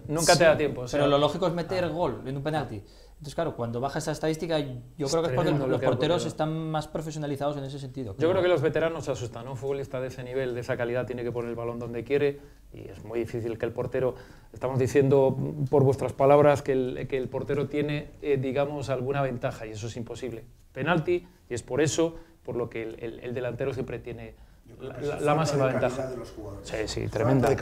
Nunca te da tiempo. Pero lo lógico es meter gol en un penalti. Entonces, claro, cuando baja esa estadística, yo creo que es porque los porteros están más profesionalizados en ese sentido. Yo creo que los veteranos se asustan, ¿no? Un futbolista de ese nivel, de esa calidad, tiene que poner el balón donde quiere y es muy difícil que el portero... Estamos diciendo, por vuestras palabras, que el portero tiene, digamos, alguna ventaja y eso es imposible. Penalti, y es por eso, por lo que el delantero siempre tiene... La máxima ventaja. Sí, tremenda.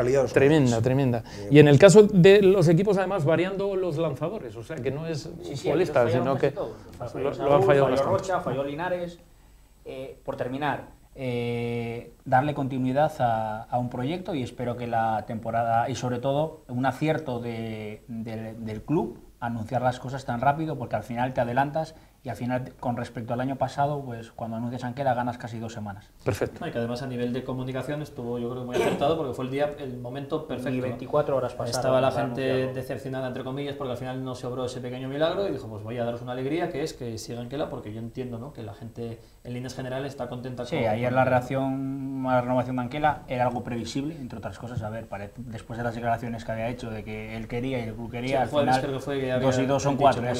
Y en el caso de los equipos, además, variando los lanzadores, o sea, que no es futbolista, sino que lo han fallado falló Rocha, falló Linares. Por terminar, darle continuidad a un proyecto y espero que la temporada, y sobre todo un acierto del club, anunciar las cosas tan rápido, porque al final te adelantas y al final, con respecto al año pasado, pues cuando anuncias Anquela ganas casi 2 semanas. Perfecto. Y que además a nivel de comunicación estuvo, yo creo, muy acertado porque fue el momento perfecto. Y 24 horas pasadas. Estaba la gente decepcionada, entre comillas, porque al final no se obró ese pequeño milagro y dijo, pues voy a daros una alegría, que es que siga Anquela, porque yo entiendo, ¿no?, que la gente en líneas generales está contenta. Sí, ayer la reacción a la renovación de Anquela era algo previsible, entre otras cosas. A ver, después de las declaraciones que había hecho de que él quería y el club quería, sí, al final 2 y 2 son 4, ya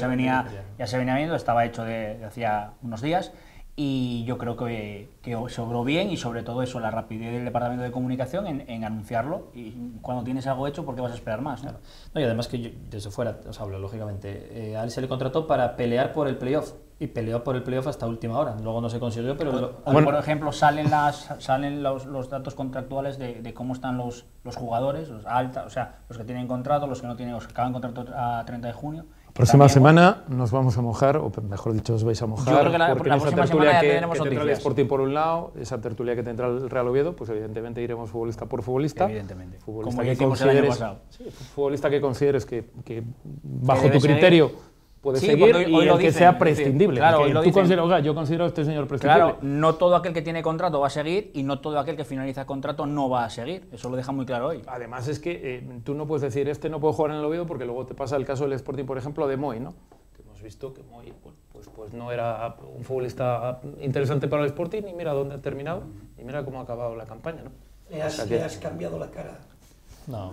se venía viendo, estaba hecho de hacía unos días y yo creo que se obró bien y sobre todo eso, la rapidez del departamento de comunicación en anunciarlo y cuando tienes algo hecho, ¿por qué vas a esperar más? Claro. No, y además que yo, desde fuera os hablo, lógicamente, a él se le contrató para pelear por el playoff y peleó por el playoff hasta última hora, luego no se consiguió, pero... Por ejemplo, salen los datos contractuales de cómo están los jugadores, los alta, o sea, los que tienen contrato, los que no tienen, los que acaban contrato a 30 de junio. Próxima semana nos vamos a mojar, o mejor dicho, os vais a mojar. Yo creo que la próxima semana ya tenemos que tendrá el noticias. Sporting por un lado, esa tertulia que tendrá el Real Oviedo, pues evidentemente iremos futbolista por futbolista. Evidentemente, futbolista como hicimos el año pasado. Sí, futbolista que consideres que bajo tu criterio puede seguir hoy y el que sea prescindible. Claro, yo considero a este señor prescindible. Claro, no todo aquel que tiene contrato va a seguir y no todo aquel que finaliza contrato no va a seguir. Eso lo deja muy claro hoy. Además es que tú no puedes decir no puede jugar en el Oviedo porque luego te pasa el caso del Sporting, por ejemplo, de Moi, ¿no? Que hemos visto que Moi pues no era un futbolista interesante para el Sporting y mira dónde ha terminado y mira cómo ha acabado la campaña, ¿no? Le has cambiado la cara. No,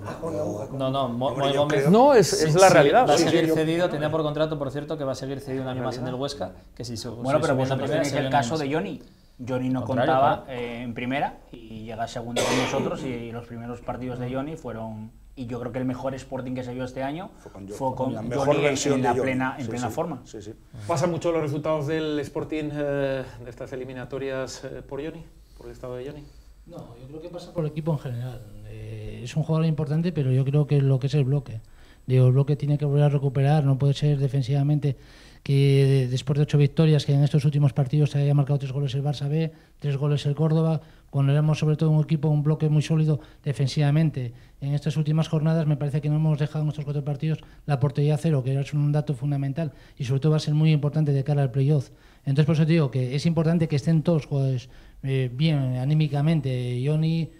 Moi Gómez no, es la realidad. Va a seguir cedido, tenía por contrato, por cierto, que va a seguir cedido un año más en el Huesca. Que si bueno, pero vosotros tenéis el caso de Johnny. Johnny no contaba en primera y llega segundo con nosotros y los primeros partidos de Johnny fueron... Y yo creo que el mejor Sporting que se vio este año fue con Johnny en plena forma. Sí. ¿Pasan mucho los resultados del Sporting de estas eliminatorias por Johnny, por el estado de Johnny? No, yo creo que pasa por el equipo en general. es un jugador importante, pero yo creo que lo que es el bloque. Digo, el bloque tiene que volver a recuperar, no puede ser defensivamente que después de 8 victorias, que en estos últimos partidos se haya marcado 3 goles el Barça B, 3 goles el Córdoba, cuando éramos sobre todo un equipo, un bloque muy sólido defensivamente. En estas últimas jornadas me parece que no hemos dejado en estos 4 partidos la portería a 0, que es un dato fundamental y sobre todo va a ser muy importante de cara al playoff. Entonces por eso te digo que es importante que estén todos jugadores bien anímicamente. Johnny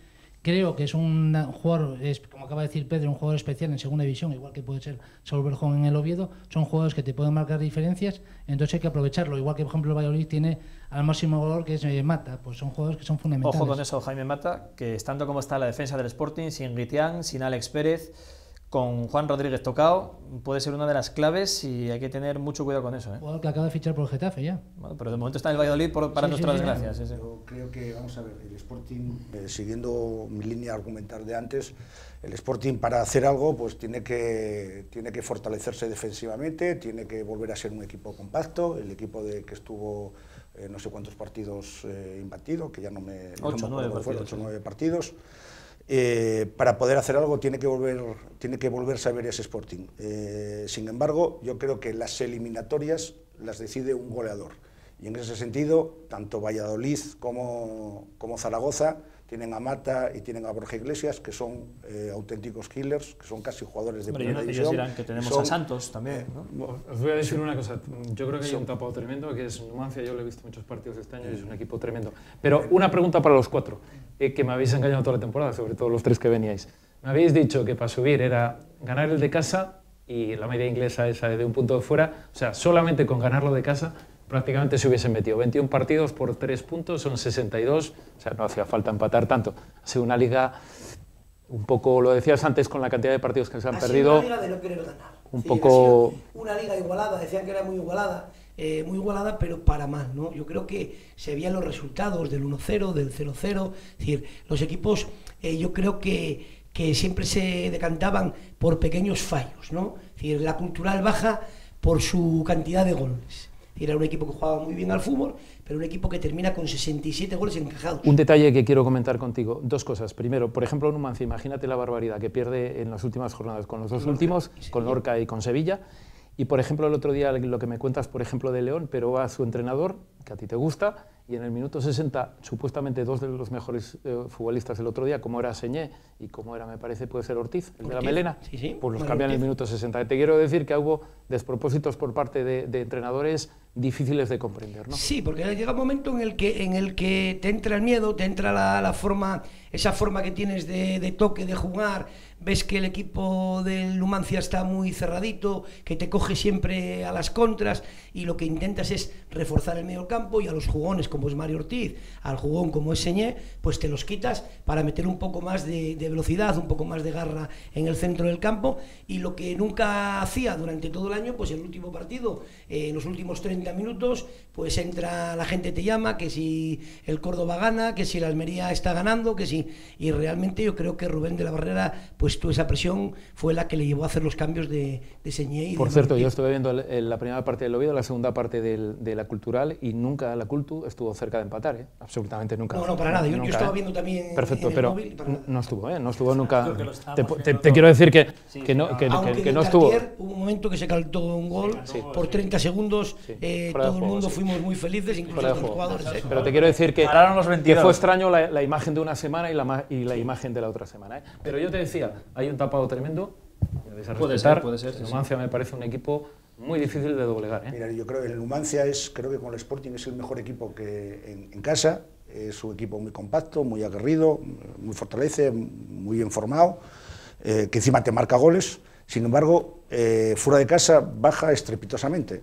creo que es un jugador, como acaba de decir Pedro, un jugador especial en segunda división, igual que puede ser Saúl Berjón en el Oviedo. Son jugadores que te pueden marcar diferencias, entonces hay que aprovecharlo. Igual que, por ejemplo, el Valladolid tiene al máximo goleador, que es Mata, pues son jugadores que son fundamentales. Ojo con eso, Jaime Mata, que estando como está la defensa del Sporting, sin Guitián, sin Alex Pérez, con Juan Rodríguez tocado, puede ser una de las claves y hay que tener mucho cuidado con eso. Jugador que acaba de fichar por el Getafe ya. Bueno, pero de momento está en el Valladolid para nuestra desgracia. Sí. Yo creo que, vamos a ver, el Sporting, siguiendo mi línea argumental de antes, el Sporting para hacer algo pues tiene que fortalecerse defensivamente, tiene que volver a ser un equipo compacto, el equipo que estuvo no sé cuántos partidos imbatido, que ya no me... 8 o 9 partidos. Para poder hacer algo tiene que volverse a ver ese Sporting. Sin embargo, yo creo que las eliminatorias las decide un goleador. Y en ese sentido, tanto Valladolid como Zaragoza tienen a Mata y tienen a Borja Iglesias, que son auténticos killers, que son casi jugadores de primera división. Ellos dirán que tenemos a Santos también, ¿no? Os voy a decir una cosa, yo creo que hay un tapado tremendo, que es Numancia. Yo lo he visto muchos partidos este año y es un equipo tremendo. Pero una pregunta para los 4, que me habéis engañado toda la temporada, sobre todo los 3 que veníais. Me habéis dicho que para subir era ganar el de casa y la media inglesa esa de un punto de fuera, o sea, solamente con ganarlo de casa prácticamente se hubiesen metido. 21 partidos por 3 puntos, son 62, o sea, no hacía falta empatar tanto. Ha sido una liga, un poco, lo decías antes, con la cantidad de partidos que se han perdido. Una liga de no querer ganar. Un poco... Una liga igualada, decían que era muy igualada, pero para más, ¿no? Yo creo que se veían los resultados del 1-0, del 0-0, es decir, los equipos, yo creo que siempre se decantaban por pequeños fallos, ¿no? Es decir, la Cultural baja por su cantidad de goles. Era un equipo que jugaba muy bien al fútbol, pero un equipo que termina con 67 goles encajados. Un detalle que quiero comentar contigo, 2 cosas. Primero, por ejemplo, Numancia, imagínate la barbaridad que pierde en las últimas jornadas con los 2 últimos, con Lorca y con Sevilla. Y, por ejemplo, el otro día lo que me cuentas, por ejemplo, de León, pero va a su entrenador, que a ti te gusta, y en el minuto 60, supuestamente 2 de los mejores futbolistas el otro día, como era Señé y como era, me parece, puede ser Ortiz, el de la melena, pues los cambian en el minuto 60. Te quiero decir que hubo despropósitos por parte de entrenadores difíciles de comprender, ¿no? Sí, porque llega un momento en el que te entra el miedo, te entra la forma, esa forma que tienes de toque, de jugar, ves que el equipo del Numancia está muy cerradito, que te coge siempre a las contras y lo que intentas es reforzar el medio campo y a los jugones como es Mario Ortiz, al jugón como es Señé, pues te los quitas para meter un poco más de velocidad, un poco más de garra en el centro del campo y lo que nunca hacía durante todo el año, pues el último partido, en los últimos 30 minutos, pues entra, la gente te llama, que si el Córdoba gana, que si la Almería está ganando, que si... Y realmente yo creo que Rubén de la Barrera, pues toda esa presión fue la que le llevó a hacer los cambios de Señé y Por cierto, yo estuve viendo la primera parte del Oviedo, la segunda parte de la Cultural y nunca la Cultu estuvo cerca de empatar, ¿eh? Absolutamente nunca. No, para nada, yo estaba viendo también. Perfecto, en pero móvil, no estuvo nunca. Te quiero decir que no estuvo. Hubo un momento que se calentó un gol por 30 segundos, todo el mundo fuimos muy felices, incluso los jugadores. Pero te quiero decir que fue extraño la imagen de una semana y la imagen de la otra semana, ¿eh? Pero yo te decía, hay un tapado tremendo. Puede ser. Numancia me parece un equipo muy difícil de doblegar, ¿eh? Mira, yo creo que el Numancia creo que con el Sporting es el mejor equipo que en casa. Es un equipo muy compacto, muy aguerrido, muy fortalece, muy bien formado, que encima te marca goles. Sin embargo, fuera de casa baja estrepitosamente.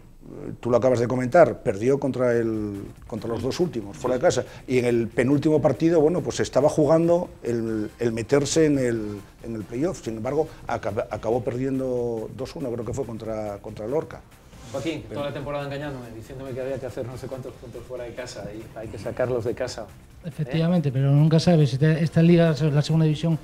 Tú lo acabas de comentar, perdió contra los 2 últimos, fuera de casa. Y en el penúltimo partido, bueno, pues estaba jugando el meterse en el playoff. Sin embargo, acabó perdiendo 2-1, creo que fue contra Lorca. Joaquín, toda la temporada engañándome, diciéndome que había que hacer no sé cuántos puntos fuera de casa y hay que sacarlos de casa. Efectivamente, pero nunca sabes. Esta liga, la segunda división,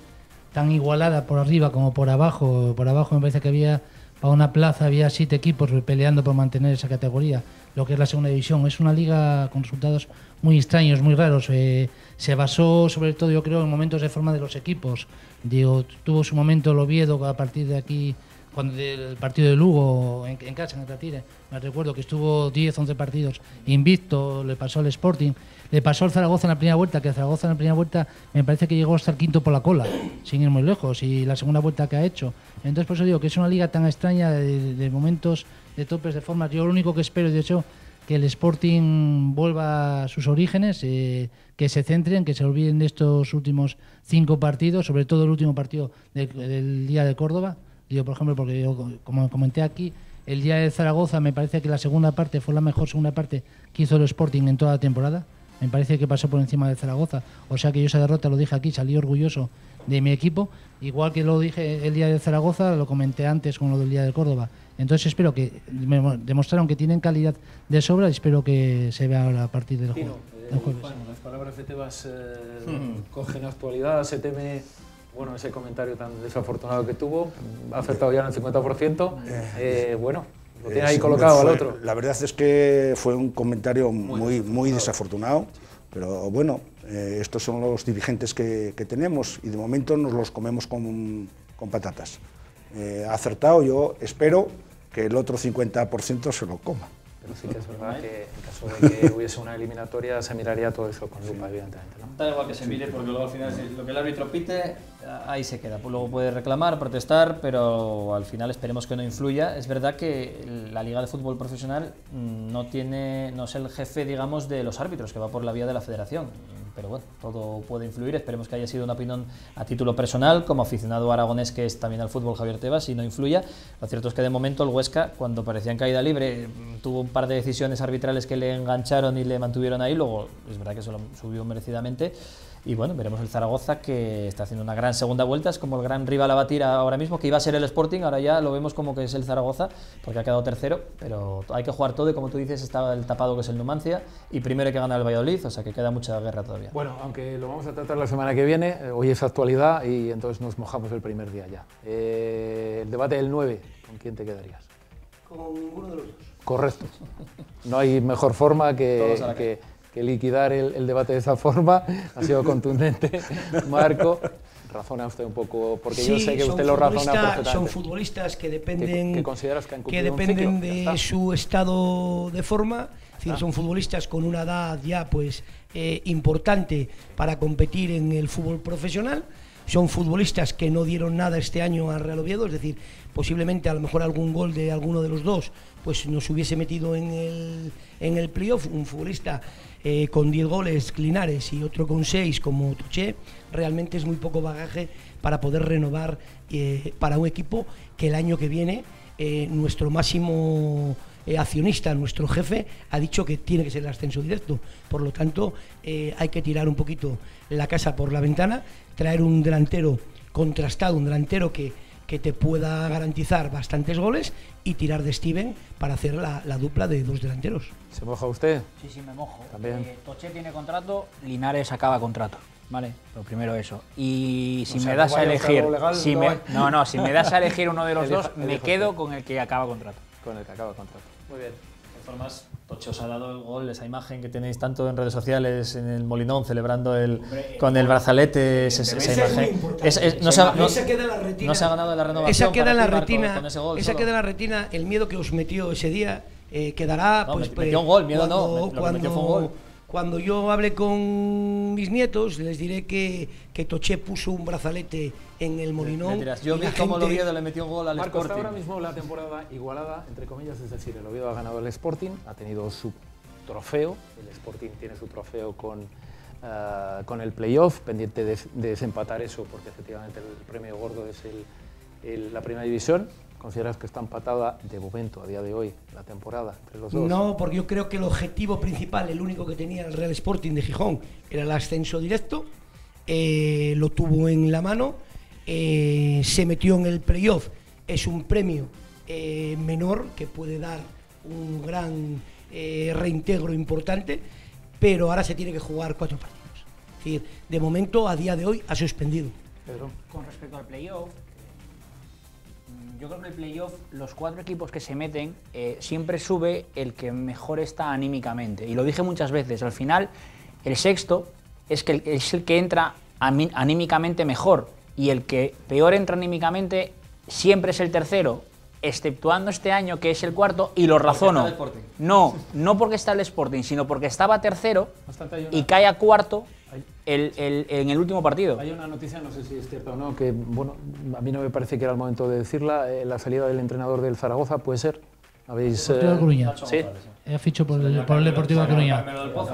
tan igualada por arriba como por abajo. Por abajo me parece que había para una plaza había 7 equipos peleando por mantener esa categoría, lo que es la segunda división. Es una liga con resultados muy extraños, muy raros. Se basó sobre todo, yo creo, en momentos de forma de los equipos. Digo, tuvo su momento el Oviedo a partir de aquí, cuando el partido de Lugo en casa, en el Tatire, me recuerdo que estuvo 10, 11 partidos invicto, le pasó al Sporting, le pasó al Zaragoza en la primera vuelta, que el Zaragoza en la primera vuelta me parece que llegó hasta el quinto por la cola, sin ir muy lejos, y la segunda vuelta que ha hecho. Entonces por eso digo que es una liga tan extraña de momentos, de topes, de formas. Yo lo único que espero y deseo que el Sporting vuelva a sus orígenes, que se centren, que se olviden de estos últimos 5 partidos, sobre todo el último partido del día de Córdoba. Digo, por ejemplo, porque yo, como comenté aquí, el día de Zaragoza me parece que la segunda parte fue la mejor segunda parte que hizo el Sporting en toda la temporada. Me parece que pasó por encima de Zaragoza. O sea que yo esa derrota, lo dije aquí, salí orgulloso de mi equipo. Igual que lo dije el día de Zaragoza, lo comenté antes con lo del día de Córdoba. Entonces espero que me demostraron que tienen calidad de sobra y espero que se vea ahora a partir del jueves. Bueno, las palabras de Tebas cogen actualidad. Se teme, bueno, ese comentario tan desafortunado que tuvo. Ha acertado ya en el 50%. Bueno, lo tiene ahí colocado al otro. La verdad es que fue un comentario muy desafortunado, pero bueno, estos son los dirigentes que tenemos y de momento nos los comemos con patatas. Ha acertado, yo espero que el otro 50% se lo coma. Pero sí que es verdad que en caso de que hubiese una eliminatoria se miraría todo eso con lupa, evidentemente, ¿no? Da igual que se mire, porque luego al final lo que el árbitro pite, ahí se queda. Pues luego puede reclamar, protestar, pero al final esperemos que no influya. Es verdad que la Liga de Fútbol Profesional no es el jefe, digamos, de los árbitros, que va por la vía de la federación. Pero bueno, todo puede influir. Esperemos que haya sido una opinión a título personal, como aficionado aragonés que es también al fútbol, Javier Tebas, y no influya. Lo cierto es que de momento el Huesca, cuando parecía en caída libre, tuvo un par de decisiones arbitrales que le engancharon y le mantuvieron ahí. Luego es verdad que se lo subió merecidamente. Y bueno, veremos el Zaragoza, que está haciendo una gran segunda vuelta, es como el gran rival a batir ahora mismo, que iba a ser el Sporting, ahora ya lo vemos como que es el Zaragoza, porque ha quedado tercero, pero hay que jugar todo y como tú dices está el tapado que es el Numancia, y primero hay que ganar el Valladolid, o sea que queda mucha guerra todavía. Bueno, aunque lo vamos a tratar la semana que viene, hoy es actualidad y entonces nos mojamos el primer día ya. El debate del 9, ¿con quién te quedarías? Con ninguno de los dos. Correcto. No hay mejor forma que liquidar el debate de esa forma. Ha sido contundente. Marco, razona usted un poco, porque sí, yo sé que usted lo razona perfectamente. Son futbolistas que dependen, ¿Qué consideras que han que dependen ciclo? De su estado de forma. Es decir, son futbolistas con una edad ya pues importante para competir en el fútbol profesional. Son futbolistas que no dieron nada este año al Real Oviedo, es decir, posiblemente a lo mejor algún gol de alguno de los dos pues nos hubiese metido en el playoff. Un futbolista con 10 goles, Linares, y otro con 6 como Toché, realmente es muy poco bagaje para poder renovar para un equipo que el año que viene nuestro máximo accionista, nuestro jefe, ha dicho que tiene que ser el ascenso directo. Por lo tanto, hay que tirar un poquito la casa por la ventana, traer un delantero contrastado, un delantero que te pueda garantizar bastantes goles y tirar de Steven para hacer la dupla de dos delanteros. ¿Se moja usted? Sí, me mojo. También. Toché tiene contrato, Linares acaba contrato. Vale, lo primero eso. Y si me no das a elegir, legal, si me das a elegir uno de los dos, me quedo con el que acaba contrato. Con el que acaba contrato. Muy bien. De todas formas, Toché os ha dado el gol, esa imagen que tenéis tanto en redes sociales, en el Molinón, celebrando con el brazalete, esa imagen. Esa queda en la retina. No se ha ganado la renovación. Esa queda en la retina. Con ese gol esa queda en la retina. El miedo que os metió ese día quedará. No, pues, metió un gol, miedo no. Lo que metió fue un gol. Cuando yo hable con mis nietos, les diré que Toché puso un brazalete en el Molinón. Yo vi cómo el Oviedo le metió un gol al Marco, Sporting. está ahora mismo la temporada igualada, entre comillas, es decir, el Oviedo ha ganado el Sporting, ha tenido su trofeo, el Sporting tiene su trofeo con el playoff, pendiente de desempatar eso, porque efectivamente el premio gordo es la primera división. ¿Consideras que está empatada de momento, a día de hoy, la temporada entre los dos? No, porque yo creo que el objetivo principal, el único que tenía el Real Sporting de Gijón, era el ascenso directo. Lo tuvo en la mano, se metió en el playoff. Es un premio menor que puede dar un gran reintegro importante, pero ahora se tiene que jugar 4 partidos. Es decir, de momento, a día de hoy, ha suspendido. Pedro. Con respecto al playoff, Yo creo que el playoff, los 4 equipos que se meten, siempre sube el que mejor está anímicamente. Y lo dije muchas veces, al final el sexto es el que entra anímicamente mejor, y el que peor entra anímicamente siempre es el tercero, exceptuando este año que es el cuarto, y lo razono. No porque está el Sporting, sino porque estaba tercero y cae a cuarto en el último partido. Hay una noticia, no sé si es cierta o no, que bueno, a mí no me parece que era el momento de decirla, la salida del entrenador del Zaragoza, ¿puede ser? ¿Habéis...? Coruña. Sí. Fichó por el Deportivo de Coruña.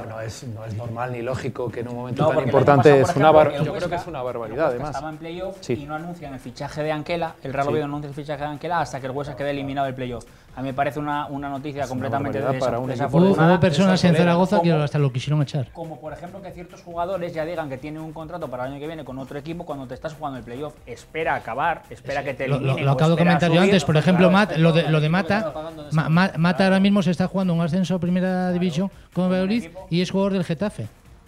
No es normal ni lógico que en un momento tan importante yo creo que es una barbaridad, además. Estaba en playoff y no anuncian el fichaje de Anquela, el Real Oviedo no anuncia el fichaje de Anquela hasta que el Huesca quede eliminado del playoff. A mí me parece una noticia completamente desafortunada. Hubo personas en Zaragoza que hasta lo quisieron echar. Como por ejemplo que ciertos jugadores ya digan que tienen un contrato para el año que viene con otro equipo cuando te estás jugando el playoff. Espera acabar, espera que te eliminen. Lo acabo de comentar yo antes, por ejemplo, lo de Mata. Mata ahora mismo se está jugando un ascenso a Primera División con el Valladolid y es jugador del Getafe.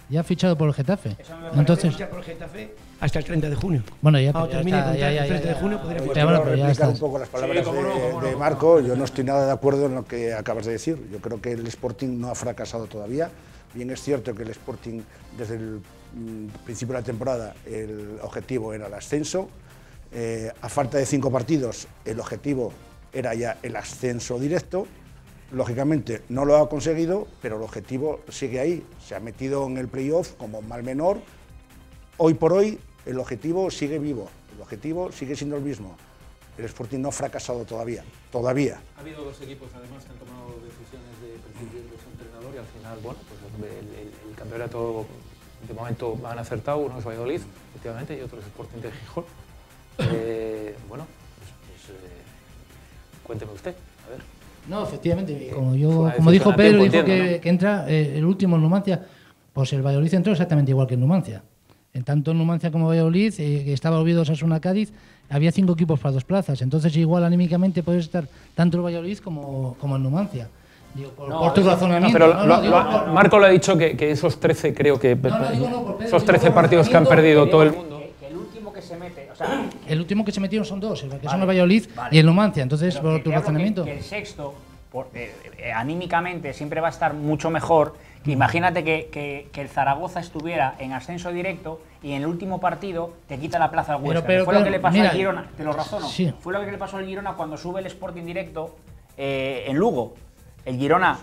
Ya ha fichado por el Getafe. Entonces, por el Getafe hasta el 30 de junio. Bueno, ya, termine el 30 de junio podría fichar. Quiero replicar un poco las palabras de Marco. Yo no estoy nada de acuerdo en lo que acabas de decir. Yo creo que el Sporting no ha fracasado todavía. Bien es cierto que el Sporting desde el principio de la temporada el objetivo era el ascenso. A falta de 5 partidos el objetivo era ya el ascenso directo. Lógicamente no lo ha conseguido, pero el objetivo sigue ahí. Se ha metido en el playoff como mal menor. Hoy por hoy el objetivo sigue vivo, el objetivo sigue siendo el mismo. El Sporting no ha fracasado todavía. Ha habido 2 equipos además que han tomado decisiones de prescindir de su entrenador y al final, bueno, pues el campeonato de momento han acertado. Uno es Valladolid, efectivamente, y otro es Sporting de Gijón. Bueno, pues cuénteme usted, a ver. No, efectivamente, como dijo Pedro, dijo que entra el último en Numancia, pues el Valladolid entró exactamente igual que en Numancia. En tanto en Numancia como Valladolid, que estaba Oviedo, Osasuna, Cádiz, había 5 equipos para 2 plazas. Entonces igual anímicamente puedes estar tanto el Valladolid como en Numancia. Digo, por tu razonamiento. Pero Marco lo ha dicho que esos 13, creo que esos 13 partidos que han perdido todo el mundo. El último que se mete, o sea, el último que se metieron son 2, que son el Valladolid y el Numancia. Entonces, por tu razonamiento. Que el sexto, anímicamente, siempre va a estar mucho mejor. Imagínate que el Zaragoza estuviera en ascenso directo y en el último partido te quita la plaza al Huesca. Fue lo que le pasó al Girona, te lo razono. Sí. Fue lo que le pasó al Girona cuando sube el Sporting directo en Lugo. El Girona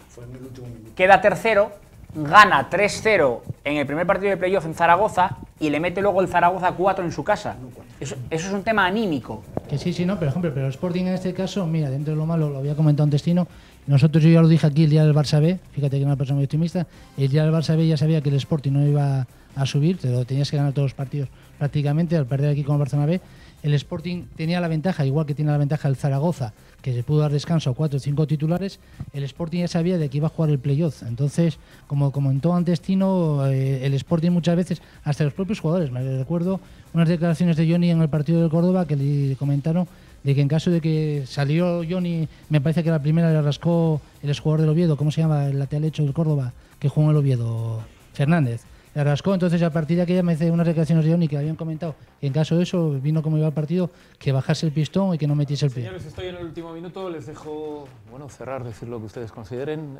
queda tercero, gana 3-0 en el primer partido de playoff en Zaragoza y le mete luego el Zaragoza 4 en su casa. Eso es un tema anímico. Que sí, no, pero ejemplo, pero el Sporting en este caso, mira, dentro de lo malo, lo había comentado un Destino. Nosotros, yo ya lo dije aquí el día del Barça B, fíjate que era una persona muy optimista, el día del Barça B ya sabía que el Sporting no iba a subir, te lo tenías que ganar todos los partidos prácticamente, al perder aquí con el Barcelona B. El Sporting tenía la ventaja, igual que tiene la ventaja el Zaragoza, que se pudo dar descanso a 4 o 5 titulares, el Sporting ya sabía de que iba a jugar el playoff. Entonces, como comentó antes Tino, el Sporting muchas veces, hasta los propios jugadores, me recuerdo unas declaraciones de Johnny en el partido del Córdoba que le comentaron de que en caso de que salió Johnny, me parece que la primera le rascó el exjugador del Oviedo, ¿cómo se llama? El lateral hecho del Córdoba, que jugó en el Oviedo, Fernández. Le rascó, entonces a partir de aquella me hice unas declaraciones de Johnny que habían comentado que en caso de eso, vino como iba el partido, que bajase el pistón y que no metiese el pie. Señores, estoy en el último minuto, les dejo cerrar, decir lo que ustedes consideren.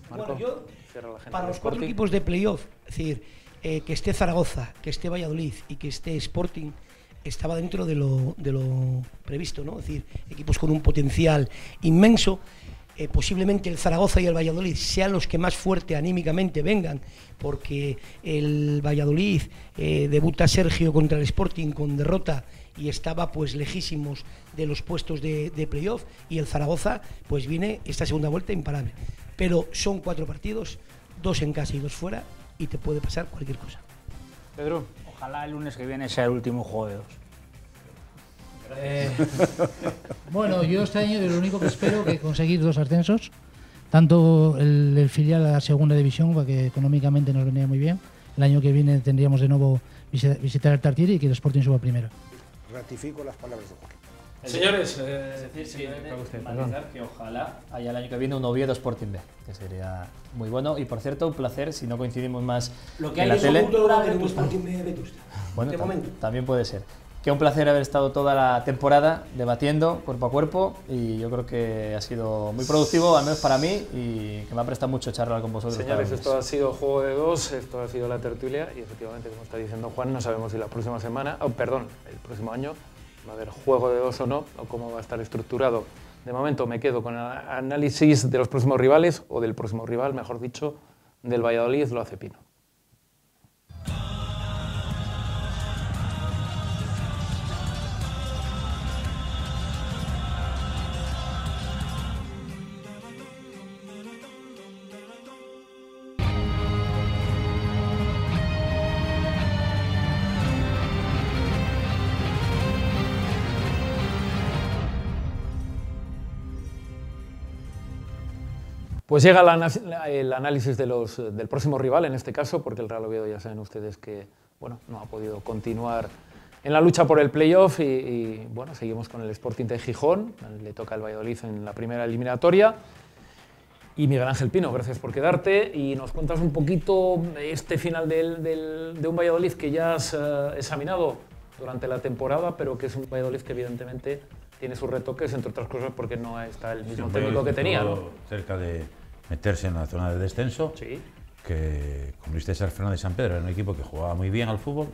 Marco, bueno, yo, para los 4 equipos de playoff, es decir, que esté Zaragoza, que esté Valladolid y que esté Sporting, estaba dentro de lo previsto, ¿no? Es decir, equipos con un potencial inmenso. Posiblemente el Zaragoza y el Valladolid sean los que más fuerte anímicamente vengan, porque el Valladolid debuta Sergio contra el Sporting con derrota y estaba pues lejísimos de los puestos de playoff, y el Zaragoza pues viene esta segunda vuelta imparable. Pero son 4 partidos, 2 en casa y 2 fuera, y te puede pasar cualquier cosa. Pedro. Ojalá el lunes que viene sea el último juego de 2. Bueno, yo este año lo único que espero es conseguir 2 ascensos, tanto el filial a la segunda división, porque económicamente nos venía muy bien. El año que viene tendríamos de nuevo visitar el Tartiere y que el Sporting suba primero. Ratifico las palabras de Joaquín. Señores, matizar que ojalá haya el año que viene un Oviedo Sporting B, que sería muy bueno. Y por cierto, un placer, si no coincidimos más lo que en hay la tele. Lo que Sporting B Vetusta. Bueno, también puede ser. Que un placer haber estado toda la temporada debatiendo cuerpo a cuerpo y yo creo que ha sido muy productivo, al menos para mí, y que me ha prestado mucho charlar con vosotros. Señores, esto ha sido Juego de Dos, esto ha sido la tertulia y efectivamente, como está diciendo Juan, no sabemos si la próxima semana, el próximo año va a haber Juego de Dos o no, o cómo va a estar estructurado. De momento me quedo con el análisis de los próximos rivales, o del próximo rival, mejor dicho, del Valladolid, lo hace Pino. Pues llega el análisis del próximo rival, en este caso, porque el Real Oviedo ya saben ustedes que bueno, no ha podido continuar en la lucha por el playoff y bueno, seguimos con el Sporting de Gijón, le toca al Valladolid en la primera eliminatoria. Y Miguel Ángel Pino, gracias por quedarte y nos cuentas un poquito este final de un Valladolid que ya has examinado durante la temporada, pero que es un Valladolid que evidentemente tiene sus retoques, entre otras cosas porque no está el mismo técnico que tenía, ¿no? Cerca de meterse en la zona de descenso, sí. Que con Luis César Fernández San Pedro era un equipo que jugaba muy bien al fútbol,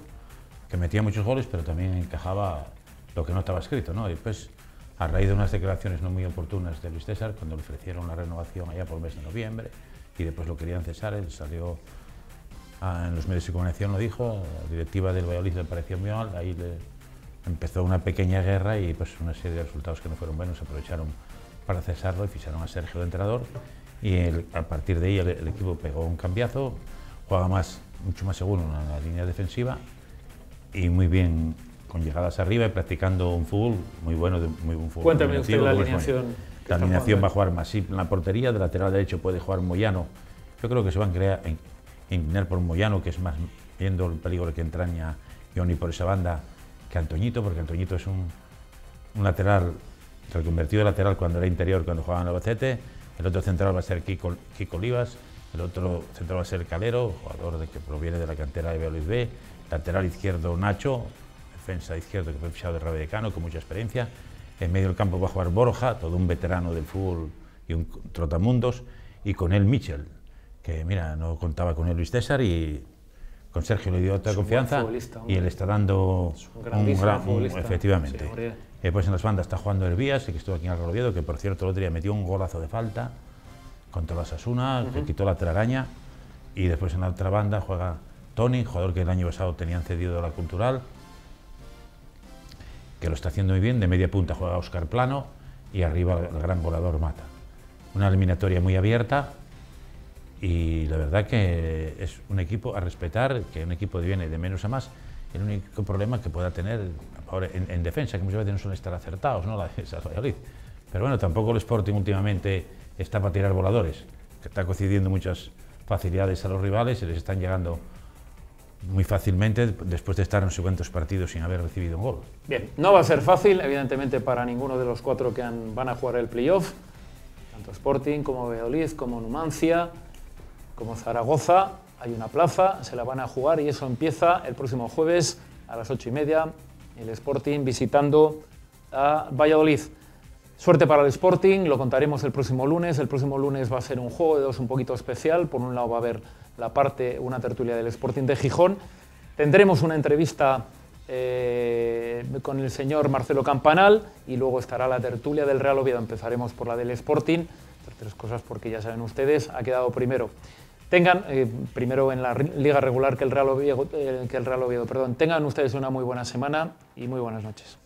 que metía muchos goles, pero también encajaba lo que no estaba escrito, ¿no? Y pues, a raíz de unas declaraciones no muy oportunas de Luis César, cuando le ofrecieron la renovación allá por el mes de noviembre, y después lo querían cesar, él salió en los medios de comunicación, lo dijo, la directiva del Valladolid le pareció muy mal, ahí empezó una pequeña guerra y pues una serie de resultados que no fueron buenos, aprovecharon para cesarlo y ficharon a Sergio de entrenador y a partir de ahí el equipo pegó un cambiazo, juega mucho más seguro en la línea defensiva y muy bien con llegadas arriba y practicando un fútbol muy bueno, muy buen fútbol. Cuéntame usted la alineación. La alineación va a jugar Masip en la portería, de lateral derecho puede jugar Moyano. Yo creo que se van a inclinar por Moyano, que es más viendo el peligro que entraña Johnny por esa banda, que Antoñito, porque Antoñito es un lateral, reconvertido lateral cuando era interior, cuando jugaba en el Albacete. El otro central va a ser Kiko Olivas, el otro central va a ser Calero, jugador que proviene de la cantera de Valladolid B. Lateral izquierdo Nacho, defensa izquierdo que fue fichado de Rayo Vallecano con mucha experiencia. En medio del campo va a jugar Borja, todo un veterano del fútbol y un trotamundos. Y con él Michel, que mira, no contaba con él Luis César y con Sergio le dio otra confianza y él está dando un gran futbolista. Efectivamente. Sí, pues en las bandas está jugando Hervías, que estuvo aquí en el Real Oviedo, que por cierto el otro día metió un golazo de falta contra la Osasuna, que quitó la telaraña. Y después en la otra banda juega Tony, jugador que el año pasado tenían cedido a la Cultural, que lo está haciendo muy bien. De media punta juega Óscar Plano y arriba el gran goleador Mata. Una eliminatoria muy abierta. Y la verdad que es un equipo a respetar, que un equipo viene de menos a más. El único problema que pueda tener ahora en defensa, que muchas veces no suelen estar acertados, ¿no? La defensa del Valladolid. Pero bueno, tampoco el Sporting últimamente está para tirar voladores, que está concediendo muchas facilidades a los rivales y les están llegando muy fácilmente después de estar en no sé cuántos partidos sin haber recibido un gol. Bien, no va a ser fácil, evidentemente, para ninguno de los cuatro que van a jugar el playoff, tanto Sporting como Valladolid, como Numancia, como Zaragoza. Hay una plaza, se la van a jugar y eso empieza el próximo jueves a las 8:30, el Sporting visitando a Valladolid. Suerte para el Sporting, lo contaremos el próximo lunes. El próximo lunes va a ser un Juego de Dos un poquito especial. Por un lado va a haber una tertulia del Sporting de Gijón. Tendremos una entrevista con el señor Marcelo Campanal y luego estará la tertulia del Real Oviedo. Empezaremos por la del Sporting, entre otras cosas porque ya saben ustedes, ha quedado primero. Primero en la liga regular que el Real Oviedo, tengan ustedes una muy buena semana y muy buenas noches.